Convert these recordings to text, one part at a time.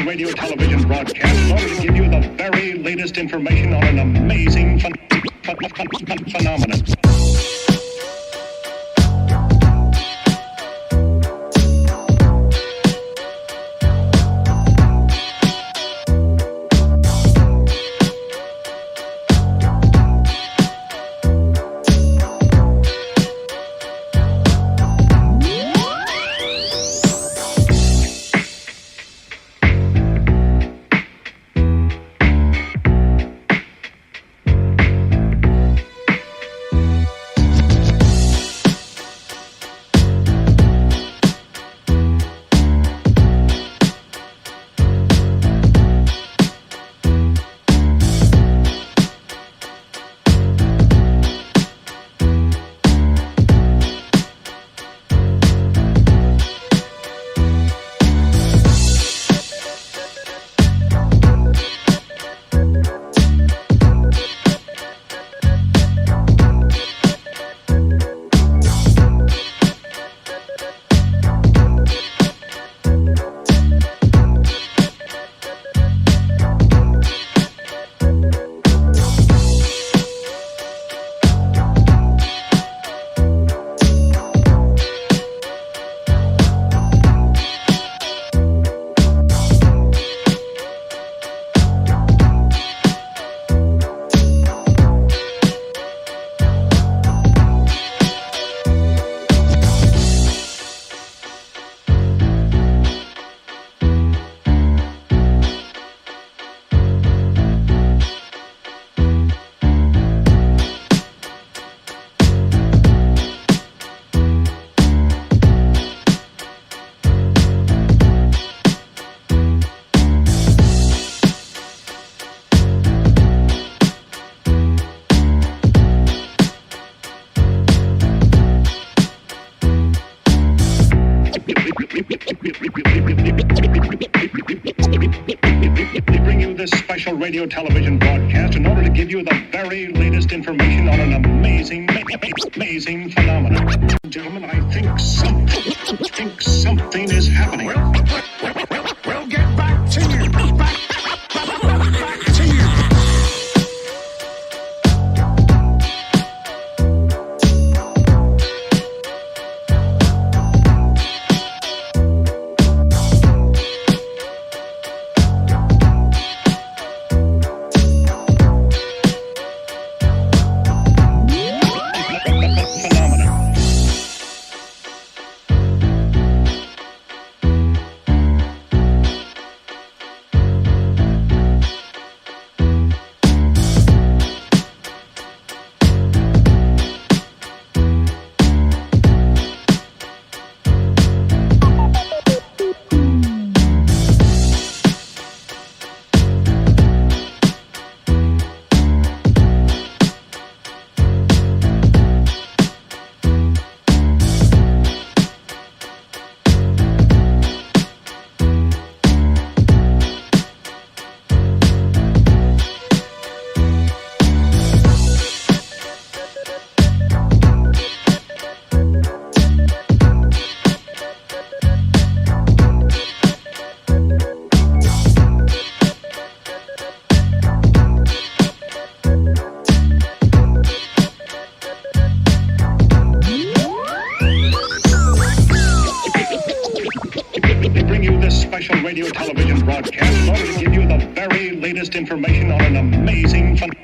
radio television broadcast in order to give you the very latest information on an amazing phenomenon. We bring you this special radio television broadcast in order to give you the very latest information on an amazing phenomenon. Gentlemen, I think something is happening. We'll get back to you. Back to you. Special radio television broadcast in order to give you the very latest information on an amazing phenomenon.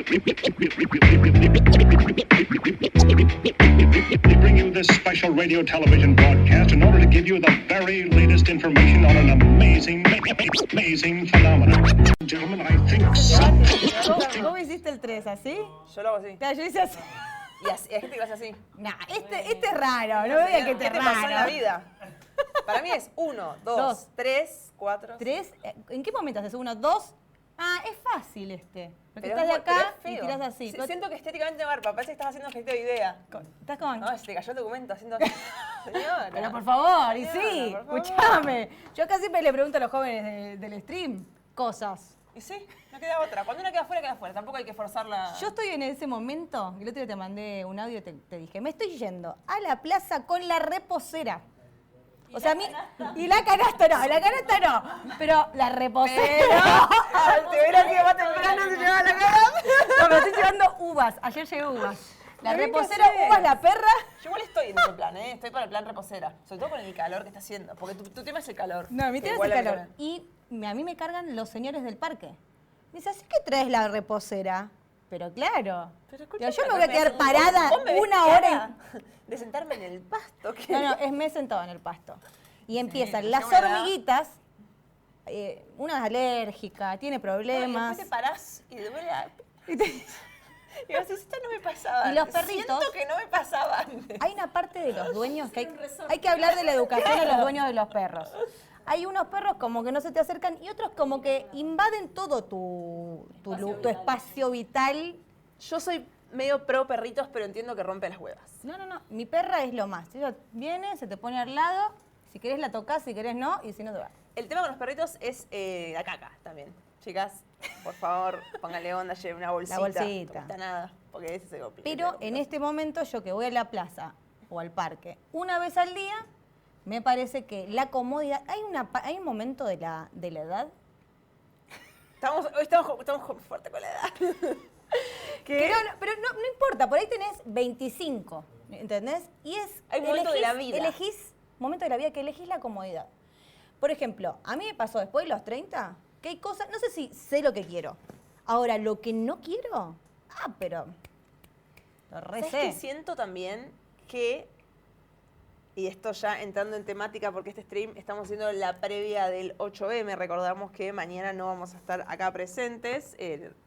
We bring you this special radio television broadcast in order to give you the very latest information on an amazing phenomenon. Gentlemen, I think ¿Cómo hiciste el 3? ¿Así? Yo lo hago así. Yo hice así. Y así, hay gente que lo hace así. Nah, este es raro, no me digas que este ¿Qué es te pasó en la raro. vida? Para mí es 1, 2, Dos. 3, 4. 3, ¿en qué momento haces? 1, 2. Ah, es fácil este. Porque Pero estás de es acá feo. y tirás así. Sí, siento que estéticamente no garpa, parece que estás haciendo ejercicio de idea. ¿Estás con? No, se te cayó el documento haciendo así. Señora. Pero por favor, y Señora, sí, por favor. escúchame. Yo acá siempre le pregunto a los jóvenes del stream cosas. Y sí, no queda otra. Cuando una queda afuera, queda afuera. Tampoco hay que forzarla. Yo estoy en ese momento, el otro día te mandé un audio y te dije, me estoy yendo a la plaza con la reposera. O sea, a mí. Y la canasta no. Pero la reposera. Te hubiera sido más temprano si llevaba la canasta. No, me estoy llevando uvas. Ayer llevé uvas. La Qué bien que reposera, haces. uvas, la perra. Yo igual estoy en ese plan, ¿eh? Estoy para el plan reposera. Sobre todo con el calor que está haciendo. Porque tu tema es el calor. No, mi Que tema es igual el a mí calor. también. Y a mí me cargan los señores del parque. Me dice, ¿así que traes la reposera? Pero claro. Pero Digo, escúchame, yo me voy a quedar vos parada me ves una hora cara de sentarme en el pasto. ¿Qué? No, es me he sentado en el pasto. Y empiezan las qué humedad. hormiguitas. Una es alérgica, tiene Y problemas. después te parás y te duele la... Y te- Y vos decís, esto no me pasaba. Y los antes. perritos- Siento que no me pasaba antes. Hay una parte de los dueños que hay que hablar de la educación a los dueños de los perros. Hay unos perros como que no se te acercan y otros como que invaden todo tu espacio vital. Yo soy medio pro perritos, pero entiendo que rompe las huevas. No. Mi perra es lo más. Ella viene, se te pone al lado. Si querés la tocas, si querés no, y si no te va. El tema con los perritos es la caca también. Chicas, por favor, póngale onda, lleve una bolsita. La bolsita. No cuesta nada, porque ese se complica. Pero en este momento yo que voy a la plaza o al parque una vez al día, me parece que la comodidad... Hay un momento de la edad. Hoy estamos fuerte con la edad. Pero no importa, por ahí tenés 25, ¿entendés? Y es... Hay un momento de la vida. Momento de la vida que elegís la comodidad. Por ejemplo, a mí me pasó después de los 30, que hay cosas... No sé si sé lo que quiero. Ahora, lo que no quiero... pero... Lo re ¿Sabes sé. qué siento también? Que, y esto ya entrando en temática, porque este stream estamos haciendo la previa del 8M, recordamos que mañana no vamos a estar acá presentes,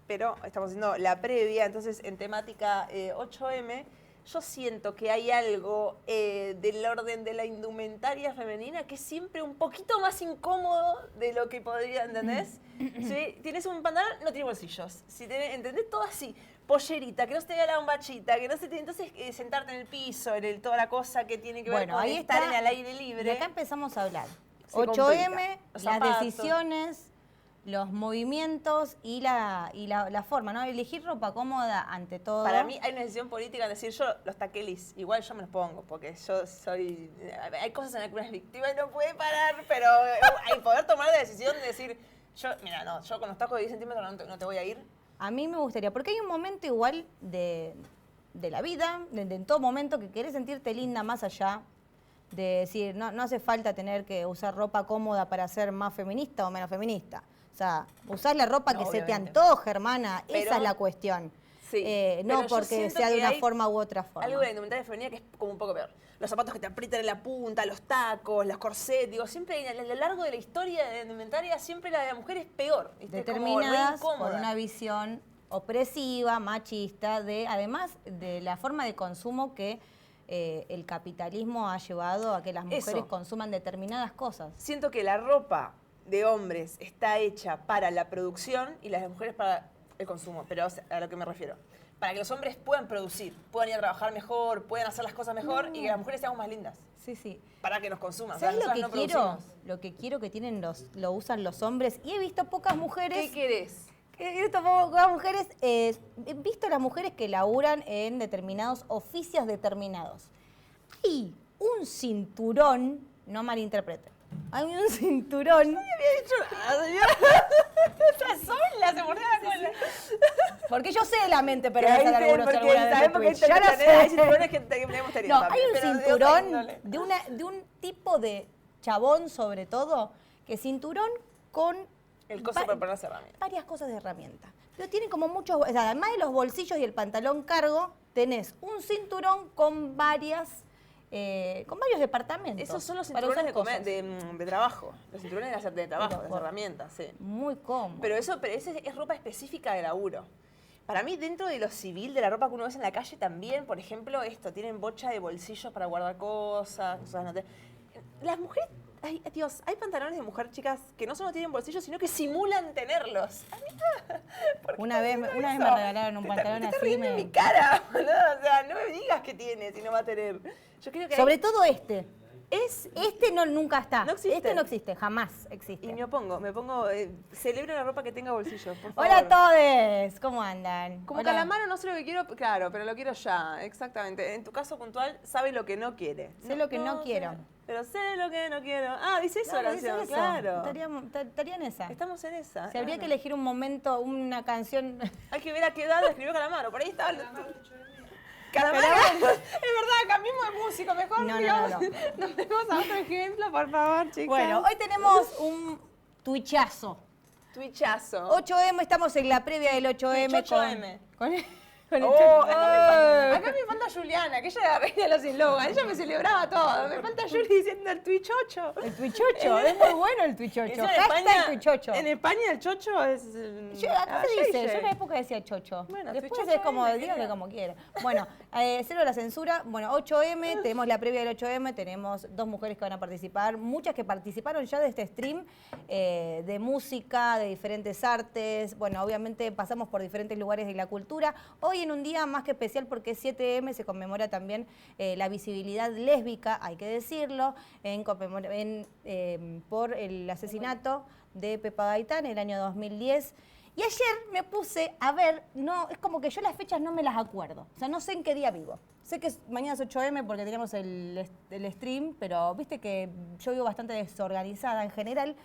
pero estamos haciendo la previa, entonces en temática 8M, yo siento que hay algo del orden de la indumentaria femenina que es siempre un poquito más incómodo de lo que podría, ¿entendés? ¿Sí? Tienes un pantalón, no tiene bolsillos. Si ¿entendés? Todo así. Pollerita, que no se te vea la bombachita, que no se te... Entonces, sentarte en el piso, toda la cosa que tiene que ver Bueno, con ahí estar está. en el aire libre. Y acá empezamos a hablar. Se 8M, complica. Los las zapatos. decisiones, los movimientos y la forma, ¿no? Elegir ropa cómoda ante todo. Para mí hay una decisión política de decir, yo los taquelis, igual yo me los pongo, porque yo soy... Hay cosas en las que una es víctima y no puede parar, pero hay poder tomar la decisión de decir, yo con los tacos de 10 centímetros no te voy a ir. A mí me gustaría, porque hay un momento igual de la vida, en todo momento, que querés sentirte linda más allá de decir, no hace falta tener que usar ropa cómoda para ser más feminista o menos feminista. O sea, usar la ropa No, que se te obviamente. antoje, hermana, Pero- esa es la cuestión. Sí, No pero yo porque siento sea de que una hay forma u otra forma. Algo de la indumentaria femenina que es como un poco peor. Los zapatos que te aprietan en la punta, los tacos, los corsets, digo, siempre a lo largo de la historia de la indumentaria, siempre la de la mujer es peor. ¿viste? Como re Determinadas incómoda. por una visión opresiva, machista, además de la forma de consumo que el capitalismo ha llevado a que las mujeres Eso. consuman determinadas cosas. Siento que la ropa de hombres está hecha para la producción y las de mujeres para el consumo, pero o sea, a lo que me refiero. Para que los hombres puedan producir, puedan ir a trabajar mejor, puedan hacer las cosas mejor y que las mujeres seamos más lindas. Sí, sí. Para que nos consuman. ¿Sabes o sea, lo que nosotras no quiero? producimos. Lo que quiero que lo usan los hombres. Y he visto pocas mujeres. ¿Qué querés? He visto pocas mujeres. He visto a las mujeres que laburan en determinados oficios determinados. Hay un cinturón, no malinterpreten. Hay un cinturón. Esas son las se mordían la cola. Porque yo sé de la mente, pero Pero voy a hacer algunos porque alguna vez ¿sabes de por qué Twitch. Ya lo sé. hay cinturones que hemos tenido No, también, hay un pero de otra cinturón índole. de un tipo de chabón, sobre todo, que cinturón con El coso para ponerse herramientas. varias cosas de herramienta. pero tiene como muchos, o sea, además de los bolsillos y el pantalón cargo, tenés un cinturón con varios departamentos. Esos son los para cinturones usar de, cosas. de trabajo. Los cinturones de trabajo, Pero las por- herramientas, sí. Muy cómodo. Pero esa es ropa específica de laburo. Para mí, dentro de lo civil, de la ropa que uno ve en la calle también, por ejemplo, tienen bocha de bolsillos para guardar cosas. Las mujeres, ay, Dios, hay pantalones de mujer, chicas, que no solo tienen bolsillos, sino que simulan tenerlos. ¿Por qué Una vez estás me haciendo eso? regalaron un pantalón te estás así, riendo en me- mi cara, boludo. O sea, no me digas que tiene si no va a tener. Yo creo que Sobre todo este. es... Este no, nunca está. No existe. Este no existe, jamás existe. Y me pongo, celebro la ropa que tenga bolsillos, por favor. Hola a todos, ¿cómo andan? Como Hola. Calamaro no sé lo que quiero, claro, pero lo quiero ya, exactamente. En tu caso puntual, sabe lo que no quiere. Sé lo que no quiero. Pero sé lo que no quiero. Ah, dice eso la dice canción, eso. claro. Estaría en esa. Estamos en esa. Si habría Ah. que elegir un momento, una canción. Hay que ver a qué edad lo escribió Calamaro. Por ahí estaba... Calamaro. Es verdad, cambiemos de músico. Mejor No. nos vemos a otro ejemplo, por favor, chicas. Bueno, hoy tenemos un tuichazo. Twitchazo. 8M, estamos en la previa del 8M. Twitch 8M. Con el Oh, Ay. acá me falta Juliana, que ella era la reina de los eslogans. Ella me celebraba todo. Me falta Juli diciendo el Twitch 8. El tuichocho, es muy bueno el tuichocho. Encima en Hashtag tuichocho. En España el chocho es... Acá se dice, yo en la época decía chocho. Bueno, Después Twitch es como, 8M, díganle querida. como quieran. Bueno, cero la censura. Bueno, 8M, tenemos la previa del 8M, tenemos 2 mujeres que van a participar, muchas que participaron ya de este stream de música, de diferentes artes. Bueno, obviamente pasamos por diferentes lugares de la cultura. Hoy en un día más que especial porque es 7M, se conmemora también la visibilidad lésbica, hay que decirlo, por el asesinato de Pepa Gaitán en el año 2010. Y ayer me puse a ver, no, es como que yo las fechas no me las acuerdo. O sea, no sé en qué día vivo. Sé que mañana es 8M porque teníamos el stream, pero viste que yo vivo bastante desorganizada en general.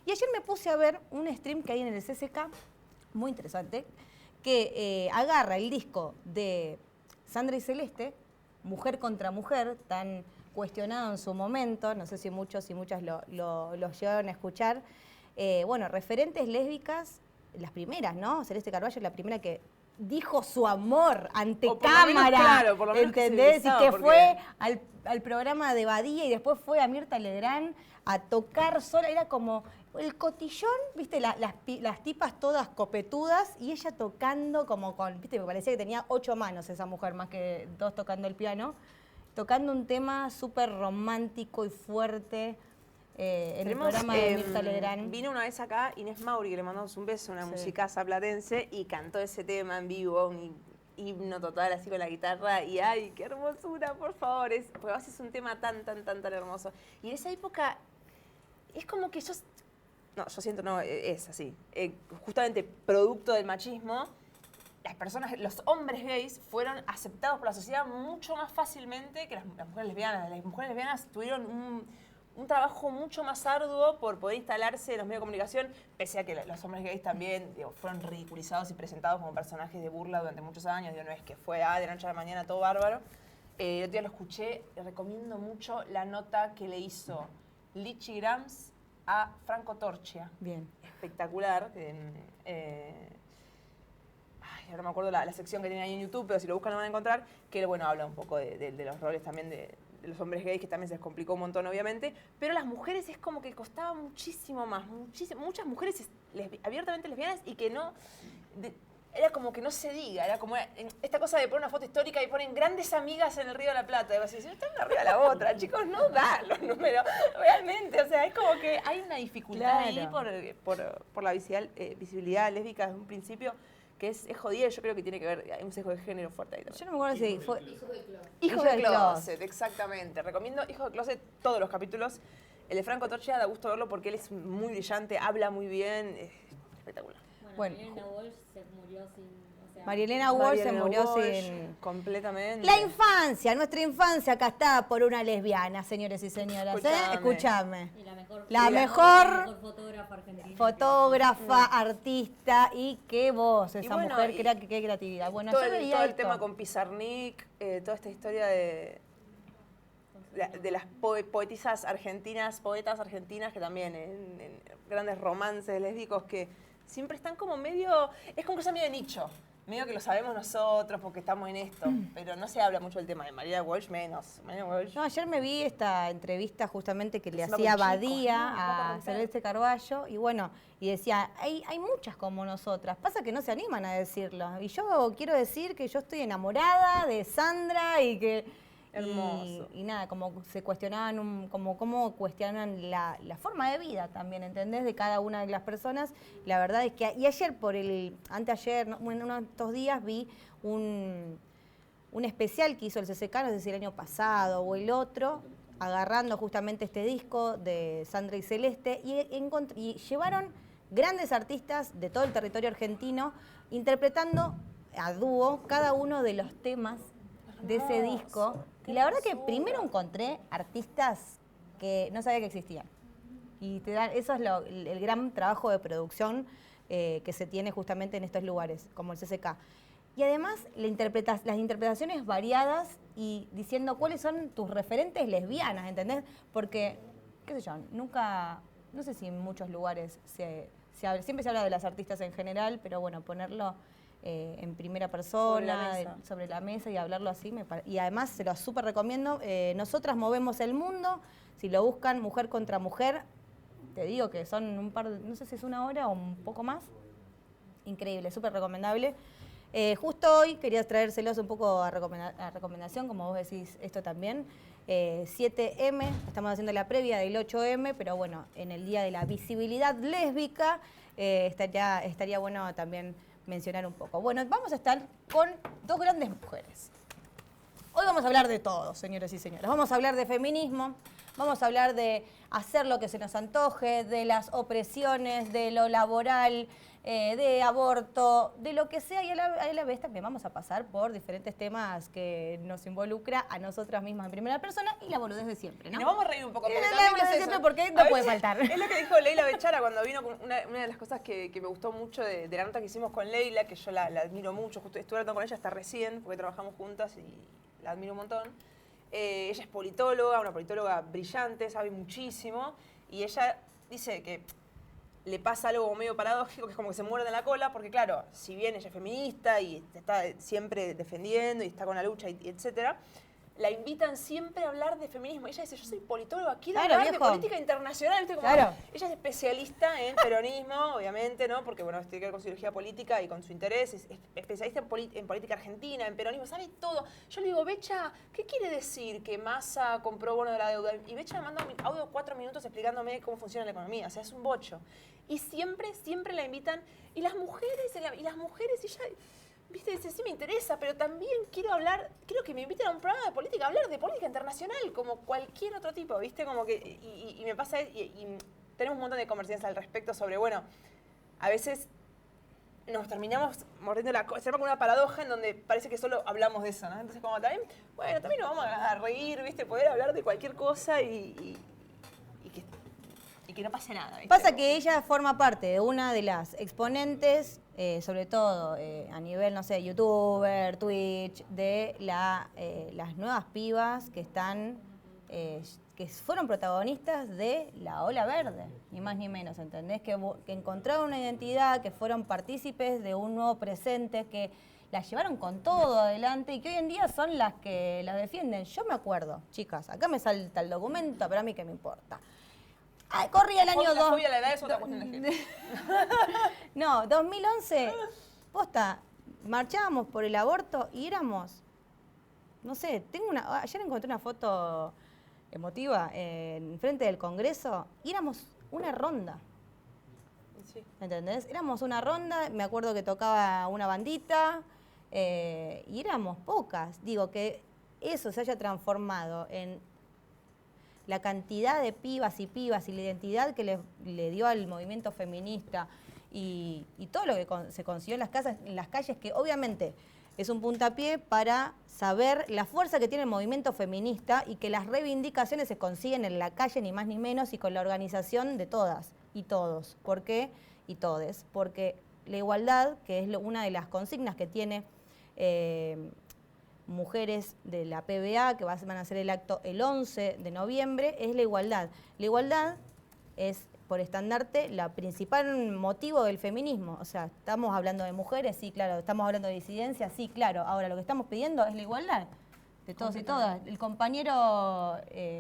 Y ayer me puse a ver un stream que hay en el CCK, muy interesante, que agarra el disco de Sandra y Celeste, Mujer contra Mujer, tan cuestionado en su momento, no sé si muchos y muchas lo llegaron a escuchar. Bueno, referentes lésbicas, las primeras, ¿no? Celeste Carballo es la primera que dijo su amor ante O por lo menos, cámara, claro, por lo menos que se ¿entendés? Y visaba, que porque- fue al programa de Badía y después fue a Mirta Legrand a tocar sola, era como el cotillón, viste, las tipas todas copetudas y ella tocando como con, viste, me parecía que tenía 8 manos esa mujer, más que 2 tocando el piano, tocando un tema súper romántico y fuerte en el Tenemos, programa de Mirta Legrand. Vino una vez acá Inés Mauri, que le mandamos un beso, una Sí. musicaza platense, y cantó ese tema en vivo, un himno total así con la guitarra, y ¡ay, qué hermosura, por favor! Porque además es un tema tan hermoso. Y en esa época es como que yo siento, no, es así, justamente producto del machismo, los hombres gays fueron aceptados por la sociedad mucho más fácilmente que las mujeres lesbianas. Las mujeres lesbianas tuvieron un trabajo mucho más arduo por poder instalarse en los medios de comunicación, pese a que los hombres gays también fueron ridiculizados y presentados como personajes de burla durante muchos años. No es que fue de la noche a la mañana todo bárbaro. El otro día lo escuché, recomiendo mucho la nota que le hizo Lichi Grams a Franco Torchia. Bien. Espectacular. Ahora me acuerdo la sección que tiene ahí en YouTube, pero si lo buscan lo van a encontrar, que bueno, habla un poco de los roles también de los hombres gays, que también se les complicó un montón, obviamente, pero las mujeres es como que costaba muchísimo más, muchas mujeres abiertamente lesbianas y que no... era como que no se diga, era como esta cosa de poner una foto histórica y ponen grandes amigas en el Río de la Plata. Y vas a decir, está una arriba de la otra, chicos, no da los números, realmente. O sea, es como que hay una dificultad ahí por la visibilidad lésbica desde un principio, que es jodida, y yo creo que tiene que ver, hay un sesgo de género fuerte ahí también. Yo no me acuerdo si fue... Hijo de Closet, exactamente. Recomiendo Hijo de Closet todos los capítulos. El de Franco Torchia da gusto verlo porque él es muy brillante, habla muy bien, es espectacular. Bueno. Marielena Walsh se murió sin... O sea, Marielena Walsh se Marielena murió Walsh, sin... Completamente. La infancia, nuestra infancia acá está por una lesbiana, señores y señoras. Escuchame. Escúchame. y la mejor, La y la mejor fotógrafa argentina. fotógrafa, artista y qué voz, esa bueno, mujer, y qué creatividad. Bueno, todo yo el, veía todo el esto. tema con Pizarnik, toda esta historia de las poetas argentinas que también en grandes romances lésbicos que siempre están como medio, es como cosa medio de nicho. Medio que lo sabemos nosotros porque estamos en esto, pero no se habla mucho del tema de Mariela Walsh, menos. Mariela Walsh. No, ayer me vi esta entrevista justamente que le Encima hacía con chicos, Badía ¿no? Va a a romper. Celeste Carballo y bueno, y decía, hay muchas como nosotras, pasa que no se animan a decirlo. Y yo quiero decir que yo estoy enamorada de Sandra y que... Hermoso. Y nada, como se cuestionaban, cómo cuestionan la forma de vida también, ¿entendés? De cada una de las personas. La verdad es que, y ayer anteayer, ¿no? Bueno, uno de estos días vi un especial que hizo el CCK, no sé si el año pasado o el otro, agarrando justamente este disco de Sandra y Celeste, y llevaron grandes artistas de todo el territorio argentino interpretando a dúo cada uno de los temas de ese disco. Y la verdad que primero encontré artistas que no sabía que existían. Y eso es el gran trabajo de producción que se tiene justamente en estos lugares, como el CCK. Y además las interpretaciones variadas y diciendo cuáles son tus referentes lesbianas, ¿entendés? Porque, qué sé yo, no sé si en muchos lugares se habla, siempre se habla de las artistas en general, pero bueno, ponerlo en primera persona, sobre la mesa y hablarlo así, y además se lo súper recomiendo. Nosotras movemos el mundo, si lo buscan Mujer contra Mujer, te digo que son no sé si es una hora o un poco más, increíble, súper recomendable. Justo hoy quería traérselos un poco a recomendación, como vos decís esto también. 7M, estamos haciendo la previa del 8M, pero bueno, en el Día de la Visibilidad Lésbica estaría bueno también mencionar un poco. Bueno, vamos a estar con dos grandes mujeres. Hoy vamos a hablar de todo, señores y señoras. Vamos a hablar de feminismo, vamos a hablar de hacer lo que se nos antoje, de las opresiones, de lo laboral, de aborto, de lo que sea, y a la vez también vamos a pasar por diferentes temas que nos involucra a nosotras mismas en primera persona y la boludez de siempre, ¿no? Nos vamos a reír un poco. Porque La también boludez es de eso. siempre porque A no puede veces faltar. Es lo que dijo Leila Bechara cuando vino, con una de las cosas que me gustó mucho de la nota que hicimos con Leila, que yo la admiro mucho, justo estuve hablando con ella hasta recién, porque trabajamos juntas y la admiro un montón. Ella es politóloga, una politóloga brillante, sabe muchísimo, y ella dice que le pasa algo medio paradójico, que es como que se muerde en la cola, porque claro, si bien ella es feminista y está siempre defendiendo y está con la lucha, y etcétera, la invitan siempre a hablar de feminismo. Ella dice, yo soy politóloga, quiero hablar de política internacional. ¿Viste? Como ella es especialista en peronismo, obviamente, ¿no? Porque bueno, tiene que ver con su ideología política y con su interés. Es especialista en política argentina, en peronismo, sabe todo. Yo le digo, Becha, ¿qué quiere decir que Massa compró bono de la deuda? Y Becha me manda un audio de 4 minutos explicándome cómo funciona la economía. O sea, es un bocho. Y siempre la invitan. Y las mujeres, ella... Viste, dice, sí me interesa, pero también quiero que me inviten a un programa de política, a hablar de política internacional, como cualquier otro tipo, ¿viste? Como que, y me pasa, y tenemos un montón de conversaciones al respecto sobre, bueno, a veces nos terminamos mordiendo la cola, se llama como una paradoja en donde parece que solo hablamos de eso, ¿no? Entonces como también nos vamos a reír, ¿viste? Poder hablar de cualquier cosa y que no pase nada, ¿viste? Pasa que ella forma parte de una de las exponentes, sobre todo a nivel, no sé, youtuber, Twitch, de las nuevas pibas que que fueron protagonistas de la Ola Verde, ni más ni menos, ¿entendés? Que encontraron una identidad, que fueron partícipes de un nuevo presente, que la llevaron con todo adelante y que hoy en día son las que las defienden. Yo me acuerdo, chicas, acá me salta el documento, pero a mí qué me importa. Ay, corría el año 2. La edad es otra cuestión de género. No, 2011, posta, marchábamos por el aborto y éramos, no sé, ayer encontré una foto emotiva en frente del Congreso y éramos una ronda. Sí. ¿Entendés? Éramos una ronda, me acuerdo que tocaba una bandita y éramos pocas. Digo, que eso se haya transformado en la cantidad de pibas y la identidad que le dio al movimiento feminista y todo lo que se consiguió en las calles, que obviamente es un puntapié para saber la fuerza que tiene el movimiento feminista y que las reivindicaciones se consiguen en la calle, ni más ni menos, y con la organización de todas y todos. ¿Por qué? Y todes. Porque la igualdad, que es una de las consignas que tiene mujeres de la PBA, que van a hacer el acto el 11 de noviembre, es la igualdad. La igualdad es por estandarte la principal motivo del feminismo. O sea, estamos hablando de mujeres, sí, claro. Estamos hablando de disidencia, sí, claro. Ahora, lo que estamos pidiendo es la igualdad de todos y todas. El compañero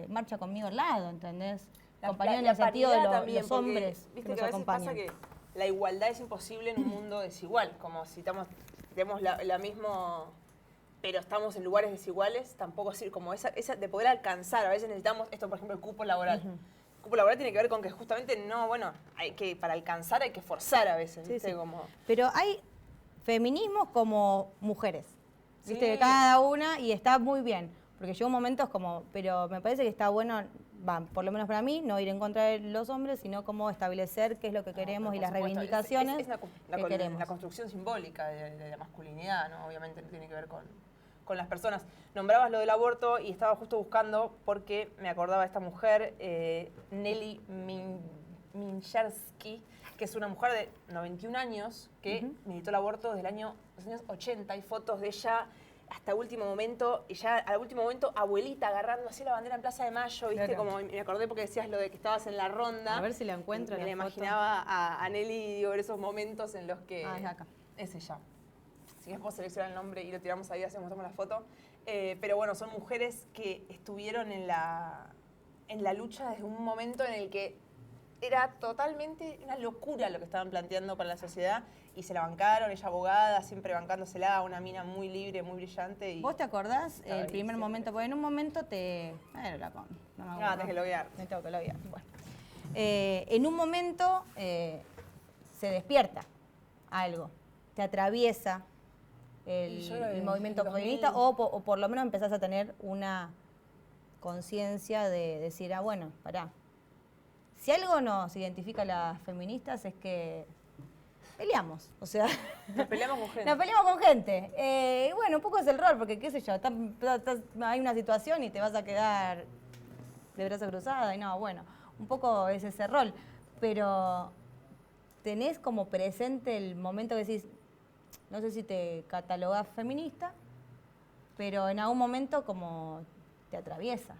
marcha conmigo al lado, ¿entendés? Compañero en el sentido de paridad también, los porque, hombres viste que nos que a veces acompañan. pasa que la igualdad es imposible en un mundo desigual, como si tenemos la misma, pero estamos en lugares desiguales, tampoco es como esa de poder alcanzar. A veces necesitamos esto, por ejemplo, el cupo laboral. El cupo laboral tiene que ver con que justamente para alcanzar hay que forzar a veces, Sí, ¿viste? sí. Como, Pero hay feminismos como mujeres, ¿viste? Sí. De cada una, y está muy bien, porque llegó un momento pero me parece que está bueno, por lo menos para mí, no ir en contra de los hombres, sino como establecer qué es lo que queremos y por las supuesto, reivindicaciones es que queremos. la construcción simbólica de la masculinidad, ¿no? Obviamente no tiene que ver con las personas. Nombrabas lo del aborto y estaba justo buscando porque me acordaba de esta mujer, Nelly Mincharsky, que es una mujer de 91 años que militó el aborto desde los años 80. Hay fotos de ella hasta último momento, y ya al último momento abuelita agarrando así la bandera en Plaza de Mayo, ¿viste? Claro. Como me acordé porque decías lo de que estabas en la ronda. A ver si la encuentro. Me la la foto. imaginaba a Nelly, digo, en esos momentos en los que... Ah, es acá. Es ella. Si querés, seleccionar el mostramos el nombre y lo tiramos ahí, así mostramos la foto. Pero bueno, son mujeres que estuvieron en la lucha desde un momento en el que era totalmente una locura lo que estaban planteando para la sociedad y se la bancaron, ella abogada, siempre bancándosela, una mina muy libre, muy brillante. Y ¿Vos te acordás el primer siempre. momento? Porque en un momento te... no me acuerdo. tenés que loguear. Me tengo que loguear. Bueno. En un momento se despierta algo, te atraviesa Y yo creo que el movimiento 2000. feminista o por lo menos empezás a tener una conciencia de decir, bueno, pará. Si algo nos identifica a las feministas es que peleamos, o sea... Nos peleamos con gente. Nos peleamos con gente. Y bueno, un poco es el rol, porque qué sé yo, hay una situación y te vas a quedar de brazos cruzados y no, bueno, un poco es ese rol. Pero tenés como presente el momento que decís, no sé si te catalogás feminista, pero en algún momento como te atraviesa.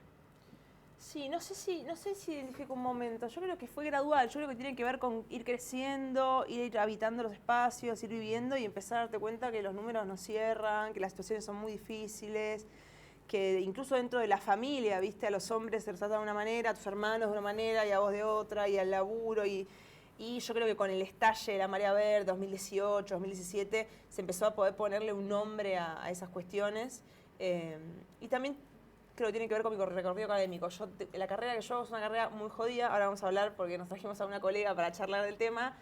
Sí, no sé si identifico un momento. Yo creo que fue gradual. Yo creo que tiene que ver con ir creciendo, ir habitando los espacios, ir viviendo y empezar a darte cuenta que los números no cierran, que las situaciones son muy difíciles, que incluso dentro de la familia, viste, a los hombres se los trata de una manera, a tus hermanos de una manera y a vos de otra, y al laburo. Y yo creo que con el estalle de la Marea Verde, 2018, 2017, se empezó a poder ponerle un nombre a esas cuestiones. Y también creo que tiene que ver con mi recorrido académico. La carrera que yo hago es una carrera muy jodida, ahora vamos a hablar porque nos trajimos a una colega para charlar del tema.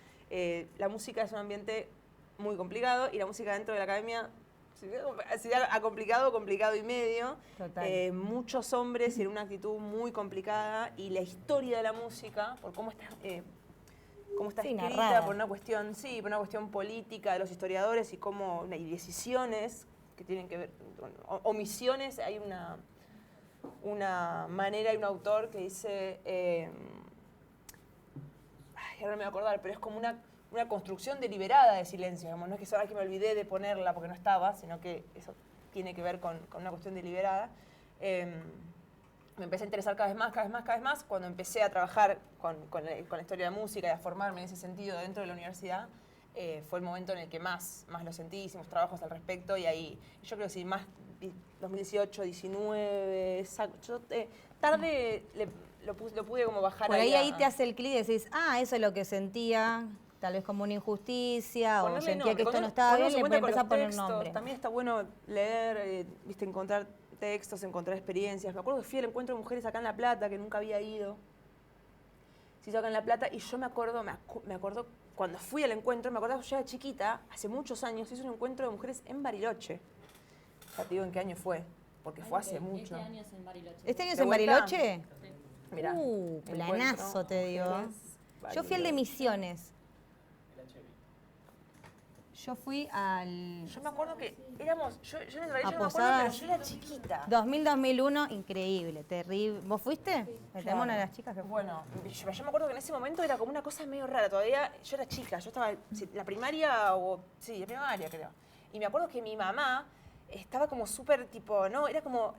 La música es un ambiente muy complicado y la música dentro de la academia sería complicado y medio. Total. Muchos hombres y en una actitud muy complicada y la historia de la música, por cómo está Sí, escrita, narrada. por una cuestión política de los historiadores y y decisiones que tienen que ver, omisiones, hay una manera, hay un autor que dice, ahora no me voy a acordar, pero es como una construcción deliberada de silencio, digamos. No es que ahora que me olvidé de ponerla porque no estaba, sino que eso tiene que ver con una cuestión deliberada. Me empecé a interesar cada vez más, cuando empecé a trabajar con la historia de la música y a formarme en ese sentido dentro de la universidad. Fue el momento en el que más lo sentí, hicimos trabajos al respecto y ahí, yo creo que sí, más 2018, 19, yo tarde lo pude como bajar. Por ahí te hace el clic y decís, eso es lo que sentía, tal vez como una injusticia, o sentía que esto no estaba bien, le empezás a poner nombre. También está bueno leer, encontrar textos, encontrar experiencias. Me acuerdo que fui al encuentro de mujeres acá en La Plata, que nunca había ido. Se hizo acá en La Plata y yo me acuerdo cuando fui al encuentro, me acuerdo que yo era chiquita, hace muchos años, hizo un encuentro de mujeres en Bariloche. Ya te digo en qué año fue, porque fue hace mucho. Este año es en Bariloche. ¿Este año es ¿De en vuelta? Bariloche? Mirá, Planazo encuentro, te digo. mujeres, Yo fui al de Bariloche. Misiones. Yo fui al Yo me acuerdo que éramos, yo en el Bariloche no me acuerdo, Posadas. pero yo era chiquita. 2000-2001, increíble, terrible. ¿Vos fuiste? Metemos una de las chicas que fue. Bueno, yo me acuerdo que en ese momento era como una cosa medio rara. Todavía yo era chica, yo estaba en la primaria la primaria creo. Y me acuerdo que mi mamá estaba como súper tipo, no, era como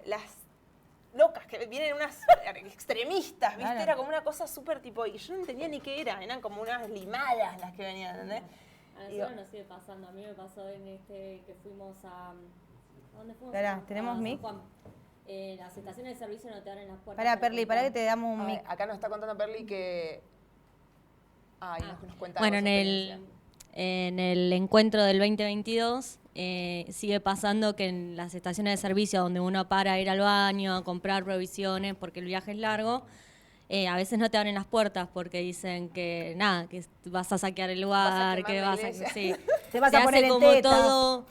locas, que vienen unas extremistas, ¿viste? Claro. Era como una cosa súper tipo, y yo no entendía ni qué eran como unas limadas las que venían, ¿entendés? A Digo, nosotros nos sigue pasando. A mí me pasó en que fuimos a... ¿A dónde fuimos? Esperá, ¿tenemos A San mic? Juan. Las estaciones de servicio no te abren las puertas. Pará, Perli, pará que te damos un a ver, mic. acá nos está contando Perli que... Ay, nos cuenta Bueno, algo en de su experiencia. el encuentro del 2022 sigue pasando que en las estaciones de servicio donde uno para a ir al baño, a comprar provisiones porque el viaje es largo, a veces no te abren las puertas porque dicen que nada, que vas a saquear el lugar, quemar que la vas a... iglesia. Sí. Te vas Se a poner hace en como tetas. todo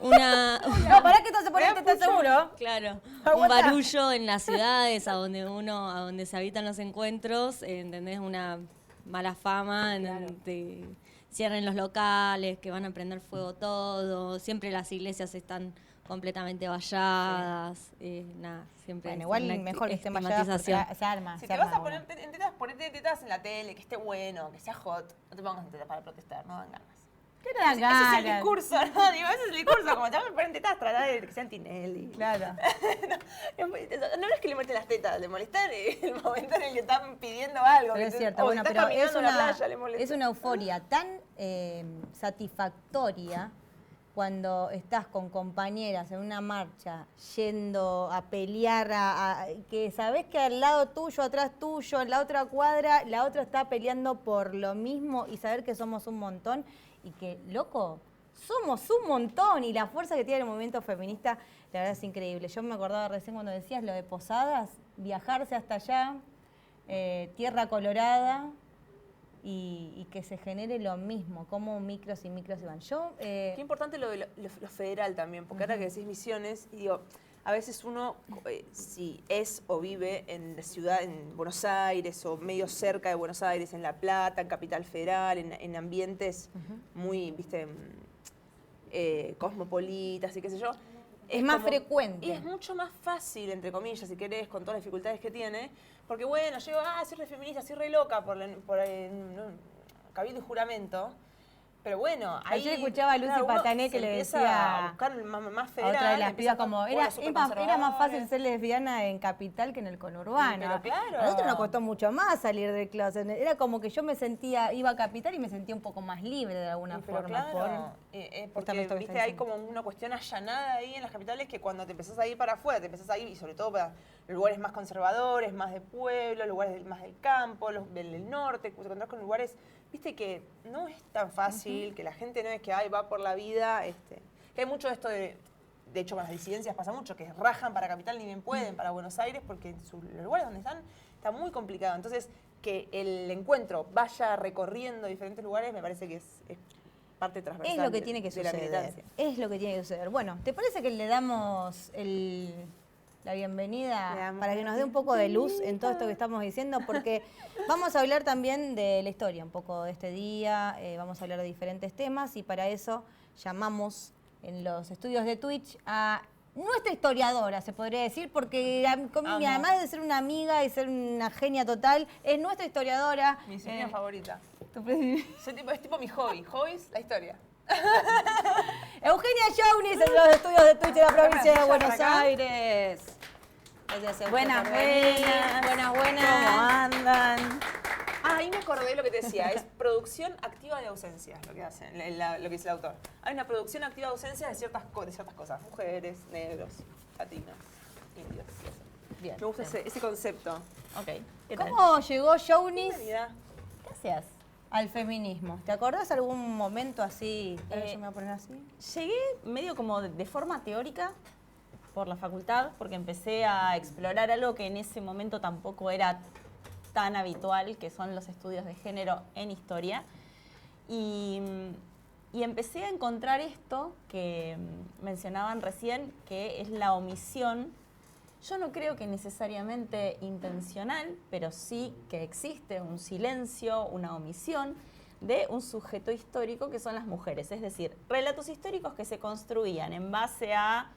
una... No, pará que esto se pone, ¿estás seguro? Claro, un Aguanta. barullo en las ciudades a donde se habitan los encuentros, ¿entendés? Una mala fama, te cierren los locales, que van a prender fuego todo, siempre las iglesias están completamente valladas, nada, siempre Bueno, es igual una mejor que estén valladas porque estigmatización. se arma. Si se te vas arma a poner en tetas, ponete tetas en la tele, que esté bueno, que sea hot. No te pongas en tetas para protestar, no dan ganas. ¿Qué te dan Ese es el ganas? discurso, ¿no? Digo, ese es el discurso. Como te van a poner en tetas, trata de que sean Tinelli. Claro. No es que le muerten las tetas, le molestan el momento en el que están pidiendo algo. Pero que es te- cierto, o bueno, estás pero caminando en la playa, le molesta. es una euforia tan satisfactoria cuando estás con compañeras en una marcha yendo a pelear, que sabés que al lado tuyo, atrás tuyo, en la otra cuadra, la otra está peleando por lo mismo y saber que somos un montón y que, loco, somos un montón y la fuerza que tiene el movimiento feminista, la verdad es increíble. Yo me acordaba recién cuando decías lo de Posadas, viajarse hasta allá, tierra colorada y que se genere lo mismo, como micros y micros iban. Yo, Qué importante lo de lo federal también, porque ahora que decís misiones, y digo, a veces uno, si es o vive en la ciudad, en Buenos Aires, o medio cerca de Buenos Aires, en La Plata, en Capital Federal, en ambientes muy, viste, cosmopolitas y qué sé yo. Es más frecuente. Y es mucho más fácil, entre comillas, si querés, con todas las dificultades que tiene, porque bueno, llego, soy re feminista, soy re loca por cabildo y juramento. Pero bueno, ahí... ayer escuchaba a Lucy uno Patané que se le empieza decía a buscar más a federal. otra de las empieza pibas como, con era pueblos más fácil superconservadores. ser lesbiana en capital que en el conurbano. Pero claro. A nosotros nos costó mucho más salir del closet. Era como que yo me sentía, iba a capital y me sentía un poco más libre de alguna Pero forma. claro, Justamente porque lo que viste, está hay diciendo. como una cuestión allanada ahí en las capitales que cuando te empezás a ir para afuera, te empezás a ir, y sobre todo para lugares más conservadores, más de pueblo, lugares más del campo, los del norte, te encontrás con lugares, viste, que no es tan fácil, que la gente no es que va por la vida, que hay mucho de esto de hecho con las disidencias pasa mucho, que rajan para capital ni bien pueden, para Buenos Aires, porque en los lugares donde están está muy complicado. Entonces, que el encuentro vaya recorriendo diferentes lugares me parece que es parte transversal. Es lo que tiene que de la suceder. militancia. Es lo que tiene que suceder. Bueno, ¿te parece que le damos la bienvenida Le damos para que nos dé un poco de luz en todo esto que estamos diciendo? Porque vamos a hablar también de la historia, un poco de este día, vamos a hablar de diferentes temas y para eso llamamos en los estudios de Twitch a nuestra historiadora, se podría decir, porque además de ser una amiga y ser una genia total, es nuestra historiadora. Mi disciplina favorita. tu Es tipo mi hobby. Hobbies, la historia. Eugenia Yaunis en los estudios de Twitch de la provincia de Buenas, Buenos acá. Aires. Gracias, Euge, Buenas, por venir. buenas. Buenas. ¿Cómo andan? Ahí me acordé de lo que te decía, es producción activa de ausencias lo que hacen, lo que dice el autor. Hay una producción activa de ausencias de ciertas cosas, mujeres, negros, latinos, indios. y eso. Bien. Me gusta ese concepto. Ok. ¿Qué tal? ¿Cómo llegó Yaunis Mira, Gracias. al feminismo? ¿Te acordás algún momento así? Yo me voy a poner así. Llegué medio como de forma teórica por la facultad, porque empecé a explorar algo que en ese momento tampoco era tan habitual, que son los estudios de género en historia. Y empecé a encontrar esto que mencionaban recién, que es la omisión. Yo no creo que necesariamente intencional, pero sí que existe un silencio, una omisión de un sujeto histórico que son las mujeres. Es decir, relatos históricos que se construían en base a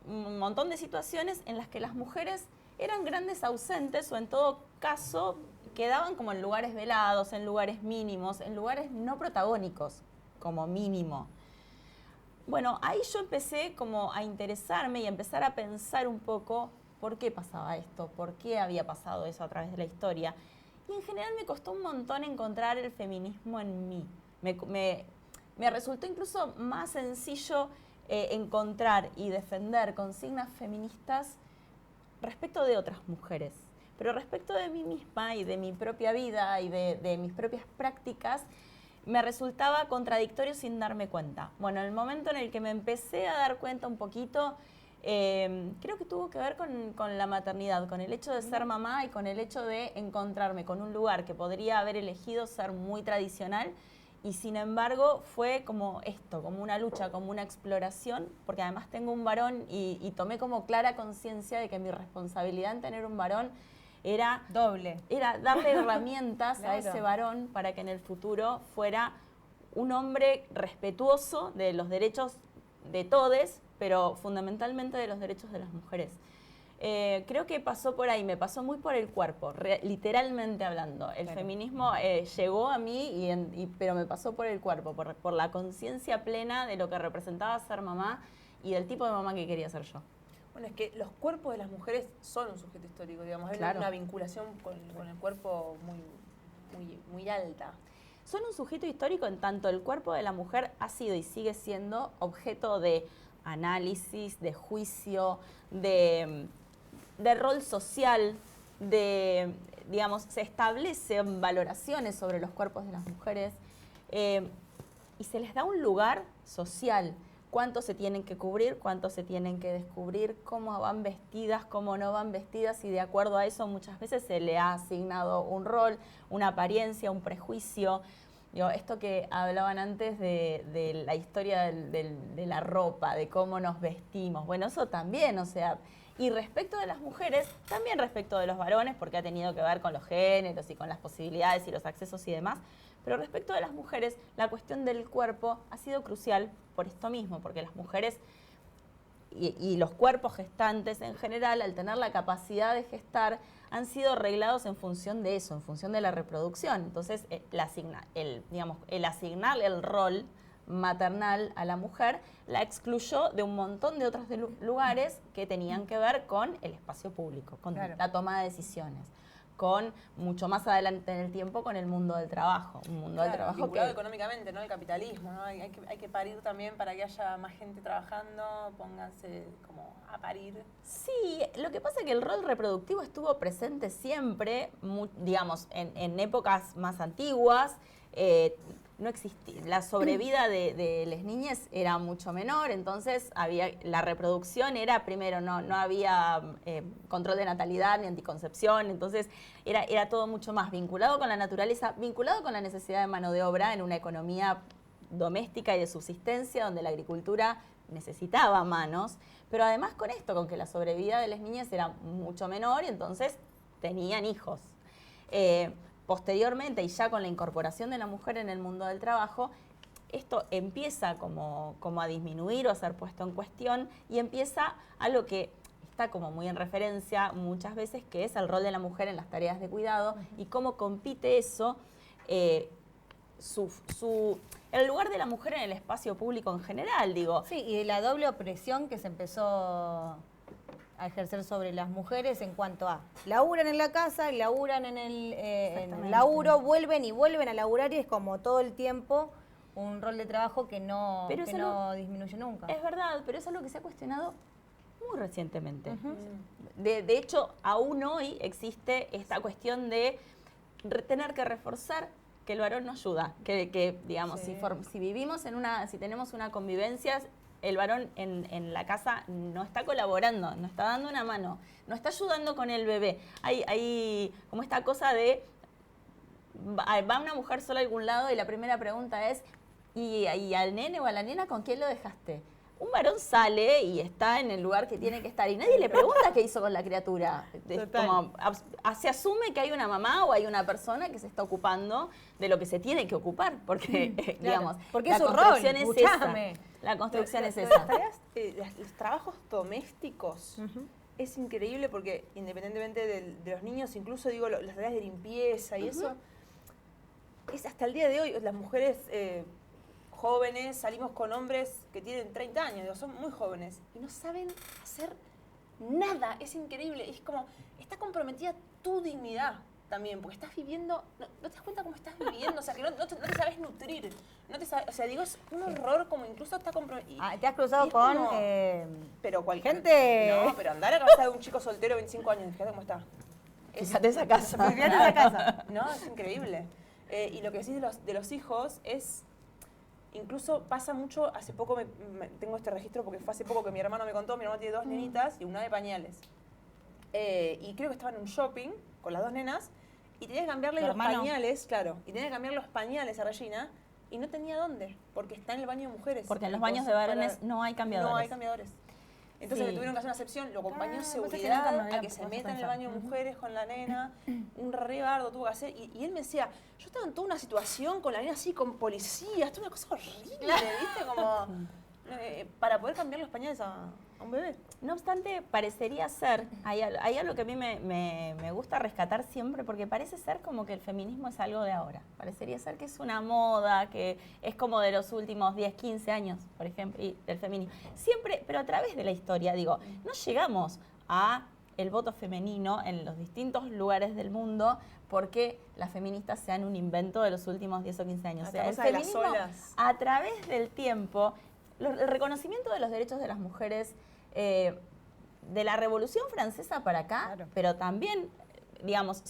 un montón de situaciones en las que las mujeres eran grandes ausentes o en todo caso quedaban como en lugares velados, en lugares mínimos, en lugares no protagónicos, como mínimo. Bueno, ahí yo empecé como a interesarme y a empezar a pensar un poco por qué pasaba esto, por qué había pasado eso a través de la historia. Y en general me costó un montón encontrar el feminismo en mí. Me resultó incluso más sencillo encontrar y defender consignas feministas respecto de otras mujeres. Pero respecto de mí misma y de mi propia vida y de mis propias prácticas, me resultaba contradictorio sin darme cuenta. Bueno, en el momento en el que me empecé a dar cuenta un poquito, creo que tuvo que ver con la maternidad, con el hecho de ser mamá y con el hecho de encontrarme con un lugar que podría haber elegido ser muy tradicional y sin embargo fue como esto, como una lucha, como una exploración, porque además tengo un varón y tomé como clara conciencia de que mi responsabilidad en tener un varón era darle herramientas a ese varón para que en el futuro fuera un hombre respetuoso de los derechos de todes, pero fundamentalmente de los derechos de las mujeres. Creo que pasó por ahí, me pasó muy por el cuerpo, literalmente hablando. El feminismo llegó a mí, pero me pasó por el cuerpo, por la conciencia plena de lo que representaba ser mamá y del tipo de mamá que quería ser yo. Bueno, es que los cuerpos de las mujeres son un sujeto histórico, digamos. Hay Claro. una vinculación con el cuerpo muy alta. Son un sujeto histórico en tanto el cuerpo de la mujer ha sido y sigue siendo objeto de análisis, de juicio, de rol social, digamos, se establecen valoraciones sobre los cuerpos de las mujeres y se les da un lugar social. Cuánto se tienen que cubrir, cuánto se tienen que descubrir, cómo van vestidas, cómo no van vestidas, y de acuerdo a eso muchas veces se le ha asignado un rol, una apariencia, un prejuicio. Digo, esto que hablaban antes de la historia de la ropa, de cómo nos vestimos, bueno, eso también, o sea, y respecto de las mujeres, también respecto de los varones, porque ha tenido que ver con los géneros y con las posibilidades y los accesos y demás, pero respecto de las mujeres, la cuestión del cuerpo ha sido crucial por esto mismo, porque las mujeres y los cuerpos gestantes en general, al tener la capacidad de gestar, han sido arreglados en función de eso, en función de la reproducción. Entonces, el asignarle el rol maternal a la mujer la excluyó de un montón de otros lugares que tenían que ver con el espacio público, con la toma de decisiones, con mucho más adelante en el tiempo con el mundo del trabajo. Un mundo del trabajo vinculado que económicamente, ¿no? El capitalismo, ¿no? Hay que parir también para que haya más gente trabajando, pónganse como a parir. Sí, lo que pasa es que el rol reproductivo estuvo presente siempre, digamos, en épocas más antiguas. No existía, la sobrevida de las niñas era mucho menor, entonces la reproducción era, primero, no había control de natalidad ni anticoncepción, entonces era todo mucho más vinculado con la naturaleza, vinculado con la necesidad de mano de obra en una economía doméstica y de subsistencia donde la agricultura necesitaba manos, pero además con esto, con que la sobrevida de las niñas era mucho menor y entonces tenían hijos. Posteriormente, y ya con la incorporación de la mujer en el mundo del trabajo, esto empieza como a disminuir o a ser puesto en cuestión y empieza algo que está como muy en referencia muchas veces, que es el rol de la mujer en las tareas de cuidado y cómo compite eso, el lugar de la mujer en el espacio público en general, digo. Sí, y de la doble opresión que se empezó a ejercer sobre las mujeres en cuanto a laburan en la casa, laburan en el laburo, vuelven a laburar y es como todo el tiempo un rol de trabajo que no disminuye nunca. Es verdad, pero es algo que se ha cuestionado muy recientemente. De hecho, aún hoy existe esta cuestión de tener que reforzar que el varón no ayuda, que digamos, si vivimos si tenemos una convivencia, el varón en la casa no está colaborando, no está dando una mano, no está ayudando con el bebé. Hay como esta cosa de, va una mujer sola a algún lado y la primera pregunta es, ¿y al nene o a la nena con quién lo dejaste? Un varón sale y está en el lugar que tiene que estar y nadie le pregunta qué hizo con la criatura. Se asume que hay una mamá o hay una persona que se está ocupando de lo que se tiene que ocupar, porque, digamos, porque la es su construcción rol, es esa. La construcción es esa. Los trabajos domésticos es increíble porque independientemente de los niños, incluso digo, las tareas de limpieza y eso, es hasta el día de hoy, las mujeres jóvenes, salimos con hombres que tienen 30 años, digo, son muy jóvenes y no saben hacer nada, es increíble. Es como, está comprometida tu dignidad también, porque estás viviendo, no te das cuenta cómo estás viviendo, o sea, que no te sabes nutrir. No te sabes, o sea, digo, es un horror como incluso está comprometido. ¿Te has cruzado con pero gente? No, pero andar a la casa de un chico soltero de 25 años, fíjate cómo está. Fíjate esa casa. Fíjate esa casa. No, es increíble. Y lo que decís de los hijos es, incluso pasa mucho, hace poco tengo este registro porque fue hace poco que mi hermano me contó, mi hermano tiene 2 nenitas y una de pañales. Y creo que estaba en un shopping con las 2 nenas y tenía que cambiarle los pañales, claro, y tenía que cambiar los pañales a Regina y no tenía dónde, porque está en el baño de mujeres. Porque en los baños de varones no hay cambiadores. No hay cambiadores. Entonces le tuvieron que hacer una excepción, lo acompañó seguridad a que se meta en el baño de mujeres con la nena, un re bardo tuvo que hacer, y él me decía, yo estaba en toda una situación con la nena así, con policías, toda una cosa horrible, ¿viste? Como para poder cambiar los pañales a un bebé. No obstante, parecería ser, hay algo que a mí me gusta rescatar siempre, porque parece ser como que el feminismo es algo de ahora. Parecería ser que es una moda, que es como de los últimos 10, 15 años, por ejemplo, y del feminismo. Siempre, pero a través de la historia, digo, no llegamos a el voto femenino en los distintos lugares del mundo porque las feministas sean un invento de los últimos 10 o 15 años. O sea, el feminismo, a través del tiempo, el reconocimiento de los derechos de las mujeres de la Revolución Francesa para acá, pero también, digamos,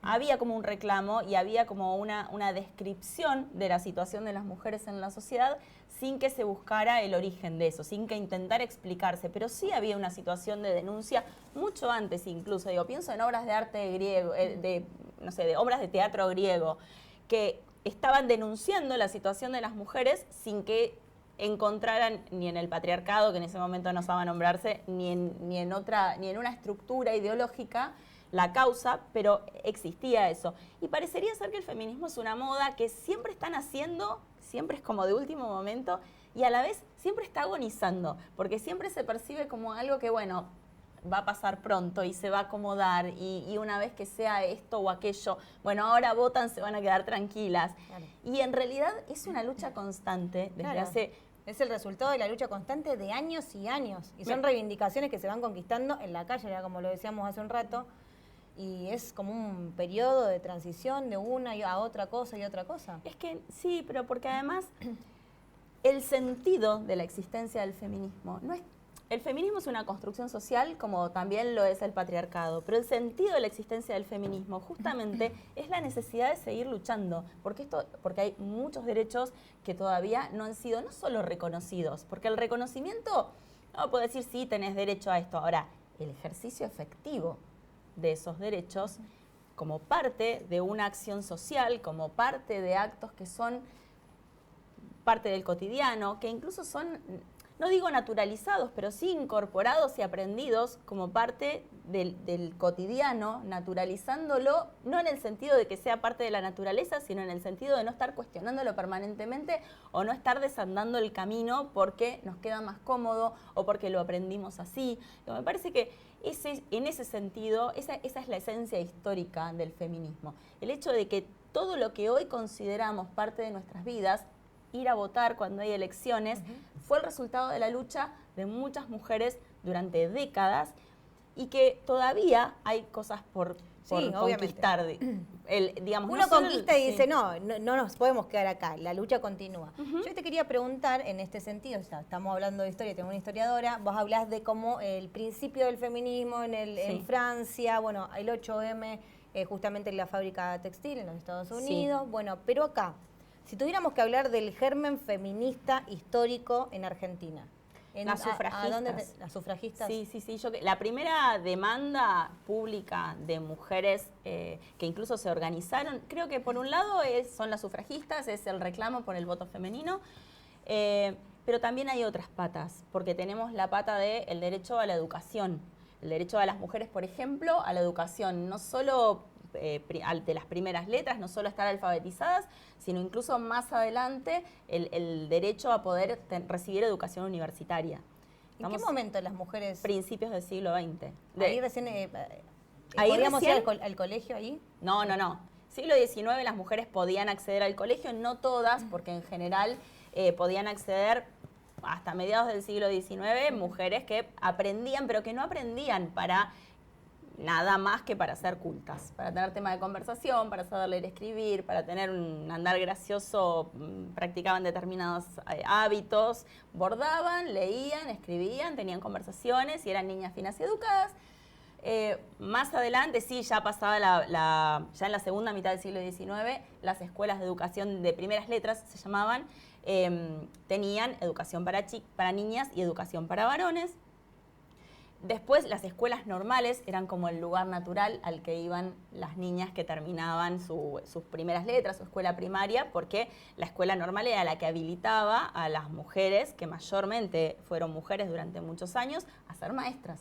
había como un reclamo y había como una descripción de la situación de las mujeres en la sociedad sin que se buscara el origen de eso, sin que intentara explicarse, pero sí había una situación de denuncia mucho antes incluso, digo, pienso en obras de arte griego, de obras de teatro griego, que estaban denunciando la situación de las mujeres sin que encontraran ni en el patriarcado, que en ese momento no sabía nombrarse, ni en una estructura ideológica la causa, pero existía eso. Y parecería ser que el feminismo es una moda que siempre están haciendo, siempre es como de último momento, y a la vez siempre está agonizando, porque siempre se percibe como algo que, bueno, va a pasar pronto y se va a acomodar, y una vez que sea esto o aquello, bueno, ahora votan, se van a quedar tranquilas. Claro. Y en realidad es una lucha constante desde hace... Es el resultado de la lucha constante de años y años. Y son reivindicaciones que se van conquistando en la calle, como lo decíamos hace un rato. Y es como un periodo de transición de una a otra cosa y otra cosa. Es que sí, pero porque además el sentido de la existencia del feminismo no es... El feminismo es una construcción social como también lo es el patriarcado, pero el sentido de la existencia del feminismo justamente es la necesidad de seguir luchando, porque hay muchos derechos que todavía no han sido no solo reconocidos, porque el reconocimiento, no puedo decir sí, tenés derecho a esto, ahora el ejercicio efectivo de esos derechos como parte de una acción social, como parte de actos que son parte del cotidiano, que incluso son... No digo naturalizados, pero sí incorporados y aprendidos como parte del cotidiano, naturalizándolo, no en el sentido de que sea parte de la naturaleza, sino en el sentido de no estar cuestionándolo permanentemente o no estar desandando el camino porque nos queda más cómodo o porque lo aprendimos así. Pero me parece que en ese sentido, esa es la esencia histórica del feminismo. El hecho de que todo lo que hoy consideramos parte de nuestras vidas, ir a votar cuando hay elecciones, fue el resultado de la lucha de muchas mujeres durante décadas y que todavía hay cosas por conquistar. Uno conquista y dice, no nos podemos quedar acá, la lucha continúa. Yo te quería preguntar en este sentido, estamos hablando de historia, tengo una historiadora, vos hablás de cómo el principio del feminismo en Francia, bueno, el 8M, justamente en la fábrica textil en los Estados Unidos, bueno, pero acá, si tuviéramos que hablar del germen feminista histórico en Argentina. Las sufragistas. ¿Las sufragistas? Sí. La primera demanda pública de mujeres que incluso se organizaron, creo que por un lado son las sufragistas, es el reclamo por el voto femenino, pero también hay otras patas, porque tenemos la pata del derecho a la educación. El derecho de las mujeres, por ejemplo, a la educación, no solo de las primeras letras, no solo estar alfabetizadas, sino incluso más adelante el derecho a poder recibir educación universitaria. ¿En qué momento las mujeres...? Principios del siglo XX. Ahí recién... ¿Podríamos ir al colegio ahí? No. Siglo XIX las mujeres podían acceder al colegio, no todas, porque en general podían acceder hasta mediados del siglo XIX, mujeres que aprendían, pero que no aprendían para nada más que para ser cultas, para tener tema de conversación, para saber leer y escribir, para tener un andar gracioso, practicaban determinados hábitos, bordaban, leían, escribían, tenían conversaciones y eran niñas finas y educadas. Más adelante, sí, ya pasaba ya en la segunda mitad del siglo XIX, las escuelas de educación de primeras letras se llamaban, tenían educación para niñas y educación para varones. Después las escuelas normales eran como el lugar natural al que iban las niñas que terminaban sus primeras letras, su escuela primaria, porque la escuela normal era la que habilitaba a las mujeres, que mayormente fueron mujeres durante muchos años, a ser maestras.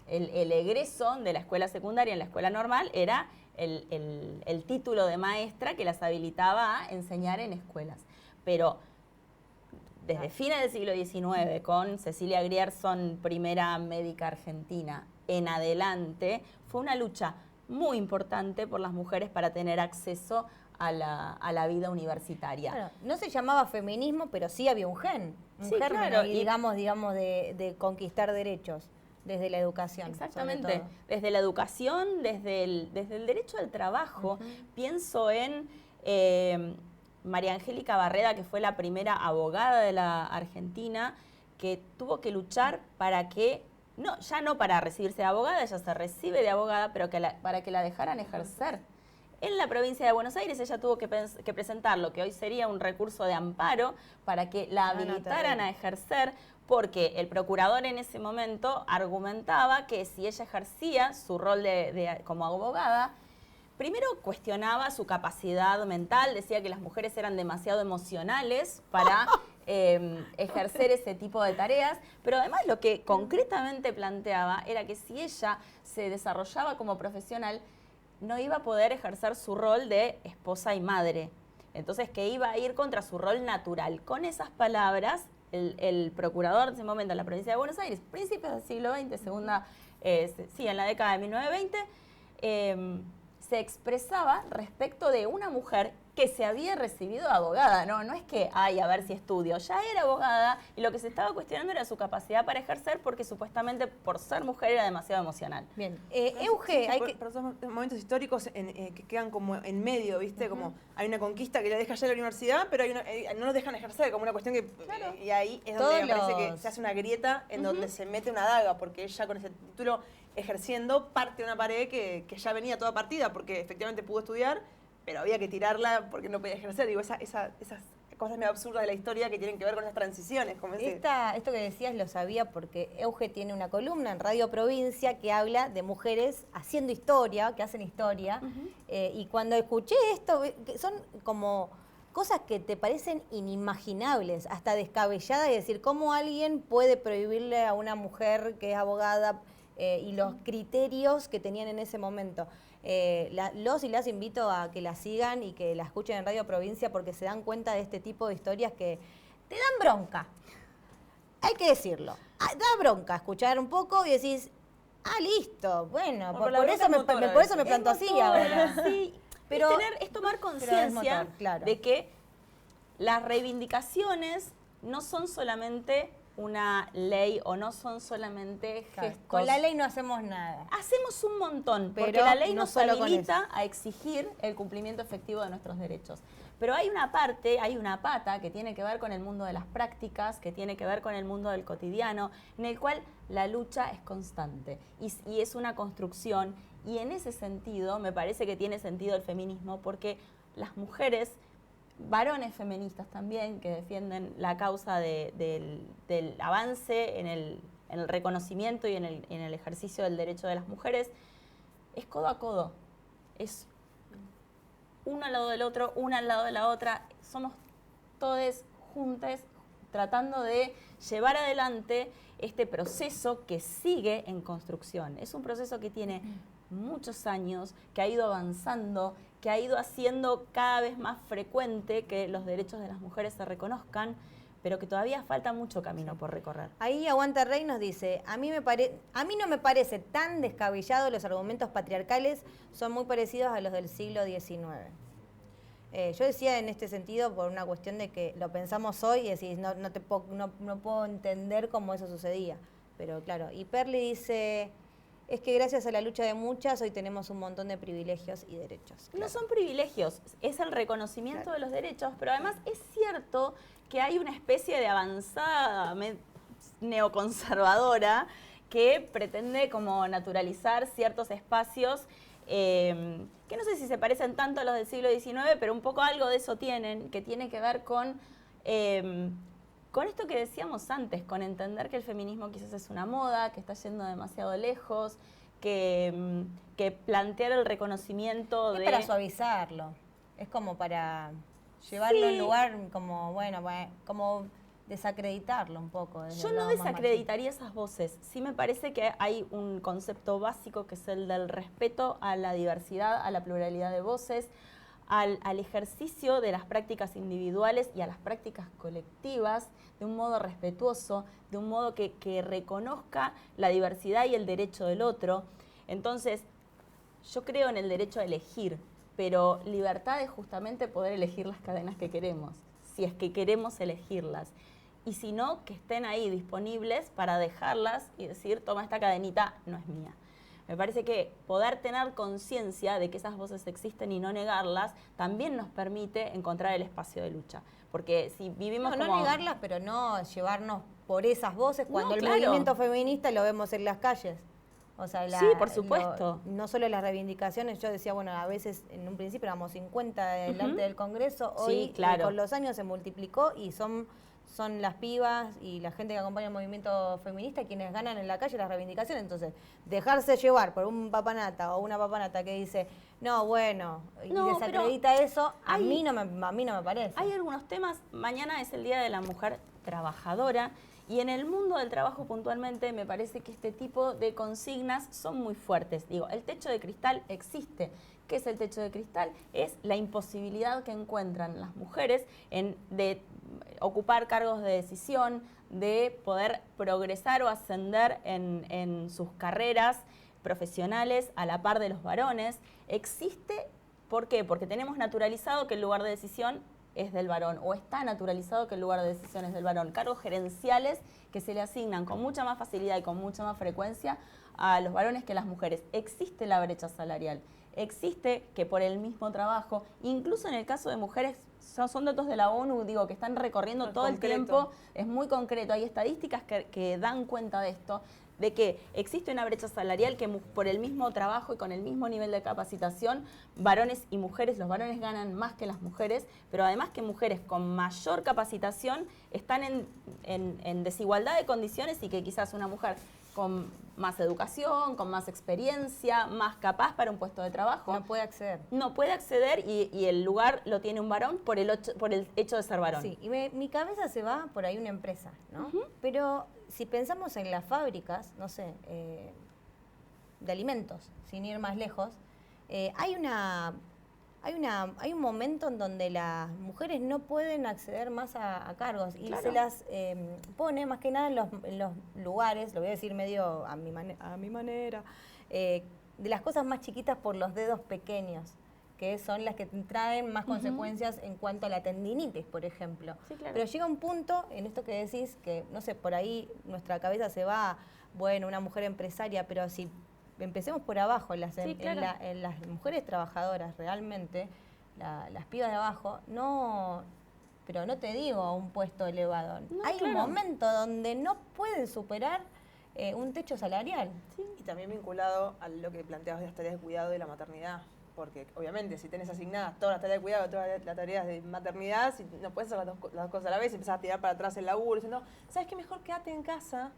El egreso de la escuela secundaria en la escuela normal era el título de maestra que las habilitaba a enseñar en escuelas. Pero desde fines del siglo XIX, con Cecilia Grierson, primera médica argentina, en adelante, fue una lucha muy importante por las mujeres para tener acceso a la vida universitaria. Claro, no se llamaba feminismo, pero sí había un germen claro, ahí, digamos, de conquistar derechos desde la educación. Exactamente, desde la educación, desde el derecho al trabajo. Pienso en María Angélica Barreda, que fue la primera abogada de la Argentina, que tuvo que luchar para que, ya no para recibirse de abogada, ella se recibe de abogada, pero para que la dejaran ejercer. En la provincia de Buenos Aires ella tuvo que presentar lo que hoy sería un recurso de amparo para que la habilitaran a ejercer, porque el procurador en ese momento argumentaba que si ella ejercía su rol como abogada, primero cuestionaba su capacidad mental, decía que las mujeres eran demasiado emocionales para ejercer ese tipo de tareas, pero además lo que concretamente planteaba era que si ella se desarrollaba como profesional, no iba a poder ejercer su rol de esposa y madre. Entonces, que iba a ir contra su rol natural. Con esas palabras, el procurador de ese momento en la provincia de Buenos Aires, principios del siglo XX, en la década de 1920, se expresaba respecto de una mujer que se había recibido de abogada. No es que, a ver si estudio. Ya era abogada y lo que se estaba cuestionando era su capacidad para ejercer porque supuestamente por ser mujer era demasiado emocional. Bien. Euge, pero son momentos históricos que quedan como en medio, ¿viste? Como hay una conquista que le deja ya la universidad, pero no los dejan ejercer, como una cuestión que... Claro. Y ahí es donde me parece que se hace una grieta en donde se mete una daga, porque ella con ese título ejerciendo parte de una pared que ya venía toda partida, porque efectivamente pudo estudiar, pero había que tirarla porque no podía ejercer. Digo, esas cosas medio absurdas de la historia que tienen que ver con esas transiciones. Como esto que decías lo sabía porque Euge tiene una columna en Radio Provincia que habla de mujeres haciendo historia, que hacen historia. Y cuando escuché esto, que son como cosas que te parecen inimaginables, hasta descabelladas, y decir, ¿cómo alguien puede prohibirle a una mujer que es abogada y los criterios que tenían en ese momento? Los y las invito a que la sigan y que la escuchen en Radio Provincia porque se dan cuenta de este tipo de historias que te dan bronca. Hay que decirlo. Da bronca escuchar un poco y decís, listo, bueno, por eso me planto así ahora. Sí, pero es tomar conciencia de que las reivindicaciones no son solamente una ley o no son solamente gestos. Con la ley no hacemos nada. Hacemos un montón, porque pero la ley no nos habilita a exigir el cumplimiento efectivo de nuestros derechos. Pero hay una pata que tiene que ver con el mundo de las prácticas, que tiene que ver con el mundo del cotidiano, en el cual la lucha es constante y es una construcción. Y en ese sentido me parece que tiene sentido el feminismo, porque las mujeres, varones feministas también, que defienden la causa del avance en el reconocimiento y en el ejercicio del derecho de las mujeres, es codo a codo, es uno al lado del otro, una al lado de la otra, somos todes juntas tratando de llevar adelante este proceso que sigue en construcción. Es un proceso que tiene muchos años, que ha ido avanzando, que ha ido haciendo cada vez más frecuente que los derechos de las mujeres se reconozcan, pero que todavía falta mucho camino por recorrer. Ahí Aguanta Rey nos dice, a mí no me parece tan descabellado, los argumentos patriarcales son muy parecidos a los del siglo XIX. Yo decía en este sentido por una cuestión de que lo pensamos hoy y decís, no puedo entender cómo eso sucedía. Pero claro, y Perli dice, es que gracias a la lucha de muchas hoy tenemos un montón de privilegios y derechos. No son privilegios, es el reconocimiento de los derechos, pero además es cierto que hay una especie de avanzada neoconservadora que pretende como naturalizar ciertos espacios que no sé si se parecen tanto a los del siglo XIX, pero un poco algo de eso tienen, que tiene que ver con esto que decíamos antes, con entender que el feminismo quizás es una moda, que está yendo demasiado lejos, que plantear el reconocimiimiento Es para suavizarlo, es como para llevarlo a un lugar como, bueno, como desacreditarlo un poco. Yo no desacreditaría esas voces. Sí me parece que hay un concepto básico que es el del respeto a la diversidad, a la pluralidad de voces, al ejercicio de las prácticas individuales y a las prácticas colectivas de un modo respetuoso, de un modo que reconozca la diversidad y el derecho del otro. Entonces, yo creo en el derecho a elegir, pero libertad es justamente poder elegir las cadenas que queremos, si es que queremos elegirlas. Y si no, que estén ahí disponibles para dejarlas y decir, toma, esta cadenita no es mía. Me parece que poder tener conciencia de que esas voces existen y no negarlas también nos permite encontrar el espacio de lucha. Porque si vivimos no negarlas, pero no llevarnos por esas voces cuando el movimiento feminista lo vemos en las calles. O sea, sí, por supuesto. No solo las reivindicaciones, yo decía, bueno, a veces en un principio éramos 50 delante del Congreso, hoy sí, claro. Con los años se multiplicó y son las pibas y la gente que acompaña el movimiento feminista quienes ganan en la calle las reivindicaciones. Entonces, dejarse llevar por un papanata o una papanata que dice, no, bueno, y desacredita eso, a mí no me parece. Hay algunos temas, mañana es el Día de la Mujer Trabajadora, y en el mundo del trabajo puntualmente me parece que este tipo de consignas son muy fuertes. Digo, el techo de cristal existe. ¿Qué es el techo de cristal? Es la imposibilidad que encuentran las mujeres de ocupar cargos de decisión, de poder progresar o ascender en sus carreras profesionales a la par de los varones. Existe, ¿por qué? Porque tenemos naturalizado que el lugar de decisión es del varón, o está naturalizado que el lugar de decisión es del varón. Cargos gerenciales que se le asignan con mucha más facilidad y con mucha más frecuencia a los varones que a las mujeres. Existe la brecha salarial. Existe que por el mismo trabajo, incluso en el caso de mujeres, son datos de la ONU, digo, que están recorriendo todo el tiempo, es muy concreto, hay estadísticas que dan cuenta de esto, de que existe una brecha salarial que por el mismo trabajo y con el mismo nivel de capacitación, varones y mujeres, los varones ganan más que las mujeres, pero además que mujeres con mayor capacitación están en desigualdad de condiciones y que quizás una mujer con más educación, con más experiencia, más capaz para un puesto de trabajo. No puede acceder. No puede acceder y el lugar lo tiene un varón por el hecho de ser varón. Sí, y mi cabeza se va por ahí una empresa, ¿no? Pero si pensamos en las fábricas, no sé, de alimentos, sin ir más lejos, hay un momento en donde las mujeres no pueden acceder más a cargos y se las pone más que nada en los lugares, lo voy a decir medio a mi manera, de las cosas más chiquitas por los dedos pequeños, que son las que traen más consecuencias en cuanto a la tendinitis, por ejemplo. Sí, claro. Pero llega un punto en esto que decís que, no sé, por ahí nuestra cabeza se va, bueno, una mujer empresaria, pero si empecemos por abajo, en las mujeres trabajadoras realmente, las pibas de abajo, pero no te digo un puesto elevado. Hay un momento donde no pueden superar un techo salarial. Sí. Y también vinculado a lo que planteabas de las tareas de cuidado y la maternidad. Porque obviamente si tenés asignadas todas las tareas de cuidado, todas las tareas de maternidad, si no puedes hacer las dos cosas a la vez y empezás a tirar para atrás el laburo, diciendo, ¿sabes qué? Mejor quédate en casa.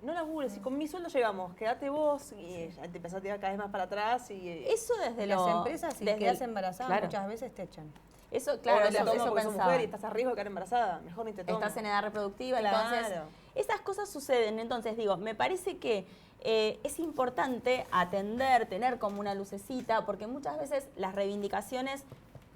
No labures, y con mi sueldo llegamos, quédate vos, y ya te empezás a tirar cada vez más para atrás. Eso desde las empresas, si quedas embarazada, muchas veces te echan. Eso, claro, eso porque sos pensaba. mujer y estás a riesgo de quedar embarazada, mejor ni te tomas. Estás en edad reproductiva, Claro. entonces esas cosas suceden. Entonces digo, me parece que es importante atender, tener como una lucecita, porque muchas veces las reivindicaciones,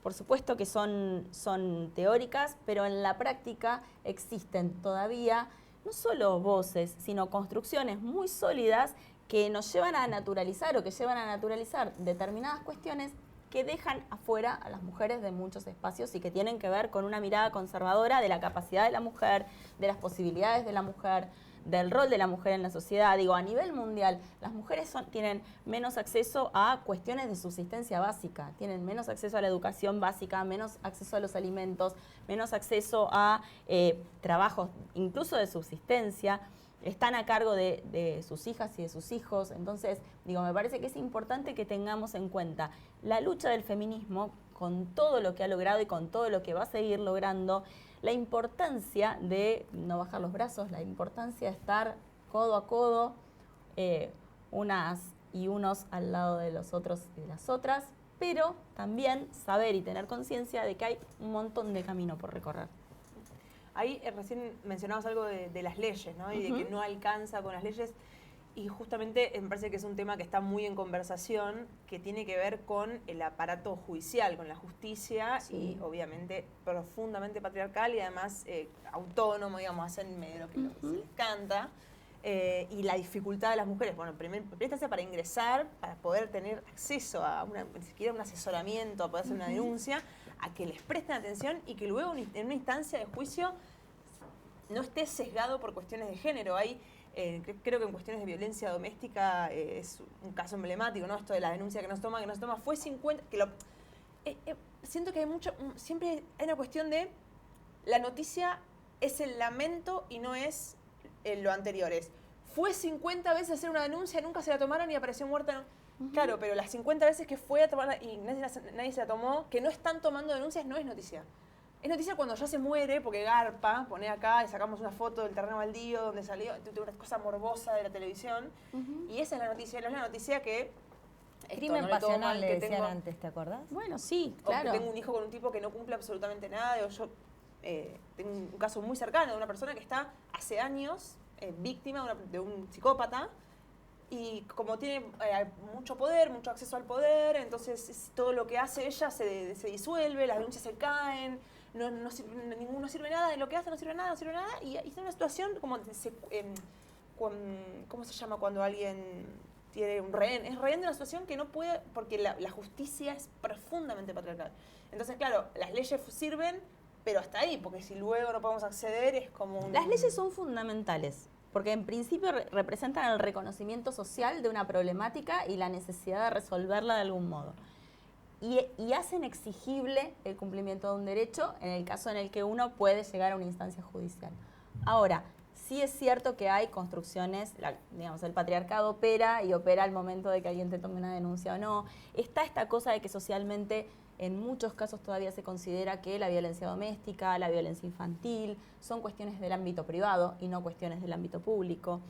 por supuesto que son teóricas, pero en la práctica existen todavía no solo voces, sino construcciones muy sólidas que nos llevan a naturalizar o que llevan a naturalizar determinadas cuestiones que dejan afuera a las mujeres de muchos espacios y que tienen que ver con una mirada conservadora de la capacidad de la mujer, de las posibilidades de la mujer, del rol de la mujer en la sociedad. Digo, a nivel mundial, las mujeres tienen menos acceso a cuestiones de subsistencia básica, tienen menos acceso a la educación básica, menos acceso a los alimentos, menos acceso a trabajos incluso de subsistencia, están a cargo de sus hijas y de sus hijos. Entonces, digo, me parece que es importante que tengamos en cuenta la lucha del feminismo con todo lo que ha logrado y con todo lo que va a seguir logrando, la importancia de no bajar los brazos, la importancia de estar codo a codo, unas y unos al lado de los otros y de las otras, pero también saber y tener conciencia de que hay un montón de camino por recorrer. Ahí recién mencionabas algo de las leyes, ¿no? Y de que no alcanza con las leyes. Y justamente me parece que es un tema que está muy en conversación, que tiene que ver con el aparato judicial, con la justicia, y obviamente profundamente patriarcal y además autónomo, digamos, hacen medio lo que se les canta. Y la dificultad de las mujeres, bueno, en primera instancia para ingresar, para poder tener acceso a ni siquiera un asesoramiento, a poder hacer una denuncia, a que les presten atención y que luego en una instancia de juicio no esté sesgado por cuestiones de género. Hay creo que en cuestiones de violencia doméstica es un caso emblemático, ¿no? Esto de la denuncia que no se toma, fue 50, siento que hay siempre hay una cuestión de la noticia es el lamento y no es lo anterior, fue 50 veces hacer una denuncia, nunca se la tomaron y apareció muerta. Claro, pero las 50 veces que fue a tomar y nadie se la tomó, que no están tomando denuncias, no es noticia. Es noticia cuando ya se muere, porque garpa, pone acá y sacamos una foto del terreno baldío donde salió, una cosa morbosa de la televisión. Y esa es la noticia, no es la noticia que... Crimen no pasional le decían antes, ¿te acordás? Bueno, sí, O claro. que tengo un hijo con un tipo que no cumple absolutamente nada. O yo tengo un caso muy cercano de una persona que está hace años víctima de un psicópata. Y como tiene mucho poder, mucho acceso al poder, entonces todo lo que hace ella se disuelve, las denuncias se caen, ninguno sirve nada, de lo que hace no sirve nada, y está en una situación como, ¿cómo se llama cuando alguien tiene un rehén? Es rehén de una situación que no puede, porque la justicia es profundamente patriarcal. Entonces, claro, las leyes sirven, pero hasta ahí, porque si luego no podemos acceder es como un... Las leyes son fundamentales, porque en principio representan el reconocimiento social de una problemática y la necesidad de resolverla de algún modo. Y hacen exigible el cumplimiento de un derecho en el caso en el que uno puede llegar a una instancia judicial. Ahora, sí es cierto que hay construcciones, digamos, el patriarcado opera y opera al momento de que alguien te tome una denuncia o no. Está esta cosa de que socialmente en muchos casos todavía se considera que la violencia doméstica, la violencia infantil, son cuestiones del ámbito privado y no cuestiones del ámbito público.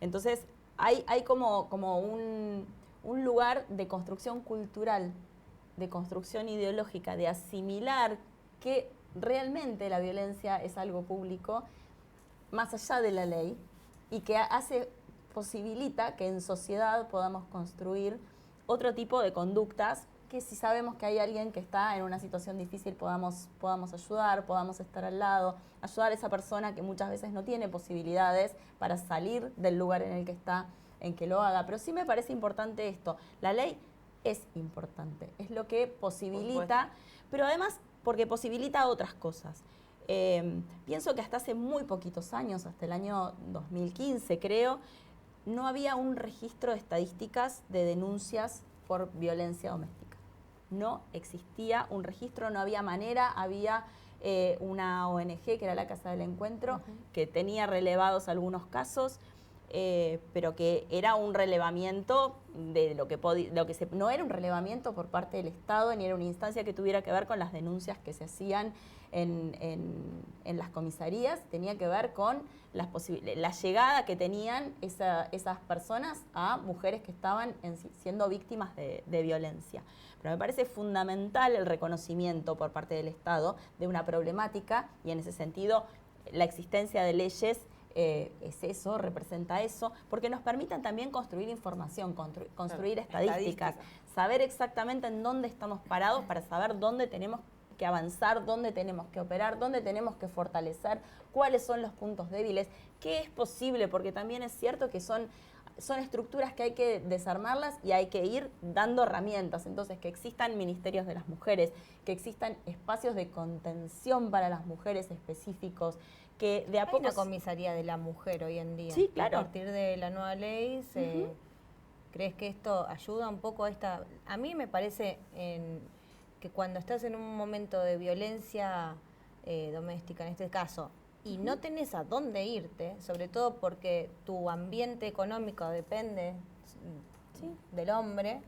Entonces, hay como un lugar de construcción cultural, de construcción ideológica, de asimilar que realmente la violencia es algo público, más allá de la ley, y que posibilita que en sociedad podamos construir otro tipo de conductas que si sabemos que hay alguien que está en una situación difícil podamos ayudar, podamos estar al lado, ayudar a esa persona que muchas veces no tiene posibilidades para salir del lugar en el que está, en que lo haga. Pero sí me parece importante esto, la ley es importante, es lo que posibilita, pero además porque posibilita otras cosas. Pienso que hasta hace muy poquitos años, hasta el año 2015 creo, no había un registro de estadísticas de denuncias por violencia doméstica. No existía un registro, no había manera, había una ONG que era la Casa del Encuentro, que tenía relevados algunos casos, pero que era un relevamiento de no era un relevamiento por parte del Estado, ni era una instancia que tuviera que ver con las denuncias que se hacían en las comisarías, tenía que ver con la llegada que tenían esas personas a mujeres que estaban siendo víctimas de violencia. Pero me parece fundamental el reconocimiento por parte del Estado de una problemática y en ese sentido la existencia de leyes es eso, representa eso, porque nos permitan también construir información, construir estadísticas, saber exactamente en dónde estamos parados para saber dónde tenemos que avanzar, dónde tenemos que operar, dónde tenemos que fortalecer, cuáles son los puntos débiles, qué es posible, porque también es cierto que son estructuras que hay que desarmarlas y hay que ir dando herramientas. Entonces, que existan ministerios de las mujeres, que existan espacios de contención para las mujeres específicos, que de a Hay poco... una comisaría de la mujer hoy en día. Sí, claro. A partir de la nueva ley, ¿crees que esto ayuda un poco a esta...? A mí me parece que cuando estás en un momento de violencia doméstica, en este caso, y no tenés a dónde irte, sobre todo porque tu ambiente económico depende del hombre,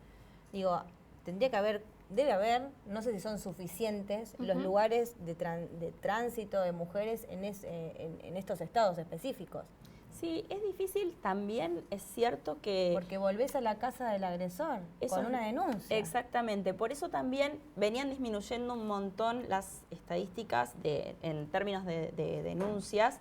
digo, debe haber, no sé si son suficientes, los lugares de tránsito de mujeres en estos estados específicos. Sí, es difícil, también es cierto que... Porque volvés a la casa del agresor con una denuncia. Exactamente, por eso también venían disminuyendo un montón las estadísticas en términos de denuncias,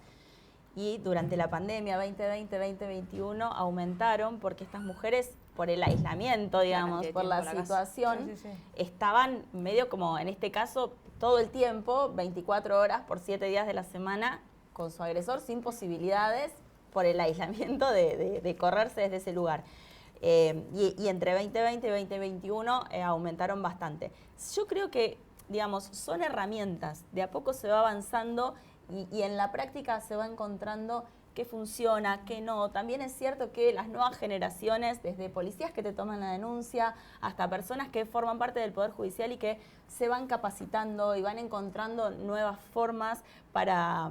y durante la pandemia 2020-2021 aumentaron porque estas mujeres, por el aislamiento, digamos, por la situación, estaban medio como, en este caso, todo el tiempo, 24 horas por 7 días de la semana, con su agresor, sin posibilidades, por el aislamiento de correrse desde ese lugar. Y entre 2020 y 2021 aumentaron bastante. Yo creo que, digamos, son herramientas, de a poco se va avanzando y en la práctica se va encontrando qué funciona, qué no. También es cierto que las nuevas generaciones, desde policías que te toman la denuncia hasta personas que forman parte del Poder Judicial y que se van capacitando y van encontrando nuevas formas para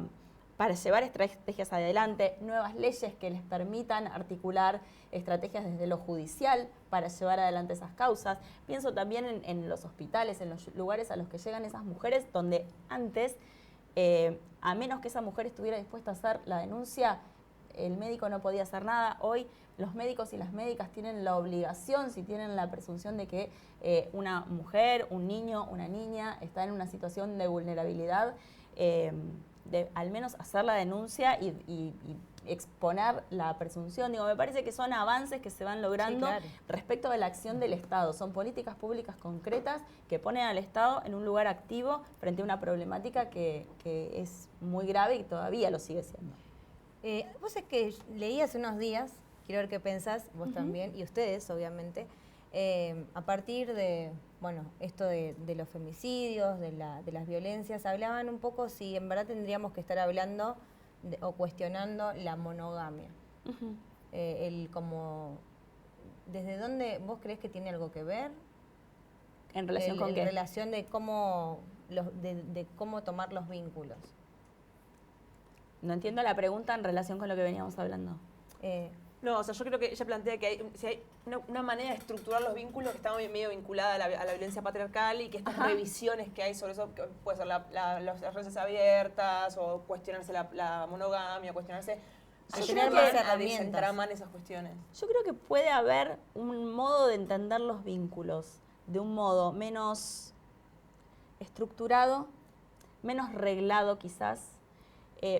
llevar estrategias adelante, nuevas leyes que les permitan articular estrategias desde lo judicial para llevar adelante esas causas. Pienso también en los hospitales, en los lugares a los que llegan esas mujeres, donde antes, a menos que esa mujer estuviera dispuesta a hacer la denuncia, el médico no podía hacer nada. Hoy los médicos y las médicas tienen la obligación, si tienen la presunción de que una mujer, un niño, una niña está en una situación de vulnerabilidad, de al menos hacer la denuncia y exponer la presunción. Digo, me parece que son avances que se van logrando respecto de la acción del Estado. Son políticas públicas concretas que ponen al Estado en un lugar activo frente a una problemática que es muy grave y todavía lo sigue siendo. Vos es que leí hace unos días, quiero ver qué pensás, vos también, y ustedes, obviamente, a partir de, bueno, esto de los femicidios, de las violencias, hablaban un poco si en verdad tendríamos que estar hablando o cuestionando la monogamia. ¿Desde dónde vos creés que tiene algo que ver? ¿En relación con qué? En relación de cómo, de cómo tomar los vínculos. No entiendo la pregunta en relación con lo que veníamos hablando. No, o sea, yo creo que ella plantea que si hay una manera de estructurar los vínculos que está medio vinculada a la violencia patriarcal, y que estas revisiones que hay sobre eso, que puede ser las redes abiertas o cuestionarse la monogamia, cuestionarse... Tener más herramientas. Desentraman esas cuestiones. Yo creo que puede haber un modo de entender los vínculos de un modo menos estructurado, menos reglado quizás,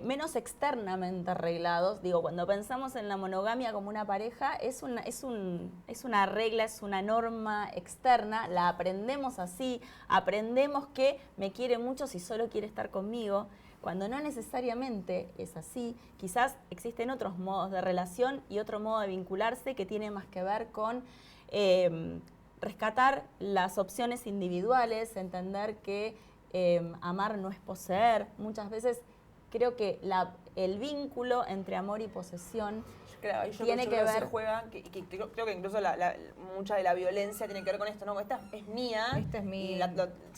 menos externamente arreglados. Digo, cuando pensamos en la monogamia como una pareja, es una regla, es una norma externa, la aprendemos así, aprendemos que me quiere mucho si solo quiere estar conmigo, cuando no necesariamente es así. Quizás existen otros modos de relación y otro modo de vincularse que tiene más que ver con rescatar las opciones individuales, entender que amar no es poseer. Muchas veces creo que el vínculo entre amor y posesión tiene que ver... Se juega, creo que incluso mucha de la violencia tiene que ver con esto, ¿no? Esta es mía. Esta es mía.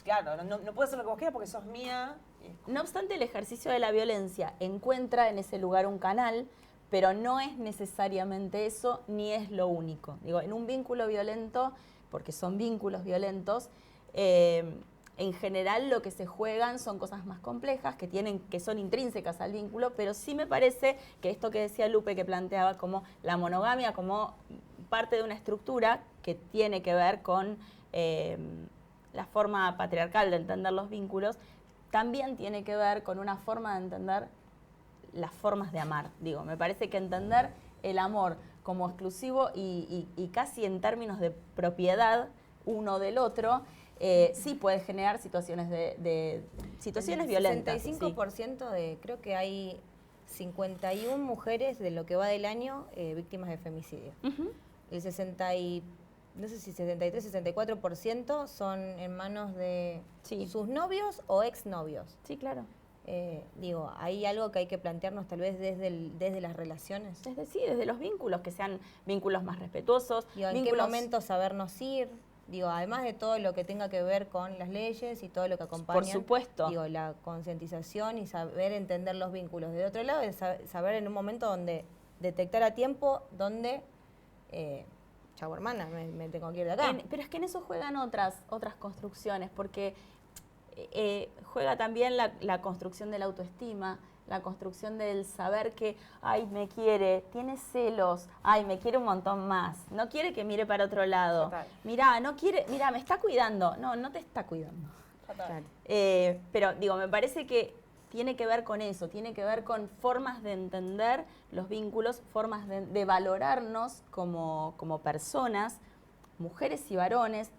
Claro, no puedes hacer lo que vos quieras porque sos mía. No obstante, el ejercicio de la violencia encuentra en ese lugar un canal, pero no es necesariamente eso, ni es lo único. Digo, en un vínculo violento, porque son vínculos violentos, en general lo que se juegan son cosas más complejas que son intrínsecas al vínculo, pero sí me parece que esto que decía Lupe, que planteaba como la monogamia como parte de una estructura que tiene que ver con la forma patriarcal de entender los vínculos, también tiene que ver con una forma de entender las formas de amar. Digo, me parece que entender el amor como exclusivo y casi en términos de propiedad uno del otro, sí puede generar situaciones situaciones violentas. 65% creo que hay 51 mujeres de lo que va del año víctimas de femicidio. El 63-64% son en manos de Sí. sus novios o exnovios. Sí, claro. Digo, hay algo que hay que plantearnos tal vez desde las relaciones. Es decir, desde los vínculos, que sean vínculos más respetuosos. Digo, ¿en qué vínculos... momento sabernos ir? Digo, además de todo lo que tenga que ver con las leyes y todo lo que acompaña. Por supuesto. Digo, la concientización y saber entender los vínculos. De otro lado, es saber en un momento donde detectar a tiempo, donde, chau hermana, me tengo que ir de acá. Pero es que en eso juegan otras construcciones, porque juega también la construcción de la autoestima, la construcción del saber que, ay, me quiere, tiene celos, ay, me quiere un montón más, no quiere que mire para otro lado. Total. Mirá, no quiere, mirá, me está cuidando. No te está cuidando. Claro. Pero digo, me parece que tiene que ver con eso, tiene que ver con formas de entender los vínculos, formas de valorarnos como personas, mujeres y varones.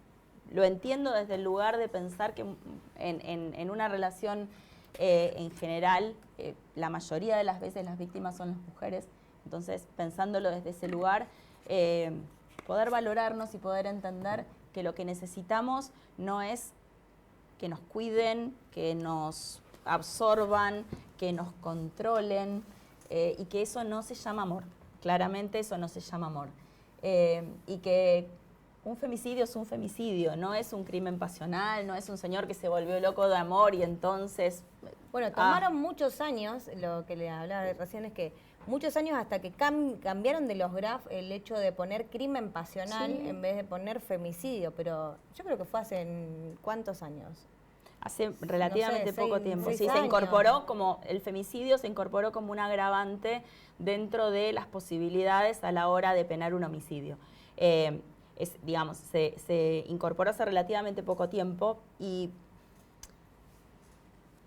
Lo entiendo desde el lugar de pensar que en una relación en general, la mayoría de las veces las víctimas son las mujeres. Entonces, pensándolo desde ese lugar, poder valorarnos y poder entender que lo que necesitamos no es que nos cuiden, que nos absorban, que nos controlen, y que eso no se llama amor. Claramente eso no se llama amor. Y que un femicidio es un femicidio, no es un crimen pasional, no es un señor que se volvió loco de amor y entonces... Bueno, tomaron muchos años, lo que le hablaba recién es que muchos años hasta que cambiaron de los graf el hecho de poner crimen pasional Sí. en vez de poner femicidio, pero yo creo que fue hace ¿cuántos años? Hace relativamente No sé, poco 6 tiempo. Sí, años. se incorporó como, el femicidio se incorporó como un agravante dentro de las posibilidades a la hora de penar un homicidio. Digamos, se incorporó hace relativamente poco tiempo y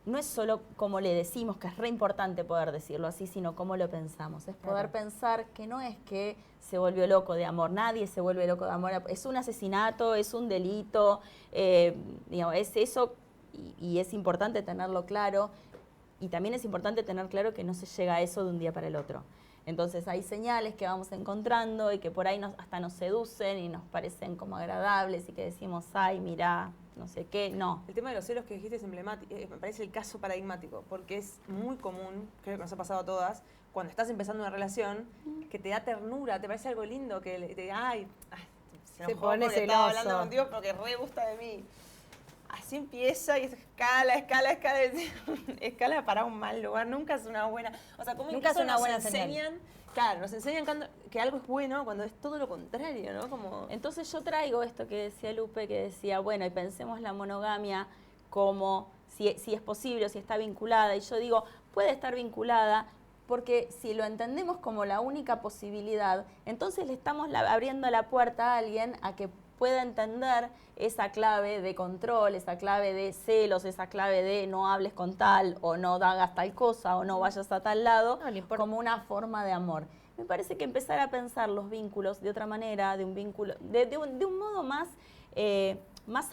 no es solo como le decimos, que es re importante poder decirlo así, sino cómo lo pensamos. Es poder pensar que no es que se volvió loco de amor, nadie se vuelve loco de amor, es un asesinato, es un delito, digamos, es eso y es importante tenerlo claro. Y también es importante tener claro que no se llega a eso de un día para el otro. Entonces hay señales que vamos encontrando y que por ahí hasta nos seducen y nos parecen como agradables y que decimos, ay, mirá, no sé qué, no. El tema de los celos que dijiste es emblemático, me parece el caso paradigmático, porque es muy común, creo que nos ha pasado a todas, cuando estás empezando una relación, que te da ternura, te parece algo lindo, que Se pone porque estaba celoso. hablando contigo porque re gusta de mí. Así empieza y es escala para un mal lugar, nunca es una buena, o sea, como Nunca es incluso una nos buena señal. enseñan, claro, nos enseñan que algo es bueno cuando es todo lo contrario, ¿no? Como Entonces yo traigo esto que decía Lupe, que decía, bueno, y pensemos la monogamia como si es posible o si está vinculada. Y yo digo, puede estar vinculada porque si lo entendemos como la única posibilidad, entonces le estamos abriendo la puerta a alguien a que pueda entender esa clave de control, esa clave de celos, esa clave de no hables con tal, o no hagas tal cosa, o no vayas a tal lado, No le importa. como una forma de amor. Me parece que empezar a pensar los vínculos de otra manera, de un vínculo, de un modo más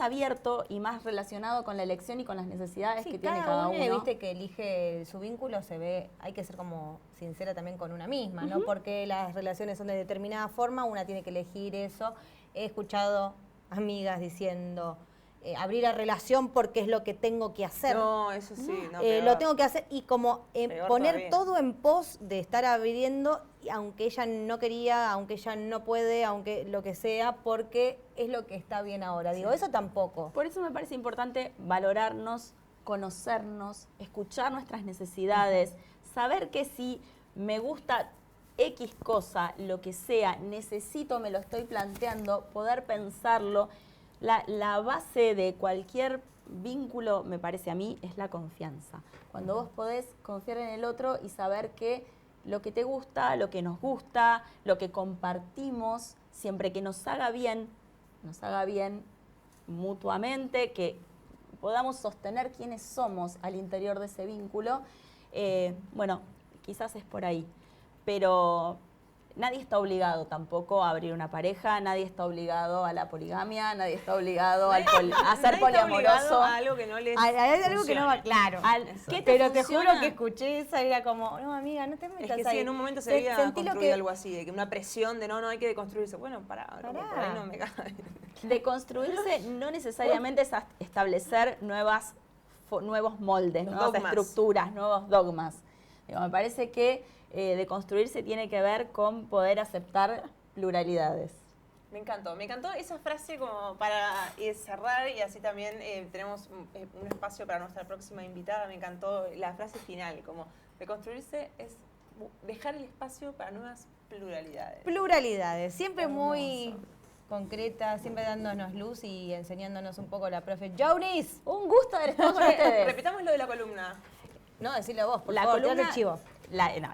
abierto y más relacionado con la elección y con las necesidades que tiene cada uno. Viste que elige su vínculo, se ve, hay que ser como sincera también con una misma, ¿no? Porque las relaciones son de determinada forma, una tiene que elegir eso. He escuchado amigas diciendo, abrir la relación porque es lo que tengo que hacer. no, eso sí, no, Lo peor. tengo que hacer y como Peor poner todavía. todo en pos de estar abriendo, y aunque ella no quería, aunque ella no puede, aunque lo que sea, porque es lo que está bien ahora. Digo, eso tampoco. Por eso me parece importante valorarnos, conocernos, escuchar nuestras necesidades, saber que si me gusta X cosa, lo que sea, necesito, me lo estoy planteando, poder pensarlo. La base de cualquier vínculo, me parece a mí, es la confianza. Cuando vos podés confiar en el otro y saber que lo que te gusta, lo que nos gusta, lo que compartimos, siempre que nos haga bien mutuamente, que podamos sostener quiénes somos al interior de ese vínculo, bueno, quizás es por ahí. Pero nadie está obligado tampoco a abrir una pareja, nadie está obligado a la poligamia, nadie está obligado a ser Nadie está obligado poliamoroso. a algo que no les Hay algo que no va claro. ¿Qué te Pero te funciona? juro que escuché esa y era como, no, amiga, no te Es metas que ahí. sí, en un momento se Se- había sentí lo construido que- algo así, de que una presión de no hay que deconstruirse. Bueno, pará, como por ahí no me cae. Deconstruirse no necesariamente es establecer nuevos moldes, Los nuevas dogmas. estructuras, nuevos dogmas. Digo, me parece que deconstruirse tiene que ver con poder aceptar pluralidades. Me encantó esa frase como para cerrar y así también tenemos un espacio para nuestra próxima invitada. Me encantó la frase final, como deconstruirse es dejar el espacio para nuevas pluralidades. Pluralidades, siempre muy concreta, siempre dándonos luz y enseñándonos un poco la profe Jonis. Un gusto haber estado con ustedes. Repitamos lo de la columna. No, decirlo vos, por La favor, columna, tirate el chivo.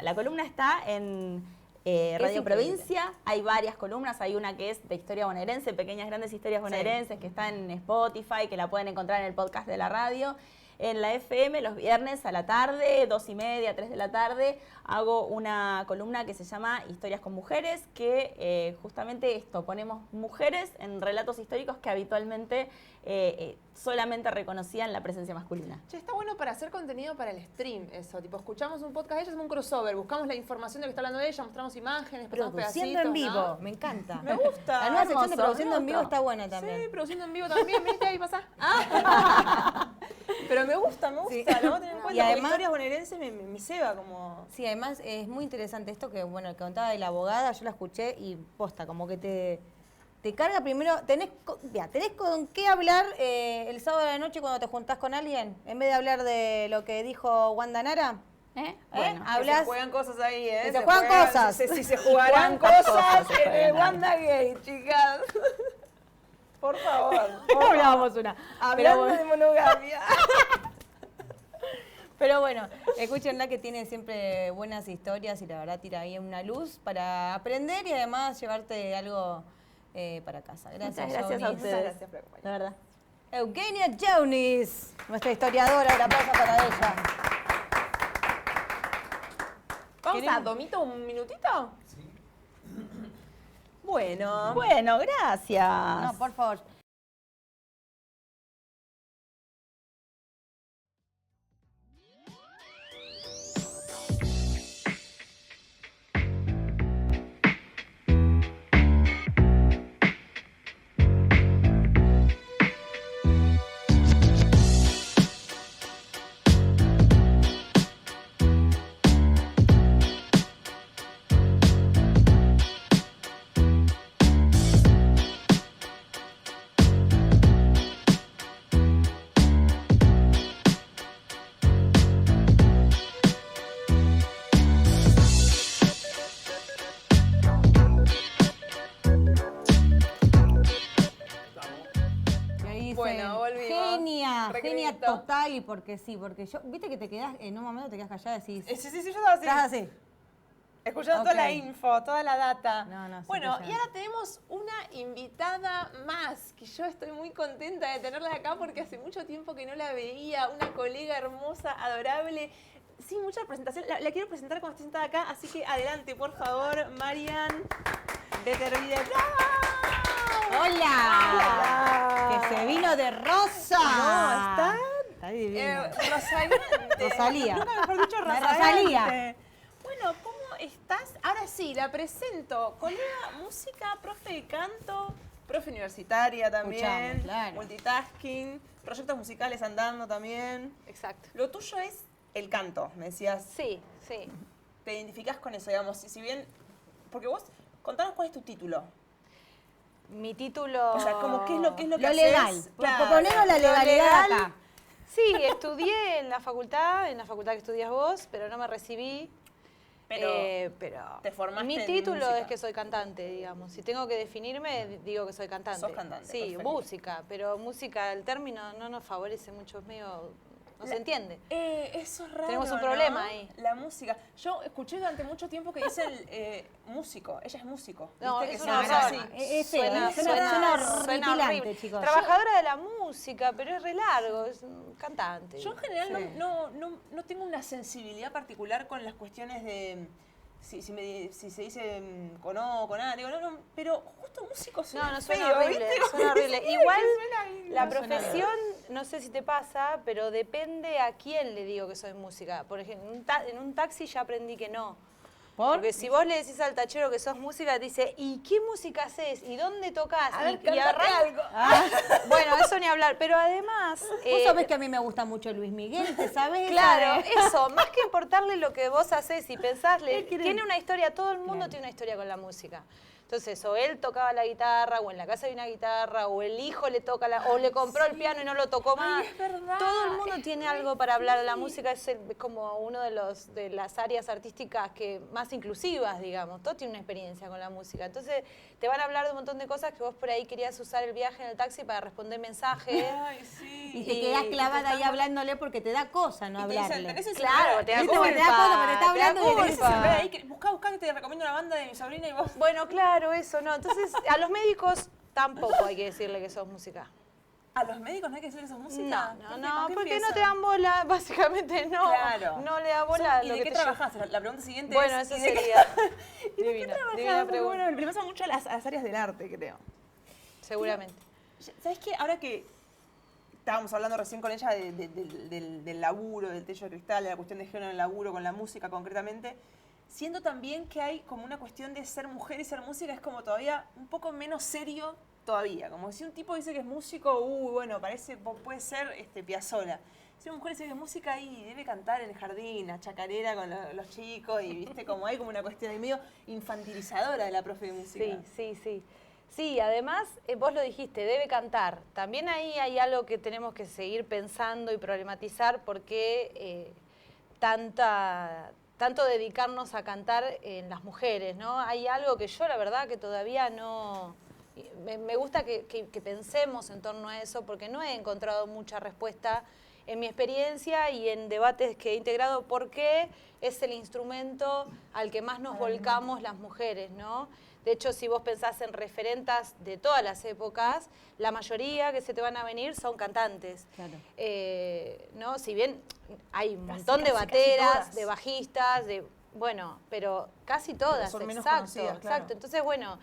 la columna está en Radio increíble. Provincia. Hay varias columnas. Hay una que es de historia bonaerense, pequeñas grandes historias bonaerenses, que está en Spotify, que la pueden encontrar en el podcast de la radio. En la FM, los viernes a la tarde, 2:30, 3 de la tarde, hago una columna que se llama Historias con Mujeres, que justamente esto, ponemos mujeres en relatos históricos que habitualmente solamente reconocían la presencia masculina. Che, está bueno para hacer contenido para el stream eso. Tipo, escuchamos un podcast de ella, hacemos un crossover, buscamos la información de lo que está hablando ella, mostramos imágenes, pasamos Produciendo pedacitos, en vivo, ¿no? me encanta. Me gusta. La nueva sección de Hermoso, produciendo en vivo hermoso. está buena también. Sí, produciendo en vivo también, ¿viste? Ahí pasa. Pero me gusta, Sí. la voy a tener en cuenta. Y Y además- historias bonaerenses me ceba como... Sí, además es muy interesante esto que, bueno, el que contaba de la abogada, yo la escuché y posta, como que te carga primero, tenés con qué hablar el sábado de la noche cuando te juntás con alguien, en vez de hablar de lo que dijo Wanda Nara. Bueno, Que Hablas, se juegan cosas ahí, ¿eh? que se juegan cosas. Si se jugarán ¿Cuántas cosas cosas se en el juegan ahí? Wanda Gay, chicas. Por favor. hablábamos una. Hablando Pero, de monogamia. pero bueno, escúchenla que tiene siempre buenas historias y la verdad tira ahí una luz para aprender y además llevarte algo para casa. Gracias, Muchas gracias a Jonis. ustedes. Gracias por acompañarnos. La verdad. Eugenia Jonis, nuestra historiadora, un aplauso para ella. ¿Vamos a Domito un minutito? Sí. Bueno. Bueno, gracias. No, por favor. Y ahí dicen, Bueno, volvimos. genia Recreíto. total y porque sí, porque yo, viste que te quedás, en un momento te quedás callada y decís, Sí, yo estaba así. estás así. Escuchando toda la Ok. info, toda la data. No, sí, bueno, y impresionante. ahora tenemos una invitada más, que yo estoy muy contenta de tenerla acá porque hace mucho tiempo que no la veía, una colega hermosa, adorable. Sin mucha presentación, la quiero presentar cuando esté sentada acá, así que adelante, por favor, Marian de Tervide. ¡Bravo! ¡Hola! Que se vino de rosa. No, está Está divino. Rosaliente. Rosalía. Nunca mejor dicho, La Rosaliente. Rosalía. Bueno, ¿cómo estás? Ahora sí, la presento. Colega música, profe de canto, profe universitaria también. Escuchame, claro. Multitasking, proyectos musicales andando también. Exacto. Lo tuyo es el canto, me decías. Sí, sí. Te identificás con eso, digamos. Si bien. Porque vos, contanos cuál es tu título. Mi título. O sea, como qué es lo que Lo haces. legal. Claro. Ponernos la Lo legalidad legal. acá. Sí, estudié en la facultad que estudias vos, pero no me recibí. Pero te formaste mi en título música. es que soy cantante, digamos. Si tengo que definirme, digo que soy cantante. Sos cantante, Sí, perfecto. música, pero música, el término no nos favorece mucho, es medio. No se entiende. Eso es raro. Tenemos un ¿no? problema ahí. La música. Yo escuché durante mucho tiempo que dicen músico. Ella es músico. No, ¿Viste? es Que un se llama horror. así. Es feo, Suena suena horripilante, horripilante, chicos. Trabajadora de la música, pero es re largo, es un cantante. Yo en general no tengo una sensibilidad particular con las cuestiones de si se dice con O, con A, digo, no, pero justo músico suena No suena feo, horrible, ¿viste? suena horrible. Sí, Igual suena la no suena profesión, no sé si te pasa, pero depende a quién le digo que soy música. Por ejemplo, en un taxi ya aprendí que no. Porque si vos le decís al tachero que sos música, te dice, ¿y qué música haces? ¿Y dónde tocas? A ver, y cántate algo. Bueno, eso ni hablar, pero además... Vos sabés que a mí me gusta mucho Luis Miguel, ¿te sabés? Claro, eso, más que importarle lo que vos hacés y pensás, ¿Qué querés? tiene una historia, todo el mundo tiene una historia con la música. Entonces, o él tocaba la guitarra, o en la casa hay una guitarra, o el hijo le toca o le compró el piano y no lo tocó más. es verdad. Todo el mundo tiene algo para hablar. La música es como uno de las áreas artísticas que más inclusivas, digamos. Todo tiene una experiencia con la música. Entonces, te van a hablar de un montón de cosas que vos por ahí querías usar el viaje en el taxi para responder mensajes. Ay, sí. Y te quedás clavada ahí hablándole porque te da cosa no Y te dicen, hablarle. tenés el Claro, te da ¿Viste? culpa. Porque te da cosa, porque te está hablando y da tenés Tenés el celular culpa. ahí que buscá que te recomiendo una banda de mi sobrina y vos... Bueno, claro, eso, ¿no? Entonces, a los médicos tampoco hay que decirle que sos música. ¿A los médicos no hay que decir que sos música? No, porque no te dan bola, básicamente no. Claro. No le da bola a ¿Y lo de que qué te lleva. trabajás? La pregunta siguiente Bueno, es... eso ¿y de qué- sería ¿Y de qué divina trabajás? Porque, pregunta. bueno, le pasa mucho a las áreas del arte, creo. Seguramente. ¿Sabes qué? Ahora que estábamos hablando recién con ella del laburo, del techo de cristal, de la cuestión de género en el laburo, con la música concretamente, siento también que hay como una cuestión de ser mujer y ser música es como todavía un poco menos serio todavía. Como si un tipo dice que es músico, bueno, puede ser Piazzolla. Si una mujer dice que es música y debe cantar en el jardín, la chacarera con los chicos, y viste, como hay como una cuestión ahí medio infantilizadora de la profe de música. Sí. Sí, además, vos lo dijiste, debe cantar. También ahí hay algo que tenemos que seguir pensando y problematizar porque tanto dedicarnos a cantar en las mujeres, ¿no? Hay algo que yo, la verdad, que todavía no... Me gusta que pensemos en torno a eso porque no he encontrado mucha respuesta en mi experiencia y en debates que he integrado porque es el instrumento al que más nos volcamos las mujeres, ¿no? De hecho, si vos pensás en referentas de todas las épocas, la mayoría que se te van a venir son cantantes. Claro. ¿No? Si bien hay un montón de bateras, de bajistas, pero casi todas, son menos exacto, conocidas, claro. exacto. Entonces, bueno,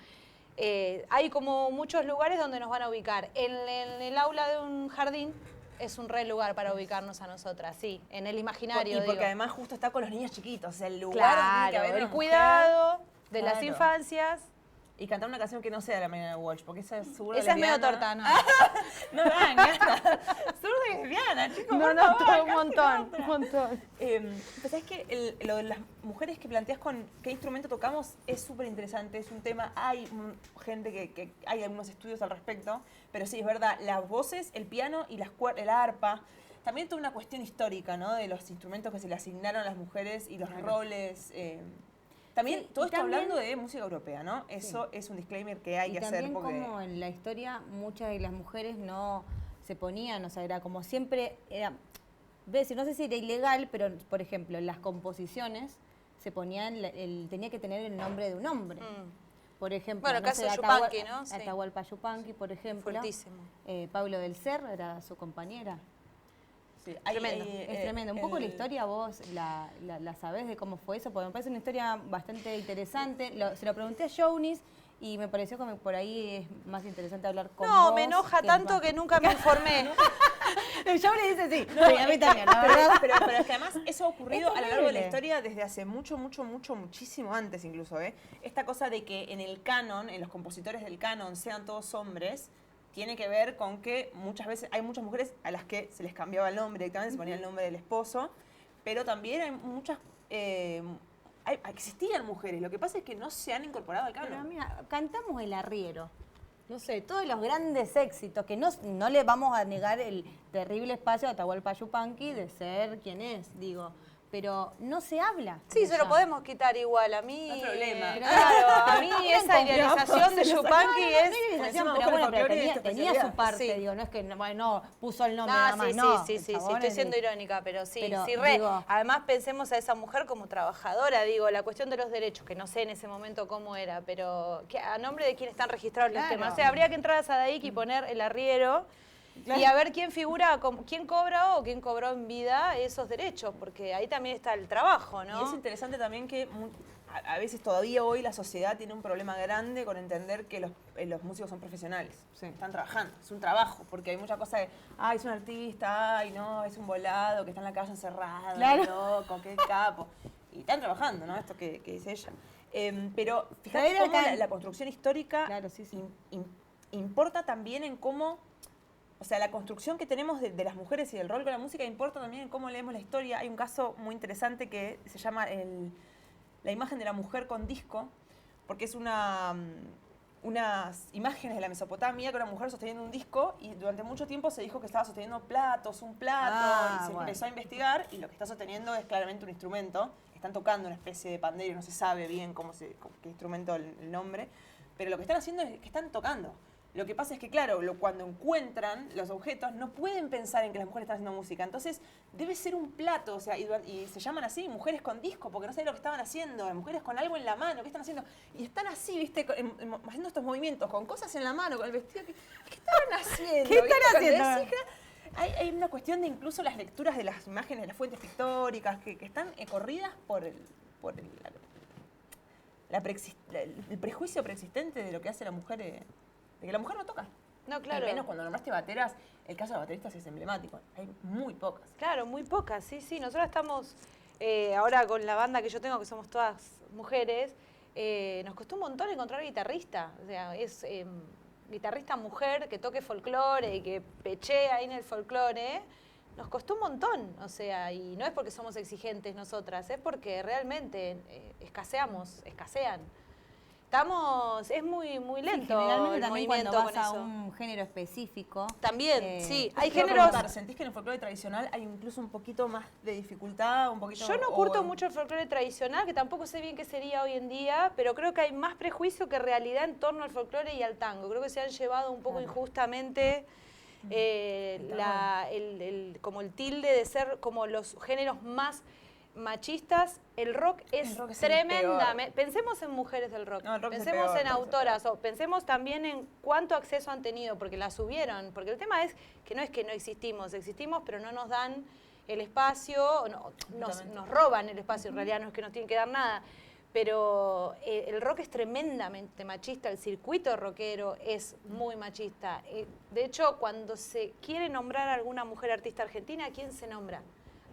hay como muchos lugares donde nos van a ubicar. En el aula de un jardín es un re lugar para ubicarnos a nosotras, sí, en el imaginario. Y porque digo. además justo está con los niños chiquitos, o sea, el lugar donde tiene que Claro, haber una el mujer. cuidado de las Claro. infancias. Y cantar una canción que no sea de la Mariana Walsh, porque esa es seguro Esa es medio lesbiana. torta, ¿no? No dan ganas. Seguro de lesbiana, chicos. por favor, un cante montón. otra. Pues es que lo de las mujeres que planteas con qué instrumento tocamos es súper interesante, es un tema, hay gente que hay algunos estudios al respecto, pero sí, es verdad, las voces, el piano y las cuerdas, el arpa, también toda una cuestión histórica, ¿no? De los instrumentos que se le asignaron a las mujeres y los roles. También, Sí, todo y esto también- hablando de música europea, ¿no? Eso es un disclaimer que hay Y que hacer también porque... como en la historia muchas de las mujeres no se ponían, o sea, era como siempre, no sé si era ilegal, pero por ejemplo, en las composiciones se ponían, tenía que tener el nombre de un hombre. Por ejemplo, Bueno, el no caso sé, de Yupanqui, ¿no? Sí. Atahualpa Yupanqui, por ejemplo. Fuertísimo. Pablo del Cerro era su compañera. Sí, Tremendo. Es tremendo. Un poco la historia vos la sabés de cómo fue eso, porque me parece una historia bastante interesante. Se lo pregunté a Jonis y me pareció que por ahí es más interesante hablar con vos. No, me enoja tanto que nunca me informé. Jonis dice sí, sí, a mí también, la verdad. Pero es que además eso ha ocurrido Es a lo largo de la terrible. historia desde hace muchísimo antes incluso, ¿eh? Esta cosa de que en el canon, en los compositores del canon sean todos hombres, tiene que ver con que muchas veces hay muchas mujeres a las que se les cambiaba el nombre directamente, se ponía el nombre del esposo, pero también hay muchas... existían mujeres, lo que pasa es que no se han incorporado al Pero canon. mira, cantamos El Arriero. No sé, todos los grandes éxitos, que no le vamos a negar el terrible espacio a Atahualpa Yupanqui de ser quien es, digo. Pero no se habla. Sí, de se lo ella. podemos quitar igual. A mí, No hay problema. Claro, a mí esa idealización de Yupanqui es... Idealización, Encima pero vos con bueno, el pero folclore es tu tenía su especialidad. parte, Sí. digo, no es que no puso el nombre No, nada más, no. sí, el chabón estoy es siendo de- irónica, pero sí, Pero, sí, re. digo- Además pensemos a esa mujer como trabajadora, digo, la cuestión de los derechos, que no sé en ese momento cómo era, pero a nombre de quién están registrados los Claro. temas. O sea, habría que entrar a Sadaic y poner El Arriero y a ver quién figura, quién cobra o quién cobró en vida esos derechos, porque ahí también está el trabajo, Y ¿no? es interesante también que a veces todavía hoy la sociedad tiene un problema grande con entender que los músicos son profesionales. Sí. Están trabajando, es un trabajo, porque hay mucha cosa de, es un artista, no, es un volado, que está en la calle encerrado, Claro. loco, qué capo. Y están trabajando, ¿no? Esto que dice ella. Pero fíjate Traer cómo acá- la construcción histórica Claro, sí, sí. importa también en cómo, o sea, la construcción que tenemos de las mujeres y del rol con la música importa también en cómo leemos la historia. Hay un caso muy interesante que se llama la imagen de la mujer con disco, porque es unas imágenes de la Mesopotamia con una mujer sosteniendo un disco y durante mucho tiempo se dijo que estaba sosteniendo un plato, y se empezó a investigar y lo que está sosteniendo es claramente un instrumento. Están tocando una especie de pandeiro, no se sabe bien qué instrumento el nombre, pero lo que están haciendo es que están tocando. Lo que pasa es que, claro, cuando encuentran los objetos, no pueden pensar en que las mujeres están haciendo música. Entonces, debe ser un plato, o sea, y se llaman así, mujeres con disco, porque no saben lo que estaban haciendo, mujeres con algo en la mano, ¿qué están haciendo? Y están así, ¿viste? Haciendo estos movimientos, con cosas en la mano, con el vestido. ¿Qué estaban haciendo? ¿Qué están ¿Viste? Cuando haciendo? decís que hay una cuestión de incluso las lecturas de las imágenes, de las fuentes pictóricas, que están corridas por el prejuicio preexistente de lo que hace la mujer, de que la mujer no toca. No, claro. Al menos cuando nombraste bateras, el caso de bateristas es emblemático. Hay muy pocas. Claro, muy pocas, sí, sí. Nosotros estamos ahora con la banda que yo tengo, que somos todas mujeres, nos costó un montón encontrar guitarrista. O sea, es guitarrista mujer que toque folclore y que pechee ahí en el folclore. Nos costó un montón, o sea, y no es porque somos exigentes nosotras, es porque realmente escasean. Es muy, muy Sí, lento generalmente el también cuando movimiento vas con a eso. un género específico. También, sí. Hay Quiero géneros... preguntar, ¿sentís que en el folclore tradicional hay incluso un poquito más de dificultad? Yo no curto mucho el folclore tradicional, que tampoco sé bien qué sería hoy en día, pero creo que hay más prejuicio que realidad en torno al folclore y al tango. Creo que se han llevado un poco injustamente como el tilde de ser como los géneros más machistas. El rock es El rock es el tremendamente... Pensemos en mujeres del rock, No, el rock es el pensemos peor, en el rock es el autoras, o pensemos también en cuánto acceso han tenido, porque la subieron. Porque el tema es que no existimos, pero no nos dan el espacio, nos roban el espacio, en realidad no es que nos tienen que dar nada. Pero el rock es tremendamente machista, el circuito rockero es muy machista. De hecho, cuando se quiere nombrar a alguna mujer artista argentina, ¿a quién se nombra?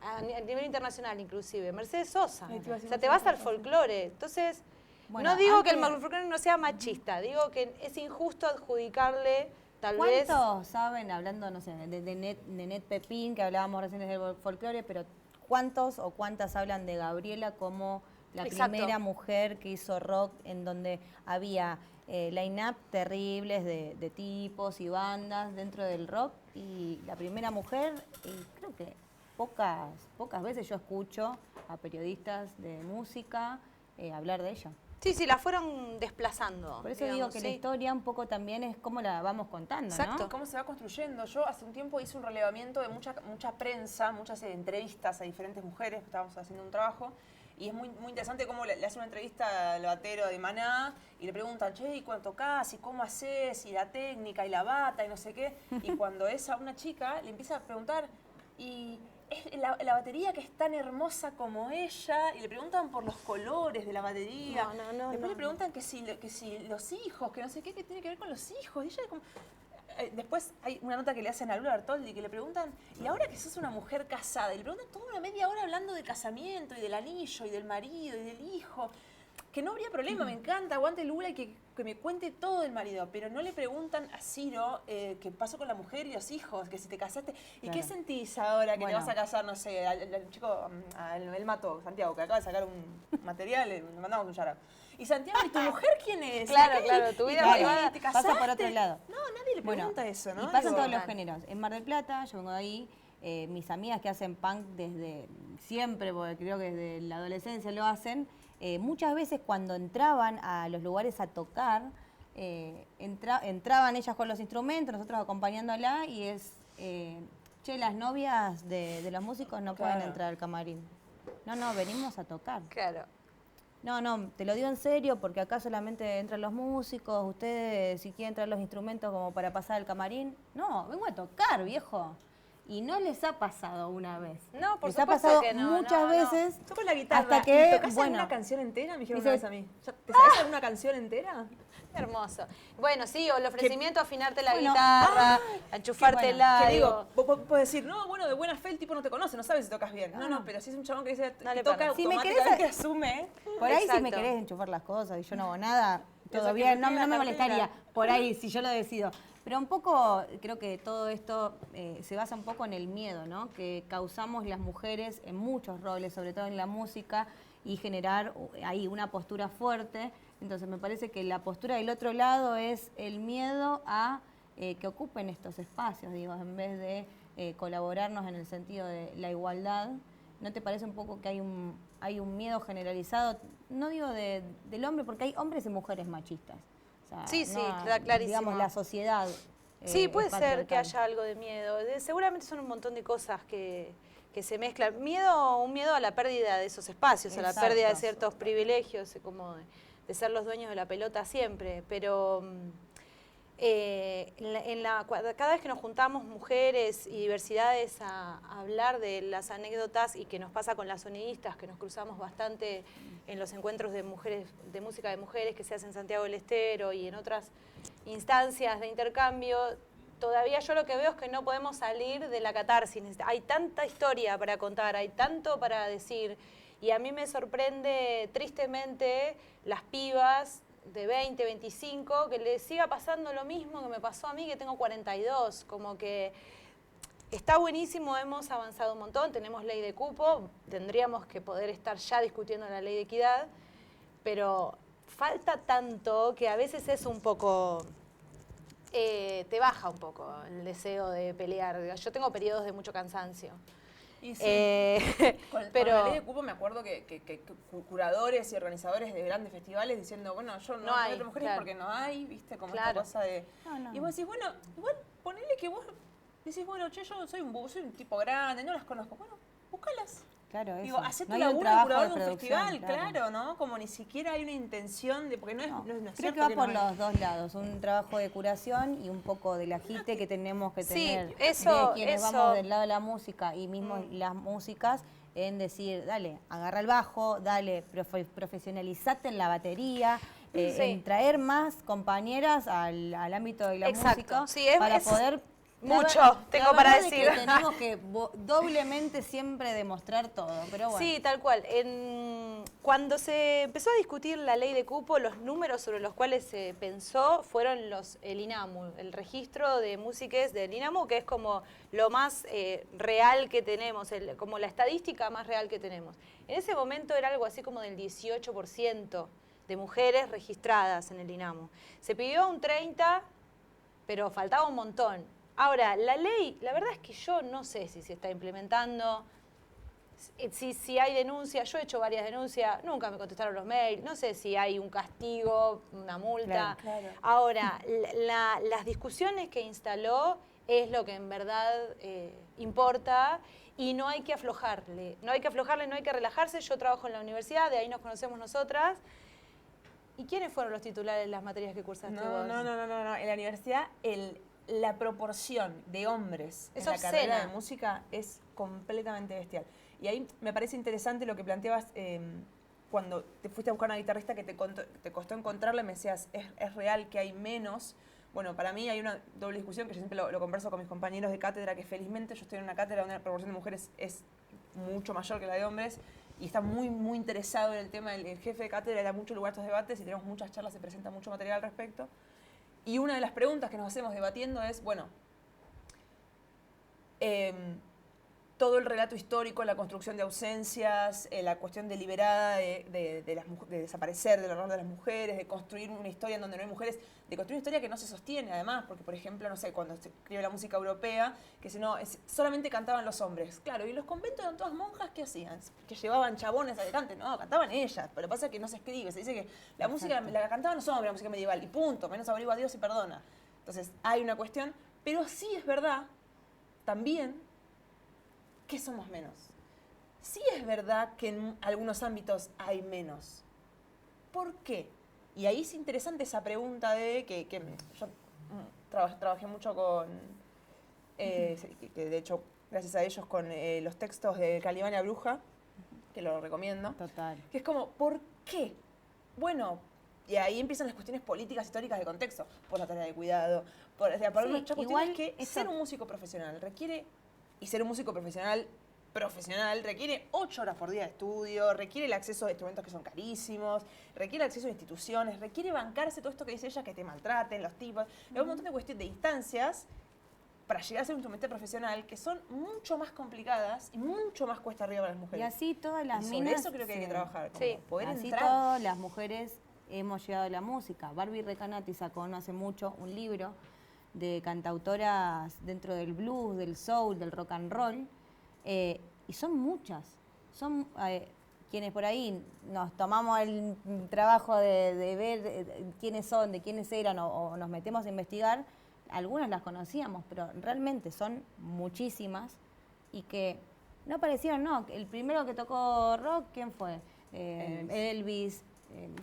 A nivel internacional inclusive, Mercedes Sosa. O sea, te vas al folclore. Entonces, Bueno, no digo que el antes- folclore no sea machista, digo que es injusto adjudicarle tal vez... ¿Cuántos saben, hablando, no sé, de Net Pepín, que hablábamos recién del folclore, pero cuántos o cuántas hablan de Gabriela como la Exacto. primera mujer que hizo rock en donde había line-up terribles de tipos y bandas dentro del rock y la primera mujer, y creo que pocas veces yo escucho a periodistas de música hablar de ella. Sí, la fueron desplazando. Por eso digamos, digo que la sí. historia un poco también es cómo la vamos contando, Exacto. ¿no? ¿Cómo se va construyendo? Yo hace un tiempo hice un relevamiento de mucha prensa, muchas entrevistas a diferentes mujeres, estábamos haciendo un trabajo, y es muy interesante cómo le hace una entrevista al batero de Maná y le preguntan, che, ¿y cuánto tocás? ¿Y cómo haces? ¿Y la técnica? ¿Y la bata? Y no sé qué. Y cuando es a una chica, le empieza a preguntar, ¿y es la batería que es tan hermosa como ella? Y le preguntan por los colores de la batería. Después le preguntan que si los hijos, que no sé qué tiene que ver con los hijos. Y ella como... Después hay una nota que le hacen a Lula Bertoldi que le preguntan, ¿y ahora que sos una mujer casada? Y le preguntan toda una media hora hablando de casamiento y del anillo y del marido y del hijo. Que no habría problema, me encanta, aguante Lula y que me cuente todo del marido, pero no le preguntan a Ciro qué pasó con la mujer y los hijos, que si te casaste. ¿Y Claro. qué sentís ahora que Bueno. te vas a casar, no sé, al chico, el Mato, Santiago, que acaba de sacar un material, le mandamos un shout-out. Y Santiago, ¿y tu mujer quién es? Claro, ¿Y qué? claro, tu ¿Y vida qué? privada ¿Te pasa por casaste? otro lado. No, nadie le pregunta eso, ¿no? Y pasan Digo, todos los géneros. En Mar del Plata, yo vengo de ahí, mis amigas que hacen punk desde siempre, porque creo que desde la adolescencia lo hacen, muchas veces cuando entraban a los lugares a tocar, entraban ellas con los instrumentos, nosotros acompañándola, y es, che, las novias de los músicos no pueden Claro. entrar al camarín. No, venimos a tocar. Claro. No, te lo digo en serio porque acá solamente entran los músicos, ustedes si quieren traer los instrumentos como para pasar el camarín. No, vengo a tocar, viejo. Y no les ha pasado una vez. No, por les ha supuesto pasado que no, muchas no. veces. Toco la guitarra. Hasta que, ¿Y tocás bueno, alguna canción entera? Me dijeron dice- una vez a mí. ¿Te sabes alguna canción entera? Hermoso. Bueno, sí, o el ofrecimiento a afinarte la Bueno, guitarra, a enchufártela. Que digo, digo, vos puedes decir, no, bueno, de buena fe el tipo no te conoce, no sabes si tocas bien. No, pero si es un chabón que dice, No le que toca parece. Si me automáticamente querés- asume. Por ahí si me Exacto. querés enchufar las cosas y yo no hago nada, Eso todavía que no, me pide no me la molestaría. cartera. Por ahí, si yo lo decido. Pero un poco, creo que todo esto se basa un poco en el miedo, ¿no? Que causamos las mujeres en muchos roles, sobre todo en la música, y generar ahí una postura fuerte. Entonces me parece que la postura del otro lado es el miedo a que ocupen estos espacios, digo, en vez de colaborarnos en el sentido de la igualdad. ¿No te parece un poco que hay un miedo generalizado? No digo del hombre, porque hay hombres y mujeres machistas. O sea, Sí, sí, está clarísimo. Digamos, la sociedad. Sí, es puede ser que patriarcal. haya algo de miedo. Seguramente son un montón de cosas que se mezclan. Un miedo a la pérdida de esos espacios, a la Exacto. pérdida de ciertos privilegios, como de ser los dueños de la pelota siempre. Pero cada vez que nos juntamos mujeres y diversidades a hablar de las anécdotas, y que nos pasa con las sonidistas, que nos cruzamos bastante en los encuentros de mujeres, de música de mujeres que se hacen en Santiago del Estero y en otras instancias de intercambio, todavía yo lo que veo es que no podemos salir de la catarsis. Hay tanta historia para contar, hay tanto para decir, y a mí me sorprende tristemente las pibas de 20, 25, que les siga pasando lo mismo que me pasó a mí, que tengo 42, como que está buenísimo, hemos avanzado un montón, tenemos ley de cupo, tendríamos que poder estar ya discutiendo la ley de equidad, pero falta tanto que a veces es un poco, te baja un poco el deseo de pelear. Yo tengo periodos de mucho cansancio. Y sí. Con pero la ley de cupo me acuerdo que curadores y organizadores de grandes festivales diciendo, bueno, yo no hay, meto mujeres claro. porque no hay, viste, como Claro. esta cosa de... No. Y vos decís, bueno, igual ponele que vos decís, bueno, che, yo soy un tipo grande, no las conozco. Bueno, búscalas. Claro, Digo, eso. hacé tu No hay un laburo de trabajo curador de de un producción, festival, claro, ¿no? Como ni siquiera hay una intención de... Porque no es, No, no es creo cierto que va no por hay. los dos lados, un trabajo de curación y un poco del agite que tenemos que Sí, tener eso- de quienes eso. vamos del lado de la música y mismo las músicas, en decir, dale, agarra el bajo, dale, profesionalizate en la batería, Sí. en traer más compañeras al ámbito de la Exacto, música sí, es- para es poder... mucho La tengo para verdad es que decir. tenemos que doblemente siempre demostrar todo, pero bueno. Sí, tal cual. Cuando se empezó a discutir la ley de cupo, los números sobre los cuales se pensó fueron el INAMU, el registro de músiques del INAMU, que es como lo más real que tenemos, como la estadística más real que tenemos. En ese momento era algo así como del 18% de mujeres registradas en el INAMU. Se pidió un 30%, pero faltaba un montón. Ahora, la ley, la verdad es que yo no sé si se está implementando, si hay denuncias. Yo he hecho varias denuncias, nunca me contestaron los mails, no sé si hay un castigo, una multa. Claro. Ahora, las discusiones que instaló es lo que en verdad importa, y no hay que aflojarle, no hay que relajarse. Yo trabajo en la universidad, de ahí nos conocemos nosotras. ¿Y quiénes fueron los titulares de las materias que cursaste vos? No. En la universidad, la proporción de hombres Es en la carrera obscena. de música es completamente bestial. Y ahí me parece interesante lo que planteabas cuando te fuiste a buscar una guitarrista que te costó encontrarla y me decías, es real que hay menos. Bueno, para mí hay una doble discusión que yo siempre lo converso con mis compañeros de cátedra, que felizmente yo estoy en una cátedra donde la proporción de mujeres es mucho mayor que la de hombres, y está muy, muy interesado en el tema. El jefe de cátedra da mucho lugar a estos debates y tenemos muchas charlas, se presenta mucho material al respecto. Y una de las preguntas que nos hacemos debatiendo es, bueno, todo el relato histórico, la construcción de ausencias, la cuestión deliberada de desaparecer del rol de las mujeres, de construir una historia en donde no hay mujeres, de construir una historia que no se sostiene además, porque por ejemplo, no sé, cuando se escribe la música europea, que si no, solamente cantaban los hombres. Claro, y los conventos eran todas monjas, ¿qué hacían? Que llevaban chabones adelante, no, cantaban ellas, pero pasa que no se escribe, se dice que la música la cantaban los hombres, la música medieval, y punto, menos averigua a Dios y perdona. Entonces, hay una cuestión, pero sí es verdad, también, que somos menos. Sí es verdad que en algunos ámbitos hay menos. ¿Por qué? Y ahí es interesante esa pregunta de que yo trabajé mucho con, que de hecho gracias a ellos, con los textos de Calibán y la Bruja, que lo recomiendo. Total. Que es como, ¿por qué? Bueno, y ahí empiezan las cuestiones políticas, históricas de contexto. Por la tarea de cuidado, por Sí, muchas cuestiones igual que eso- ser un músico profesional requiere, y ser un músico profesional requiere 8 horas por día de estudio, requiere el acceso a instrumentos que son carísimos, requiere el acceso a instituciones, requiere bancarse todo esto que dice ella, que te maltraten, los tipos. Hay un montón de cuestiones, de instancias para llegar a ser un instrumento profesional que son mucho más complicadas y mucho más cuesta arriba para las mujeres. Y así todas las Y sobre minas... eso creo que hay que se- trabajar, como Sí. poder Así entrar. todas las mujeres hemos llegado a la música. Barbie Recanati sacó no hace mucho un libro de cantautoras dentro del blues, del soul, del rock and roll, y son muchas. Son quienes por ahí nos tomamos el trabajo de ver quiénes son, de quiénes eran, o nos metemos a investigar. Algunas las conocíamos, pero realmente son muchísimas y que no aparecieron, no. El primero que tocó rock, ¿quién fue? Elvis,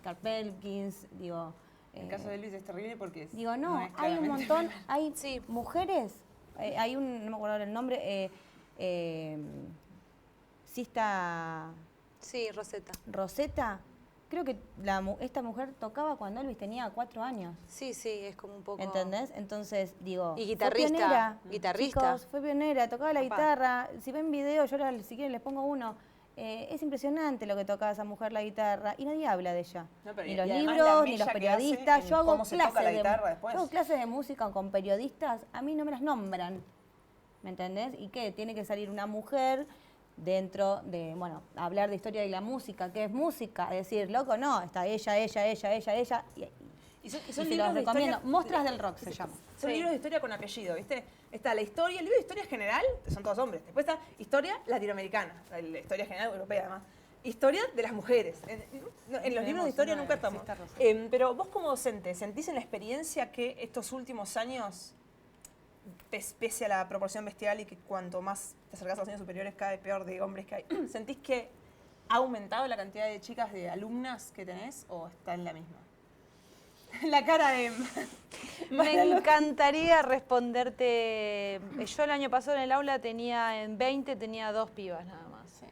Carl Perkins, digo... En el caso de Elvis es terrible porque Digo, no, es hay un claramente montón, femenino. hay Sí. mujeres, hay un, no me acuerdo ahora el nombre, Sista Sí, Rosetta. Rosetta, creo que esta mujer tocaba cuando Elvis tenía 4 años. Sí, sí, es como un poco... ¿Entendés? Entonces, digo, Y fue guitarrista, pionera, guitarrista. chicos, fue pionera, tocaba la Papá. guitarra. Si ven videos, yo ahora, si quieren les pongo uno. Es impresionante lo que tocaba esa mujer la guitarra y nadie habla de ella. No, pero Ni y los además la libros, ni mella los que hace periodistas. en Yo hago cómo se toca clases la guitarra después. yo hago clases de música con periodistas, a mí no me las nombran. ¿Me entendés? ¿Y qué? Tiene que salir una mujer dentro de, bueno, hablar de historia de la música, ¿qué es música? Decir, loco, no, está ella. Y Y son se los libros de recomiendo. historia- Mostras del rock se llama. Son Sí. libros de historia con apellido, ¿viste? Está la historia, el libro de historia general, son todos hombres. Después está historia latinoamericana, la historia general europea además. Historia de las mujeres. En los libros de historia nunca estamos. Pero vos como docente, ¿sentís en la experiencia que estos últimos años, pese a la proporción bestial y que cuanto más te acercás a los años superiores cada vez peor de hombres que hay, ¿sentís que ha aumentado la cantidad de chicas, de alumnas que tenés o está en la misma? La cara de... Me encantaría responderte. Yo el año pasado en el aula en 20 tenía 2 pibas nada más.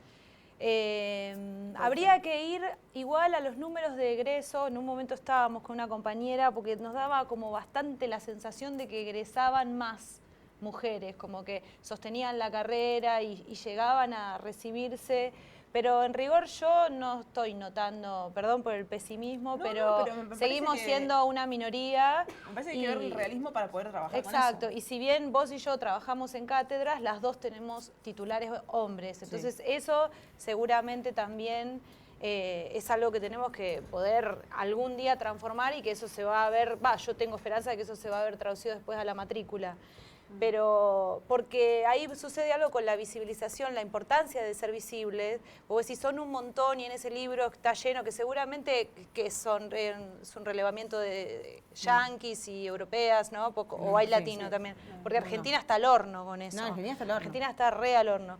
Habría que ir igual a los números de egreso. En un momento estábamos con una compañera porque nos daba como bastante la sensación de que egresaban más mujeres, como que sostenían la carrera y llegaban a recibirse. Pero en rigor yo no estoy notando, perdón por el pesimismo, No, pero, no, pero me parece seguimos que- siendo una minoría. Me parece que hay que ver el realismo para poder trabajar Exacto, con eso. y si bien vos y yo trabajamos en cátedras, las dos tenemos titulares hombres. Entonces eso seguramente también es algo que tenemos que poder algún día transformar y que eso se va a ver, yo tengo esperanza de que eso se va a ver traducido después a la matrícula. Pero porque ahí sucede algo con la visibilización, la importancia de ser visibles. Porque si son un montón y en ese libro está lleno, que seguramente que es un relevamiento de yanquis y europeas, ¿no? O hay Sí, latino sí. también. Porque Argentina está al horno con eso. No, Argentina está al horno. Argentina está re al horno.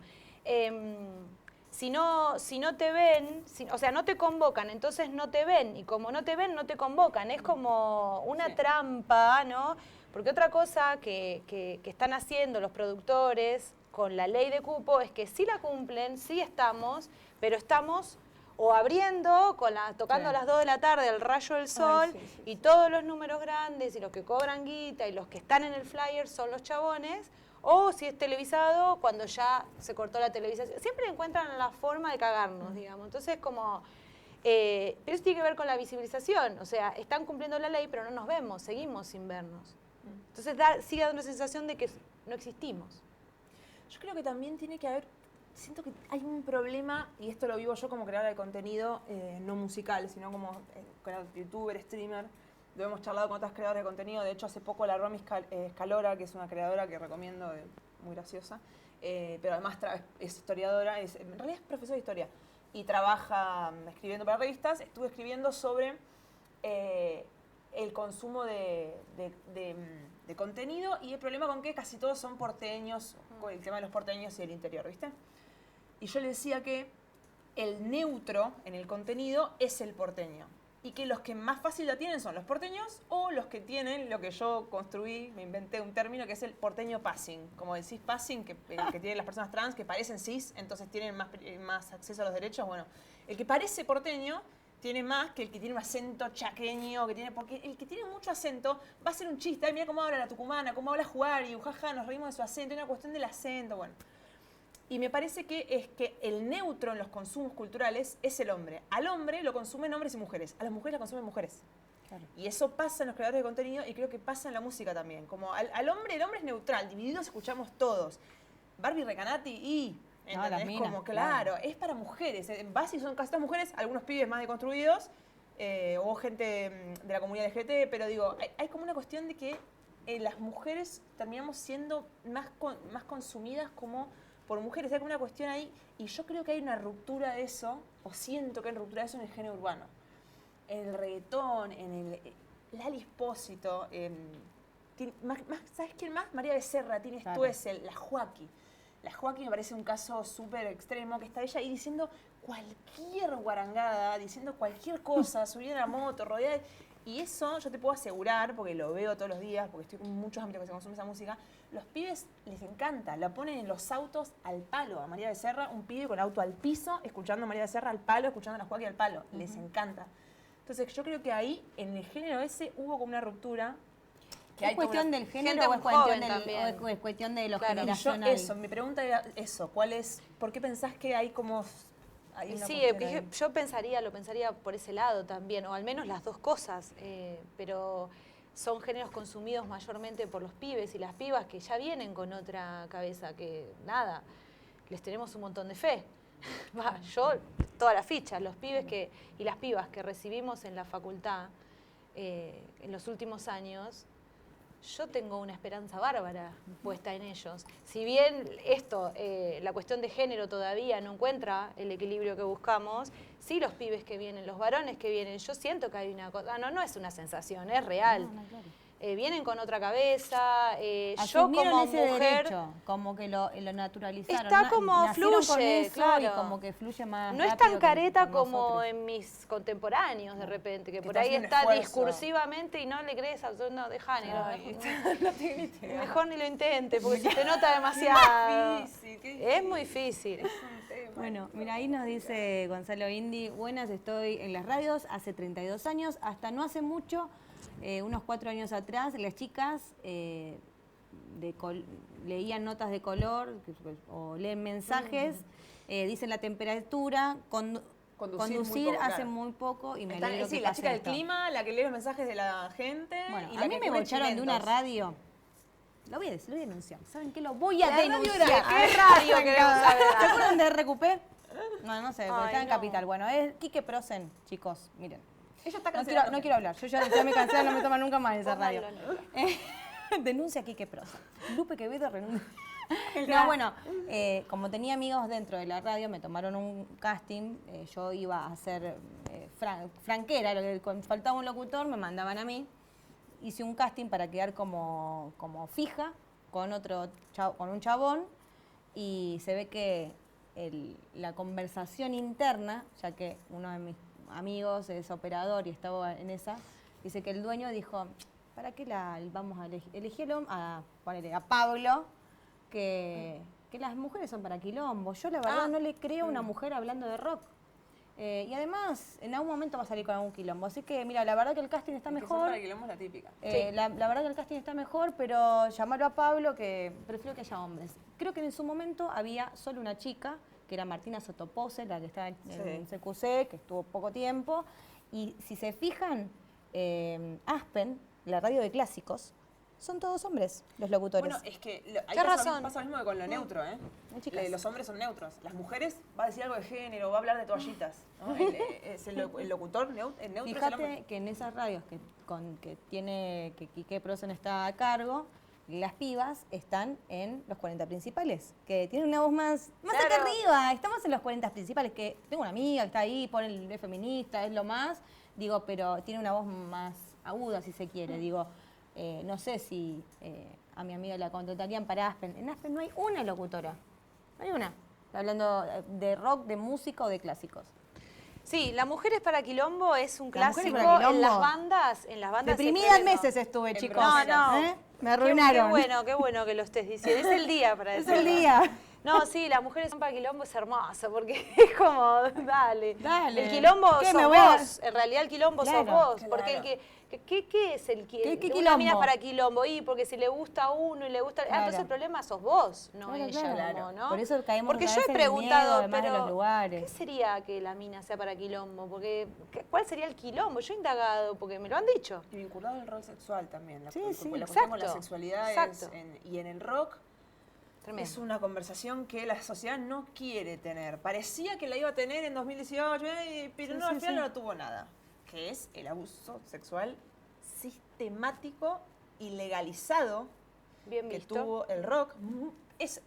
Si no te ven, o sea, no te convocan, entonces no te ven. Y como no te ven, no te convocan. Es como una trampa, ¿no? Porque otra cosa que están haciendo los productores con la ley de cupo es que sí la cumplen, sí estamos, pero estamos o abriendo, tocando a las 2 de la tarde el rayo del sol, y todos los números grandes y los que cobran guita y los que están en el flyer son los chabones, o si es televisado, cuando ya se cortó la televisación. Siempre encuentran la forma de cagarnos, digamos. Entonces, como... pero eso tiene que ver con la visibilización. O sea, están cumpliendo la ley, pero no nos vemos, seguimos sin vernos. Entonces sigue dando una sensación de que no existimos. Yo creo que también tiene que haber, siento que hay un problema, y esto lo vivo yo como creadora de contenido, no musical, sino como youtuber, streamer. Lo hemos charlado con otras creadoras de contenido. De hecho, hace poco la Romy Scalora, que es una creadora que recomiendo, muy graciosa, pero además es historiadora, en realidad es profesora de historia, y trabaja escribiendo para revistas. Estuve escribiendo sobre el consumo de contenido y el problema con que casi todos son porteños, con el tema de los porteños y el interior, ¿viste? Y yo le decía que el neutro en el contenido es el porteño. y que los que más fácil la tienen son los porteños o los que tienen lo que yo construí, me inventé un término que es el porteño passing. Como el cis passing que tienen las personas trans que parecen cis, entonces tienen más acceso a los derechos. Bueno, el que parece porteño tiene más que el que tiene un acento chaqueño, porque el que tiene mucho acento va a ser un chiste. Ay, mira cómo habla la tucumana, cómo habla Juari, jaja, nos reímos de su acento, es una cuestión del acento, bueno. Y me parece que es que el neutro en los consumos culturales es el hombre. Al hombre lo consumen hombres y mujeres, a las mujeres la consumen mujeres. Claro. Y eso pasa en los creadores de contenido y creo que pasa en la música también. Como el hombre es neutral, divididos escuchamos todos. Barbie Recanati y... ¿entendés? No, como, claro, es para mujeres. En base son casi todas mujeres, algunos pibes más deconstruidos, o gente de la comunidad LGBT, pero digo, hay como una cuestión de que las mujeres terminamos siendo más consumidas como por mujeres. Hay como una cuestión ahí, y yo creo que hay una ruptura de eso, o siento que hay una ruptura de eso en el género urbano. En el reggaetón, en el Lali Espósito, ¿sabes quién más? María Becerra, Tini Stuessel, la Joaquí. La Joaquín me parece un caso súper extremo, que está ella ahí diciendo cualquier guarangada, diciendo cualquier cosa, subiendo a la moto, rodeada de... Y eso yo te puedo asegurar, porque lo veo todos los días, porque estoy en muchos ámbitos que se consume esa música, los pibes les encanta, la ponen en los autos al palo. A María Becerra, un pibe con auto al piso, escuchando a María Becerra al palo, escuchando a la Joaquín al palo. Les encanta. Entonces yo creo que ahí, en el género ese, hubo como una ruptura. ¿Es cuestión del género o es cuestión de lo generacional? Mi pregunta era eso, ¿por qué pensás que hay como... Sí, yo lo pensaría por ese lado también, o al menos las dos cosas, pero son géneros consumidos mayormente por los pibes y las pibas que ya vienen con otra cabeza, que nada, les tenemos un montón de fe. Yo, toda la ficha, los pibes y las pibas que recibimos en la facultad en los últimos años, yo tengo una esperanza bárbara puesta en ellos. Si bien la cuestión de género todavía no encuentra el equilibrio que buscamos, sí los pibes que vienen, los varones que vienen, yo siento que hay una cosa, no es una sensación, es real. Claro. Vienen con otra cabeza, yo como ese mujer... derecho, como que lo naturalizaron. Está como fluye, claro. Y como que fluye más no es tan careta como en mis contemporáneos de repente, que por ahí está discursivamente y no le crees a... No, dejá, mejor ni lo intente, porque se te nota demasiado. Es muy difícil. Bueno, mira, ahí nos dice Gonzalo Indy, buenas, estoy en las radios hace 32 años, hasta no hace mucho... unos 4 años atrás, las chicas leían notas de color o leen mensajes, dicen la temperatura, conducir hace muy poco y me alegro que la pase chica del esto. clima, la que lee los mensajes de la gente. Bueno, y a la mí que me come bocharon de una chimentos. radio. Lo voy a denunciar. ¿Saben qué? Lo voy a denunciar. ¿Qué radio queremos saber? ¿Se acuerdan de RQP? No sé, porque Ay, está en no. Capital. Bueno, es Quique Prosen, chicos, miren. Ella está No cancelando. quiero hablar, yo ya me cansé, no me toman nunca más esa radio. Denuncia a Quique Prosa. Lupe Quevedo renuncia. No, bueno, como tenía amigos dentro de la radio, me tomaron un casting, yo iba a hacer franquera, lo que faltaba un locutor, me mandaban a mí. Hice un casting para quedar como fija con un chabón y se ve que la conversación interna, ya que uno de mis amigos es operador y estaba en esa, dice que el dueño dijo, ¿para qué vamos a elegirlo? Ponerle a Pablo, que las mujeres son para quilombo. Yo la verdad no le creo a una mujer hablando de rock. Y además, en algún momento va a salir con algún quilombo. Así que, mira, la verdad que el casting está mejor. Para quilombo es la típica. La verdad que el casting está mejor, pero llamarlo a Pablo, que prefiero que haya hombres. Creo que en su momento había solo una chica, que era Martina Sotopose, la que estaba en CQC, que estuvo poco tiempo. Y si se fijan, Aspen, la radio de clásicos, son todos hombres, los locutores. Bueno, es que razón. pasa lo mismo que con lo neutro, ¿eh? Chicas. Los hombres son neutros. Las mujeres va a decir algo de género, va a hablar de toallitas. ¿No? El locutor neutro es el hombre. Fíjate que en esas radios que Quique Prosen está a cargo, las pibas están en los 40 principales, que tienen una voz más acá arriba. Estamos en los 40 principales, que tengo una amiga que está ahí, pone el feminista, es lo más, digo, pero tiene una voz más aguda, si se quiere, digo. No sé si a mi amiga la contratarían para Aspen. En Aspen no hay una locutora, no hay una, hablando de rock, de música o de clásicos. Sí, La Mujeres para Quilombo es un La Mujeres clásico para Quilombo. en las bandas. Deprimida se meses estrena. estuve, En chicos. bromas. No. ¿Eh? Me arruinaron. Qué bueno que lo estés diciendo. Es el día para Es decirlo. el día. No, sí, Las Mujeres para Quilombo es hermoso porque es como, dale. Dale. El quilombo ¿Qué, sos me voy a- vos. En realidad el quilombo sos Claro, vos. claro. Porque ¿qué es el ¿Qué una quilombo? mina es para quilombo? Y porque si le gusta a uno y le gusta... Claro. entonces el problema sos vos, no Claro, ella. claro. Como, ¿no? Por eso caemos Porque otra yo vez he en el preguntado, miedo, además de pero los lugares. ¿qué sería que la mina sea para quilombo? Porque, ¿cuál sería el quilombo? Yo he indagado, porque me lo han dicho. Y vinculado al rol sexual también. Sí, porque sí, la cuestión con la exacto, sexualidad exacto. y en el rock Tremendo. es una conversación que la sociedad no quiere tener. Parecía que la iba a tener en 2018, pero Sí, no, al sí, final sí. no tuvo nada. Que es el abuso sexual sistemático y legalizado Bien que visto. tuvo el rock. Es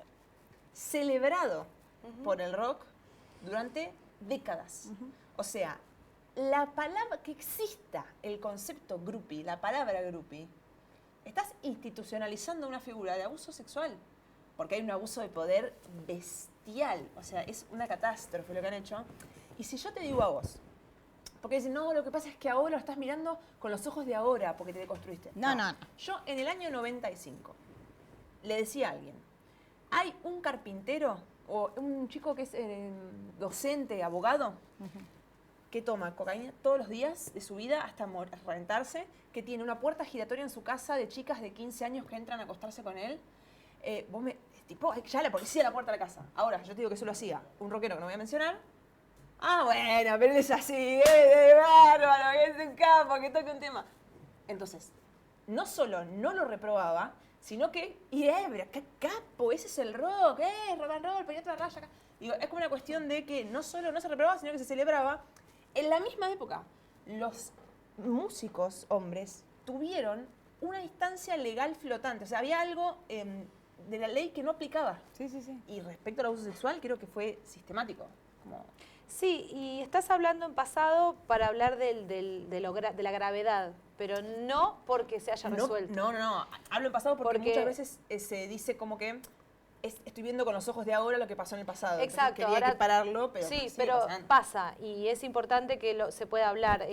celebrado por el rock durante décadas. O sea, la palabra que exista el concepto groupie, la palabra groupie, estás institucionalizando una figura de abuso sexual, porque hay un abuso de poder bestial, o sea, es una catástrofe lo que han hecho. Y si yo te digo a vos, porque dicen, no, lo que pasa es que ahora lo estás mirando con los ojos de ahora, porque te deconstruiste. No. Yo en el año 95 le decía a alguien, hay un carpintero o un chico que es docente, abogado, que toma cocaína todos los días de su vida hasta reventarse, que tiene una puerta giratoria en su casa de chicas de 15 años que entran a acostarse con él. Tipo, ya la policía a la puerta de la casa. Ahora, yo te digo que eso lo hacía un rockero que no voy a mencionar. Ah, bueno, pero él es así, de bárbaro, que es un capo, que toca un tema. Entonces, no solo no lo reprobaba, sino que, pero qué capo, ese es el rock, rock and roll, ponía otra raya acá. Digo, es como una cuestión de que no solo no se reprobaba, sino que se celebraba. En la misma época, los músicos, hombres, tuvieron una instancia legal flotante. O sea, había algo de la ley que no aplicaba. Sí. Y respecto al abuso sexual, creo que fue sistemático. Como, Sí, y estás hablando en pasado para hablar de la gravedad, pero no porque se haya resuelto. No. Hablo en pasado porque Porque- muchas veces se dice como que estoy viendo con los ojos de ahora lo que pasó en el pasado. Entonces Exacto. quería ahora- equipararlo, pero sí, sigue pero pasando. pasa y es importante que se pueda hablar.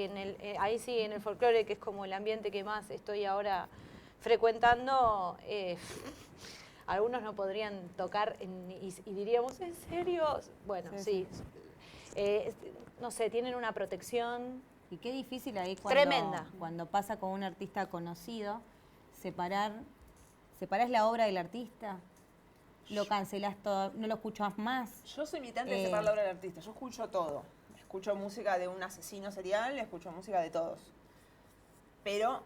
Ahí sí, en el folclore, que es como el ambiente que más estoy ahora frecuentando, algunos no podrían tocar y diríamos, ¿en serio? Bueno, sí. No sé, tienen una protección. Y qué difícil ahí cuando, Tremenda. cuando pasa con un artista conocido, separás la obra del artista, lo cancelás todo, no lo escuchás más. Yo soy militante de separar la obra del artista. Yo escucho todo. Escucho música de un asesino serial, escucho música de todos. Pero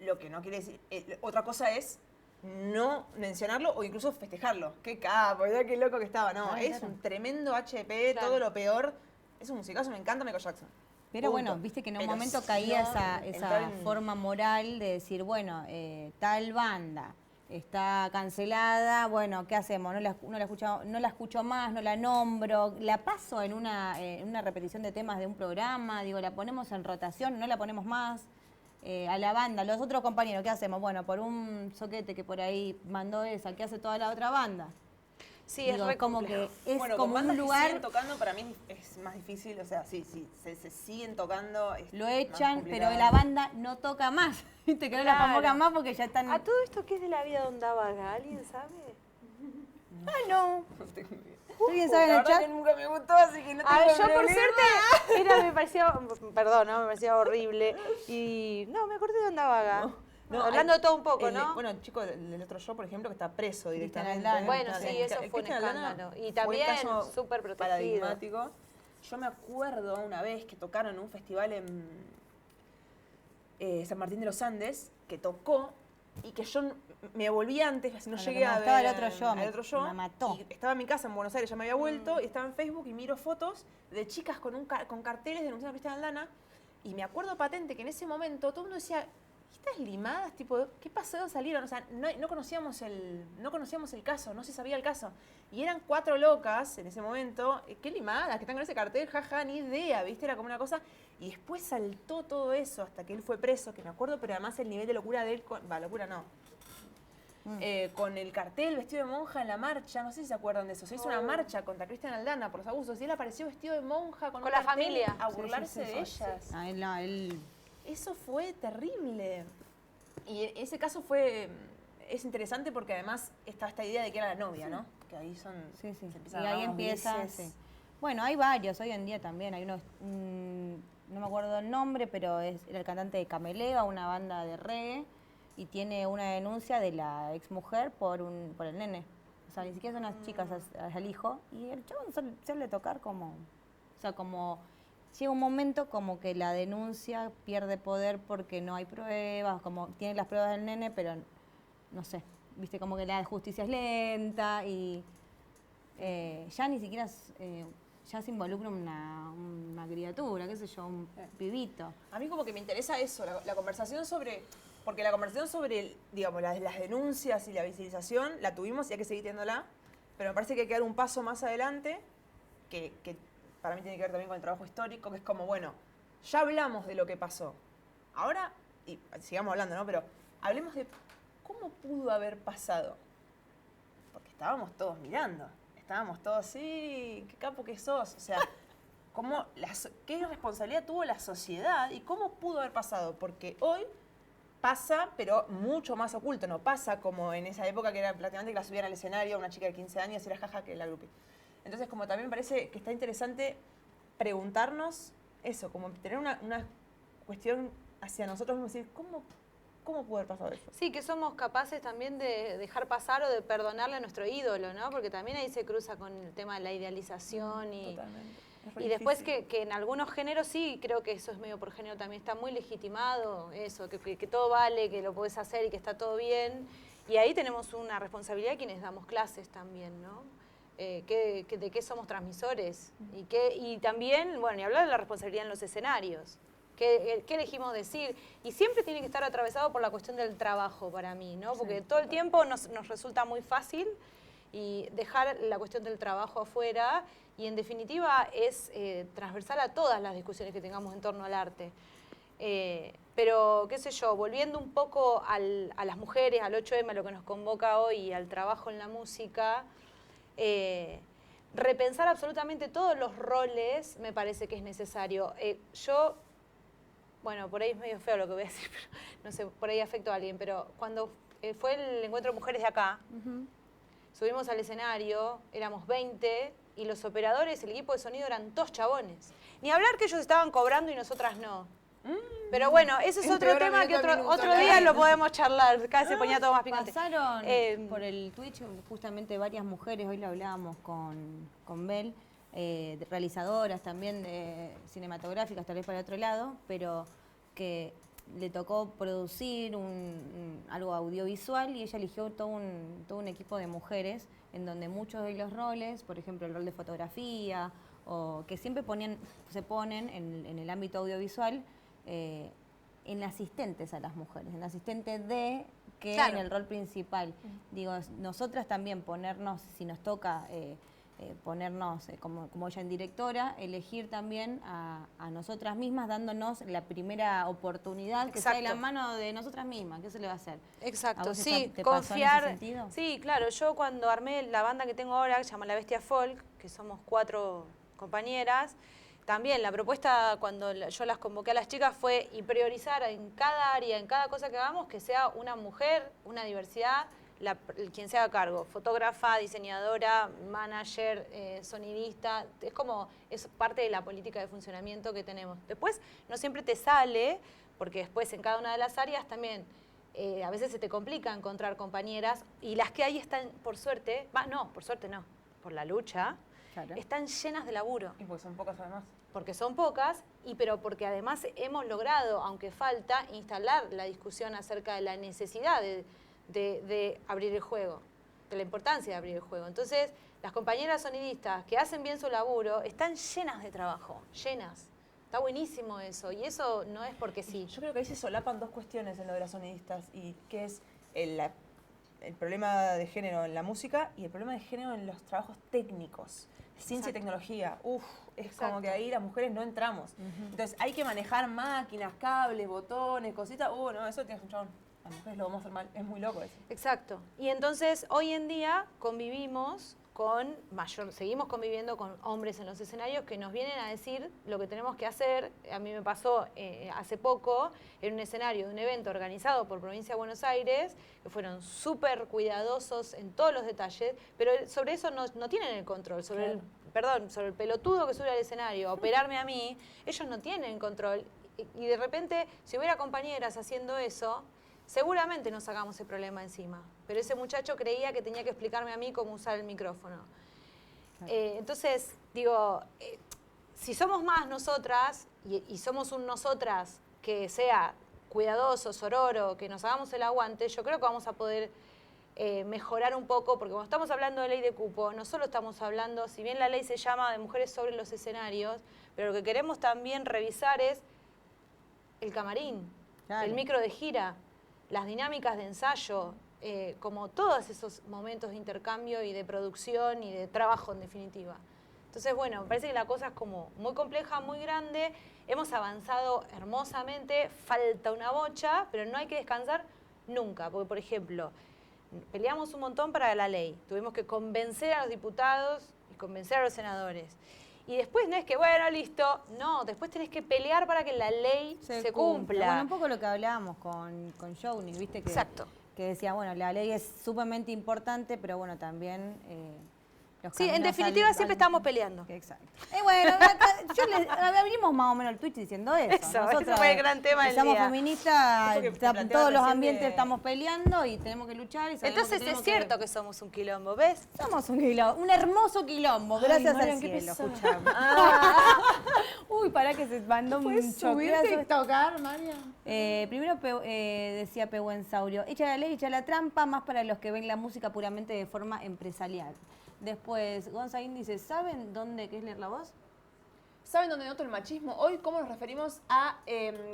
lo que no quiere decir... otra cosa es no mencionarlo o incluso festejarlo. ¡Qué capo! ¿Verdad? ¡Qué loco que estaba! No, Claro, es claro. un tremendo HP, Claro. todo lo peor. Es un musicazo, me encanta Michael Jackson. Pero Punto. bueno, viste que en un Pero momento si caía no, esa entrar en- forma moral de decir, bueno, tal banda está cancelada, bueno, ¿qué hacemos? No la escucho más, no la nombro, la paso en una repetición de temas de un programa, digo, la ponemos en rotación, no la ponemos más. A la banda, los otros compañeros, ¿qué hacemos? Bueno, por un soquete que por ahí mandó esa, ¿qué hace toda la otra banda? Sí, Digo, es re como complejo. que es Bueno, como con bandas un que lugar, siguen tocando para mí es más difícil. O sea, sí, se siguen tocando. Es lo más echan, pero complicado. la banda no toca más. Viste que no la Claro. convocan más porque ya están... ¿A todo esto qué es de la vida de Onda Vaga? ¿Alguien sabe? no. ¿Alguien sabe en La el verdad chat? que nunca me gustó, así que no A ver, tengo yo por problema. suerte, me parecía, perdón, ¿no? Me parecía horrible. Y no, me acordé de Onda Vaga. No, Hablando hay- de todo un poco, el de- ¿no? bueno, el chico del otro show, por ejemplo, que está preso Cristian directamente. Aldana. Bueno, Claro, sí, eso fue un Cristian Aldana escándalo. Y fue también el caso súper protegido. paradigmático. Yo me acuerdo una vez que tocaron en un festival en San Martín de los Andes, que tocó y que yo me volví antes, no Con lo llegué que me a gustaba ver el otro show, al otro show, me mató. y estaba en mi casa en Buenos Aires, ya me había vuelto, y estaba en Facebook y miro fotos de chicas con carteles denunciando a Cristian Aldana, y me acuerdo patente que en ese momento todo el mundo decía, "¿Y estas limadas? Tipo, ¿qué pasó? Salieron?". O sea, no conocíamos el caso, no se sabía el caso. Y eran 4 locas en ese momento. ¿Qué limadas? Que están con ese cartel, jaja, ni idea, ¿viste? Era como una cosa. Y después saltó todo eso hasta que él fue preso, que me acuerdo, pero además el nivel de locura de él, locura no. con el cartel vestido de monja en la marcha, no sé si se acuerdan de eso, se hizo una marcha contra Cristian Aldana por los abusos y él apareció vestido de monja con un la cartel familia. a burlarse de ellas. Ah, él Eso fue terrible. Y ese caso es interesante porque además está esta idea de que era la novia, ¿no? Que ahí son... Sí, sí. se empiezan Y a dar ahí unos empieza. grises. Sí. Bueno, hay varios, hoy en día también. Hay unos, no me acuerdo el nombre, pero era el cantante de Cameleva, una banda de reggae, y tiene una denuncia de la exmujer por el nene. O sea, ni siquiera son unas chicas al hijo. Y el chabón suele tocar como. O sea, como. Llega un momento como que la denuncia pierde poder porque no hay pruebas, como tiene las pruebas del nene, pero no sé, viste, como que la justicia es lenta y ya ni siquiera ya se involucra una criatura, qué sé yo, un pibito. A mí como que me interesa eso, la conversación sobre... Porque la conversación sobre, digamos, las denuncias y la visibilización la tuvimos y hay que seguir teniéndola, pero me parece que hay que dar un paso más adelante que para mí tiene que ver también con el trabajo histórico, que es como, bueno, ya hablamos de lo que pasó. Ahora, y sigamos hablando, ¿no? Pero hablemos de cómo pudo haber pasado. Porque estábamos todos mirando. Estábamos todos, sí, qué capo que sos. O sea, ¿qué responsabilidad tuvo la sociedad y cómo pudo haber pasado? Porque hoy pasa, pero mucho más oculto. No pasa como en esa época que era prácticamente que la subían al escenario una chica de 15 años y era jaja que la grupi. Entonces, como también me parece que está interesante preguntarnos eso, como tener una cuestión hacia nosotros mismos, decir, ¿cómo pudo haber pasado eso? Sí, que somos capaces también de dejar pasar o de perdonarle a nuestro ídolo, ¿no? Porque también ahí se cruza con el tema de la idealización y... Totalmente. Es re Y después difícil. que en algunos géneros sí, creo que eso es medio por género, también está muy legitimado, eso, que todo vale, que lo podés hacer y que está todo bien. Y ahí tenemos una responsabilidad quienes damos clases también, ¿no? De qué somos transmisores. Y también, bueno, y hablar de la responsabilidad en los escenarios. ¿Qué elegimos decir? Y siempre tiene que estar atravesado por la cuestión del trabajo para mí, ¿no? Porque todo el tiempo nos resulta muy fácil y dejar la cuestión del trabajo afuera y en definitiva es transversal a todas las discusiones que tengamos en torno al arte. Pero, qué sé yo, volviendo un poco a las mujeres, al 8M, a lo que nos convoca hoy, al trabajo en la música, repensar absolutamente todos los roles me parece que es necesario. Bueno, por ahí es medio feo lo que voy a decir, pero no sé, por ahí afecto a alguien, pero cuando fue el encuentro de mujeres de acá, subimos al escenario, éramos 20 y los operadores, el equipo de sonido eran todos chabones. Ni hablar que ellos estaban cobrando y nosotras no. Pero bueno, ese es otro tema que otro día lo podemos charlar, cada vez se ponía todo más picante. Pasaron por el Twitch justamente varias mujeres, hoy lo hablábamos con Bel, realizadoras también cinematográficas, tal vez para otro lado, pero que le tocó producir algo audiovisual y ella eligió todo un equipo de mujeres en donde muchos de los roles, por ejemplo el rol de fotografía, o que siempre se ponen en el ámbito audiovisual, en asistentes a las mujeres, en asistentes que Claro. en el rol principal. Digo, nosotras también ponernos, si nos toca ponernos como ella en directora, elegir también a nosotras mismas, dándonos la primera oportunidad que sea de la Exacto. mano de nosotras mismas. ¿Qué se le va a hacer? ¿A Exacto, vos sí, te pasó en ese confiar. sentido? Sí, claro, yo cuando armé la banda que tengo ahora, que se llama La Bestia Folk, que somos 4 compañeras, también la propuesta cuando yo las convoqué a las chicas fue y priorizar en cada área, en cada cosa que hagamos, que sea una mujer, una diversidad, quien se haga cargo, fotógrafa, diseñadora, manager, sonidista, es parte de la política de funcionamiento que tenemos. Después no siempre te sale, porque después en cada una de las áreas también a veces se te complica encontrar compañeras y las que hay están, por suerte, por la lucha, Claro. están llenas de laburo. Y porque son pocas además. Porque son pocas, pero porque además hemos logrado, aunque falta, instalar la discusión acerca de la necesidad de abrir el juego, de la importancia de abrir el juego. Entonces, las compañeras sonidistas que hacen bien su laburo están llenas de trabajo, llenas. Está buenísimo eso, y eso no es porque sí. Yo creo que ahí se solapan dos cuestiones en lo de las sonidistas, y que es el problema de género en la música y el problema de género en los trabajos técnicos. Ciencia y tecnología, es como que ahí las mujeres no entramos. Entonces hay que manejar máquinas, cables, botones, cositas. No, eso tienes un chabón las mujeres lo vamos a hacer mal. Es muy loco eso. Exacto. Y entonces hoy en día seguimos conviviendo con hombres en los escenarios que nos vienen a decir lo que tenemos que hacer. A mí me pasó hace poco en un escenario de un evento organizado por Provincia de Buenos Aires, que fueron súper cuidadosos en todos los detalles, pero sobre eso no tienen el control, sobre el pelotudo que sube al escenario, operarme a mí, ellos no tienen control. Y de repente, si hubiera compañeras haciendo eso, seguramente nos sacamos el problema encima. Pero ese muchacho creía que tenía que explicarme a mí cómo usar el micrófono. Entonces, digo, si somos más nosotras y somos un nosotras que sea cuidadoso, sororo, que nos hagamos el aguante, yo creo que vamos a poder mejorar un poco, porque cuando estamos hablando de ley de cupo, no solo estamos hablando, si bien la ley se llama de mujeres sobre los escenarios, pero lo que queremos también revisar es el camarín, el micro de gira, las dinámicas de ensayo, como todos esos momentos de intercambio y de producción y de trabajo en definitiva. Entonces, bueno, me parece que la cosa es como muy compleja, muy grande, hemos avanzado hermosamente, falta una bocha, pero no hay que descansar nunca, porque por ejemplo, peleamos un montón para la ley, tuvimos que convencer a los diputados y convencer a los senadores. Y después no es que, bueno, listo, no, después tenés que pelear para que la ley se cumpla. Bueno, un poco lo que hablábamos con Johnny, ¿viste? Exacto. Que decía, bueno, la ley es sumamente importante, pero bueno, también los Sí, en caminos definitiva siempre estamos peleando. Exacto. Bueno, abrimos más o menos el Twitch diciendo eso. Ese fue el gran tema del somos día. feministas, Eso que planteaba todos los recién ambientes de- estamos peleando y tenemos que luchar. Y sabemos Entonces que es tenemos cierto que somos un quilombo, ¿ves? somos un quilombo, un hermoso quilombo, gracias Marian, al qué cielo, pesada. escuchamos. Uy, pará que se mandó un choqueazo. tocar, Marian? Primero decía Pehuensaurio, echa la ley, echa la trampa, más para los que ven la música puramente de forma empresarial. Después, Gonzaín dice, ¿saben dónde qué es leer la voz? ¿Saben dónde noto el machismo? Hoy, ¿cómo nos referimos a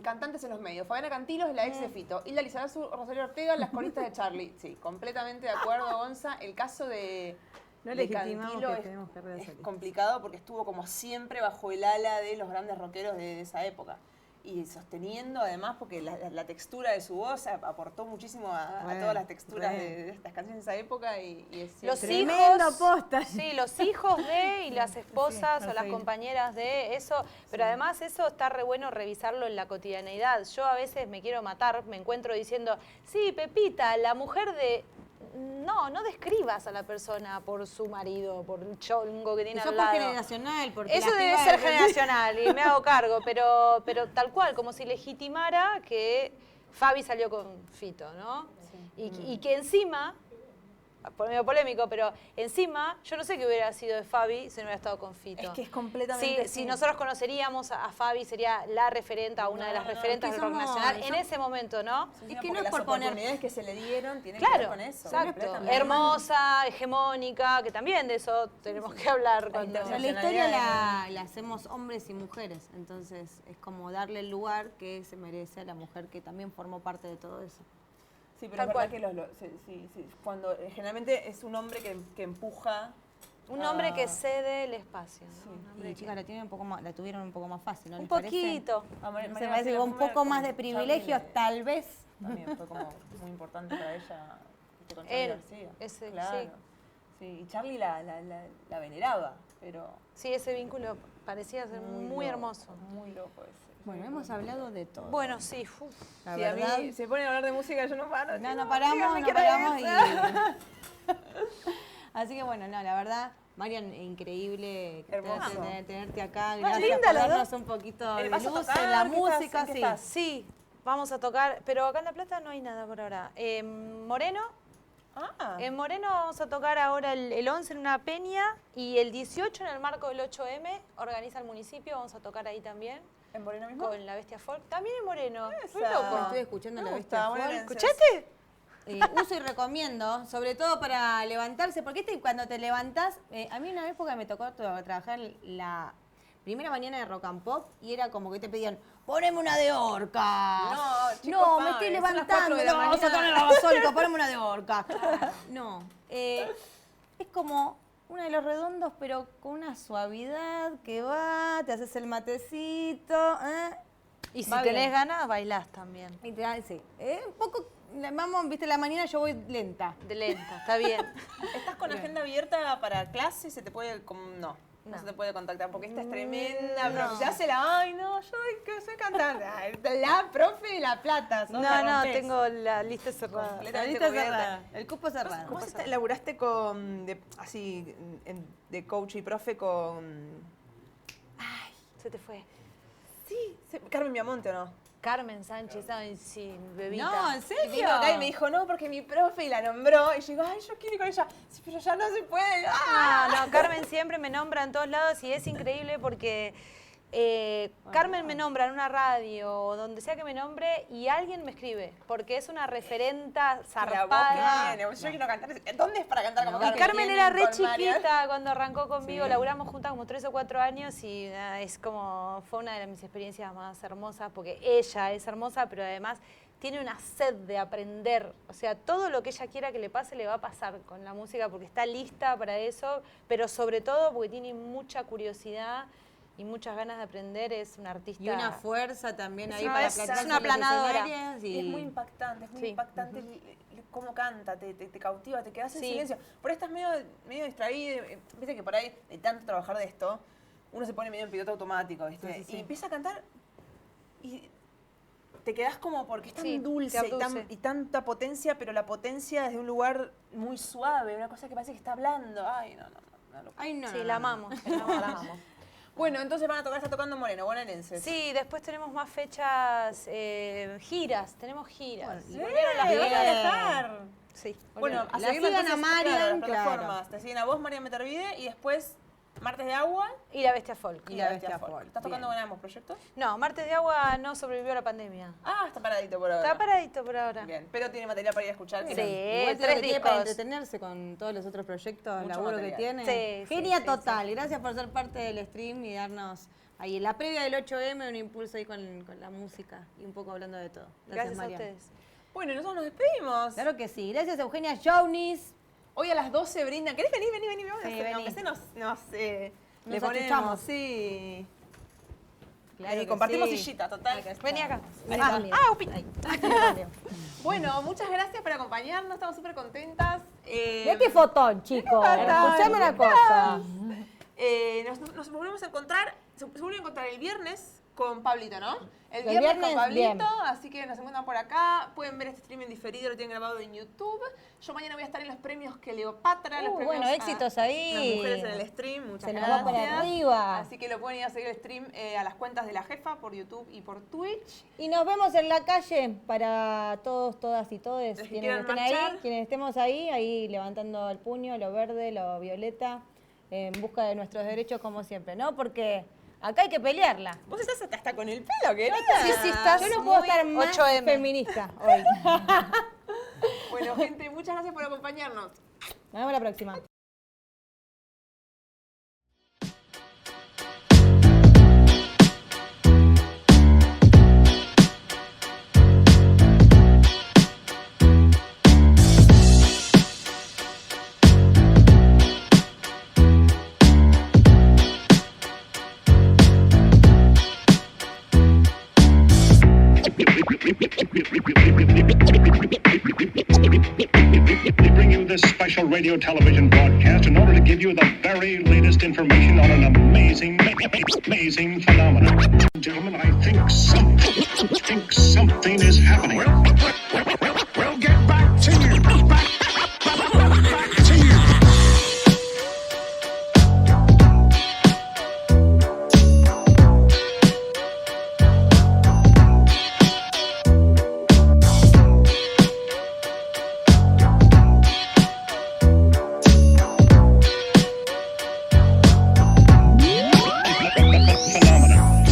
cantantes en los medios? Fabiana Cantilo es la ex de Fito. Hilda Lizarazu, Rosario Ortega, las coristas de Charlie. Sí, completamente de acuerdo, Gonza. El caso de legitimamos Cantilo que es, tenemos carrera es solista. complicado porque estuvo como siempre bajo el ala de los grandes rockeros de esa época. Y sosteniendo además, porque la textura de su voz aportó muchísimo a todas las texturas de estas canciones de esa época y es Los siempre- Tremendo hijos, posta. sí, los hijos de y las esposas Sí, o las sí. compañeras de eso, pero además eso está re bueno revisarlo en la cotidianeidad. Yo a veces me quiero matar, me encuentro diciendo, sí, Pepita, la mujer de... No describas a la persona por su marido, por el chongo que tiene Eso al por lado. generacional, porque Eso las debe pibas ser de- generacional y me hago cargo, pero tal cual, como si legitimara que Fabi salió con Fito, ¿no? Y que encima, por medio polémico, pero encima, yo no sé qué hubiera sido de Fabi si no hubiera estado con Fito. Es que es completamente Si nosotros conoceríamos a Fabi, sería la referenta, una de las referentes es que del rock somos- nacional en ese momento, ¿no? Es que no porque es las por poner... oportunidades que se le dieron tienen que ver Claro, con eso. exacto. completamente. Hermosa, hegemónica, que también de eso tenemos que hablar cuando... O sea, la historia la hacemos hombres y mujeres, entonces es como darle el lugar que se merece a la mujer que también formó parte de todo eso. Sí, pero Tal es verdad cual. que cuando generalmente es un hombre que empuja. Un hombre que cede el espacio. ¿no? Sí. Un hombre Y que- chicas la tuvieron un poco más fácil, ¿no? Un les parece? poquito. No sé, me parece que con un poco más de privilegios, tal vez. También fue como muy importante para ella con Charly Él, García. ese, claro. sí. Sí, y Charlie la veneraba, pero Sí, ese vínculo parecía ser muy loco, hermoso. Muy loco ese. Bueno, hemos hablado de todo. Bueno, sí. la Si verdad. a mí se ponen a hablar de música, yo no paro. No paramos, no paramos. Así que bueno, no, la verdad, Marian, increíble Hermoso. tenerte acá. Más Gracias linda por las darnos un poquito de ¿Vas a luz tocar? en la ¿Qué estás? música. ¿En qué Sí. estás? Sí, vamos a tocar, pero acá en La Plata no hay nada por ahora. Moreno, en Moreno vamos a tocar ahora el 11 en una peña y el 18 en el marco del 8M organiza el municipio, vamos a tocar ahí también. ¿En Moreno mismo? Con la Bestia Folk. También en Moreno. Esa. Muy loco. Estoy escuchando Me la gusta, bestia bueno, folk. ¿Escuchaste? Uso y recomiendo, sobre todo para levantarse, porque cuando te levantás, a mí una época me tocó trabajar la primera mañana de Rock and Pop y era como que te pedían, poneme una de Orca. No, chicos, no, me pa, estoy son las levantando, 4 de la no, mañana. sacarle la basólica, poneme una de Orca. No, es como uno de los redondos, pero con una suavidad que va, te haces el matecito, Y si Va tenés bien. ganas, bailás también. Literal, sí. Un poco vamos, viste, la mañana yo voy lenta. De lenta, está bien. ¿Estás con agenda abierta para clases? ¿Se te puede...? No se te puede contactar porque esta es tremenda. No. Ya se la... Ay, no, yo soy cantante. Ay, la profe de La Plata. sos, la No, rompés. tengo la lista cerrada. La Completamente lista cubierta. cerrada, el cupo cerrado. ¿Cómo laburaste con... de coach y profe con... Se te fue. Sí, Carmen Viamonte, ¿o no? Carmen Sánchez, ay, sí, bebita. No, ¿en Y serio? vino acá y me dijo, no, porque mi profe y la nombró. Y yo digo, ay, yo quiero ir con ella. Sí, pero ya no se puede. ¡Ah! No, Carmen siempre me nombra en todos lados y es increíble porque Carmen me nombra en una radio o donde sea que me nombre y alguien me escribe porque es una referenta La voz zarpada. que tiene. Yo quiero cantar. ¿Dónde es para cantar como Carmen? Carmen era re Con Marian. chiquita cuando arrancó conmigo, laburamos juntas como 3 o 4 años y fue una de mis experiencias más hermosas porque ella es hermosa, pero además tiene una sed de aprender. O sea, todo lo que ella quiera que le pase le va a pasar con la música porque está lista para eso, pero sobre todo porque tiene mucha curiosidad y muchas ganas de aprender. Es una artista. Y una fuerza también ahí una- para es plantarse una en los aplanadora. escenarios Y es muy impactante, Sí. cómo canta, te cautiva, te quedas en Sí. silencio. Por ahí estás medio distraído, viste que por ahí, de tanto trabajar de esto, uno se pone medio en piloto automático, ¿viste? Sí, sí, sí. Y empieza a cantar y te quedas como porque es tan Sí, te dulce abduce. y tanta potencia, pero la potencia desde un lugar muy suave, una cosa que parece que está hablando. Ay, no. Ay, no. Sí, no, la no. amamos. La amamos. Bueno, entonces van a tocar, está tocando Moreno, bonaerenses. Sí, después tenemos más fechas, giras, tenemos giras. Sí, Volvieron las van a giras. viajar. Sí. Bueno, a La seguirla sigan a entonces, Marian, claro, las claro. plataformas. Te siguen a vos, Marian Metervide, y después Martes de Agua Y la Bestia Folk. Y la Bestia Folk. ¿Estás tocando Bien. con ambos proyectos? No, Martes de Agua no sobrevivió a la pandemia. Ah, está paradito por ahora. Está paradito por ahora. Bien, pero tiene material para ir a escuchar. que Sí. no- Igual 3 3 días para discos. entretenerse con todos los otros proyectos, el Mucho laburo que material. tiene. Sí, Genia sí, total. Gracias por ser parte del stream y darnos ahí en la previa del 8M un impulso ahí con la música y un poco hablando de todo. Gracias a Marian. ustedes. Bueno, y nosotros nos despedimos. Claro que sí. Gracias Eugenia Jaunis. Hoy a las 12 brindan. ¿Querés venir? Vamos a Sí, hacer, vení. aunque sea nos le Nos ponemos, achuchamos. sí. Claro que compartimos sí. sillita, total. Vení acá. Upi. Bueno, muchas gracias por acompañarnos, estamos súper contentas. Mirá qué fotón, chicos. fotón, Escuchame una mirá. cosa. Nos volvemos a encontrar, se vuelven a encontrar el viernes con Pablito, ¿no? El El viernes con viernes, Pablito, bien. así que nos encuentran por acá. Pueden ver este stream en diferido, lo tienen grabado en YouTube. Yo mañana voy a estar en los premios Cleopatra. Los premios bueno, a éxitos ahí. Las mujeres en el stream, muchas Se nos gracias. va para arriba. Así que lo pueden ir a seguir el stream a las cuentas de La Jefa por YouTube y por Twitch. Y nos vemos en la calle para todos, todas y todos Los que quienes quieran estén marchar. ahí, quienes estemos ahí levantando el puño, lo verde, lo violeta, en busca de nuestros derechos como siempre, ¿no? Porque acá hay que pelearla. Vos estás hasta con el pelo, querida. Sí, estás Yo no puedo muy estar más 8M. feminista hoy. Bueno, gente, muchas gracias por acompañarnos. Nos vemos la próxima. We bring you this special radio television broadcast in order to give you the very latest information on an amazing phenomenon. Gentlemen, I think something is happening. We'll get back to you. Back to you. Phenomenon.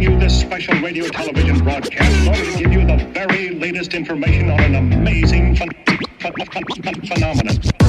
bring you this special radio television broadcast in order to give you the very latest information on an amazing phenomenon.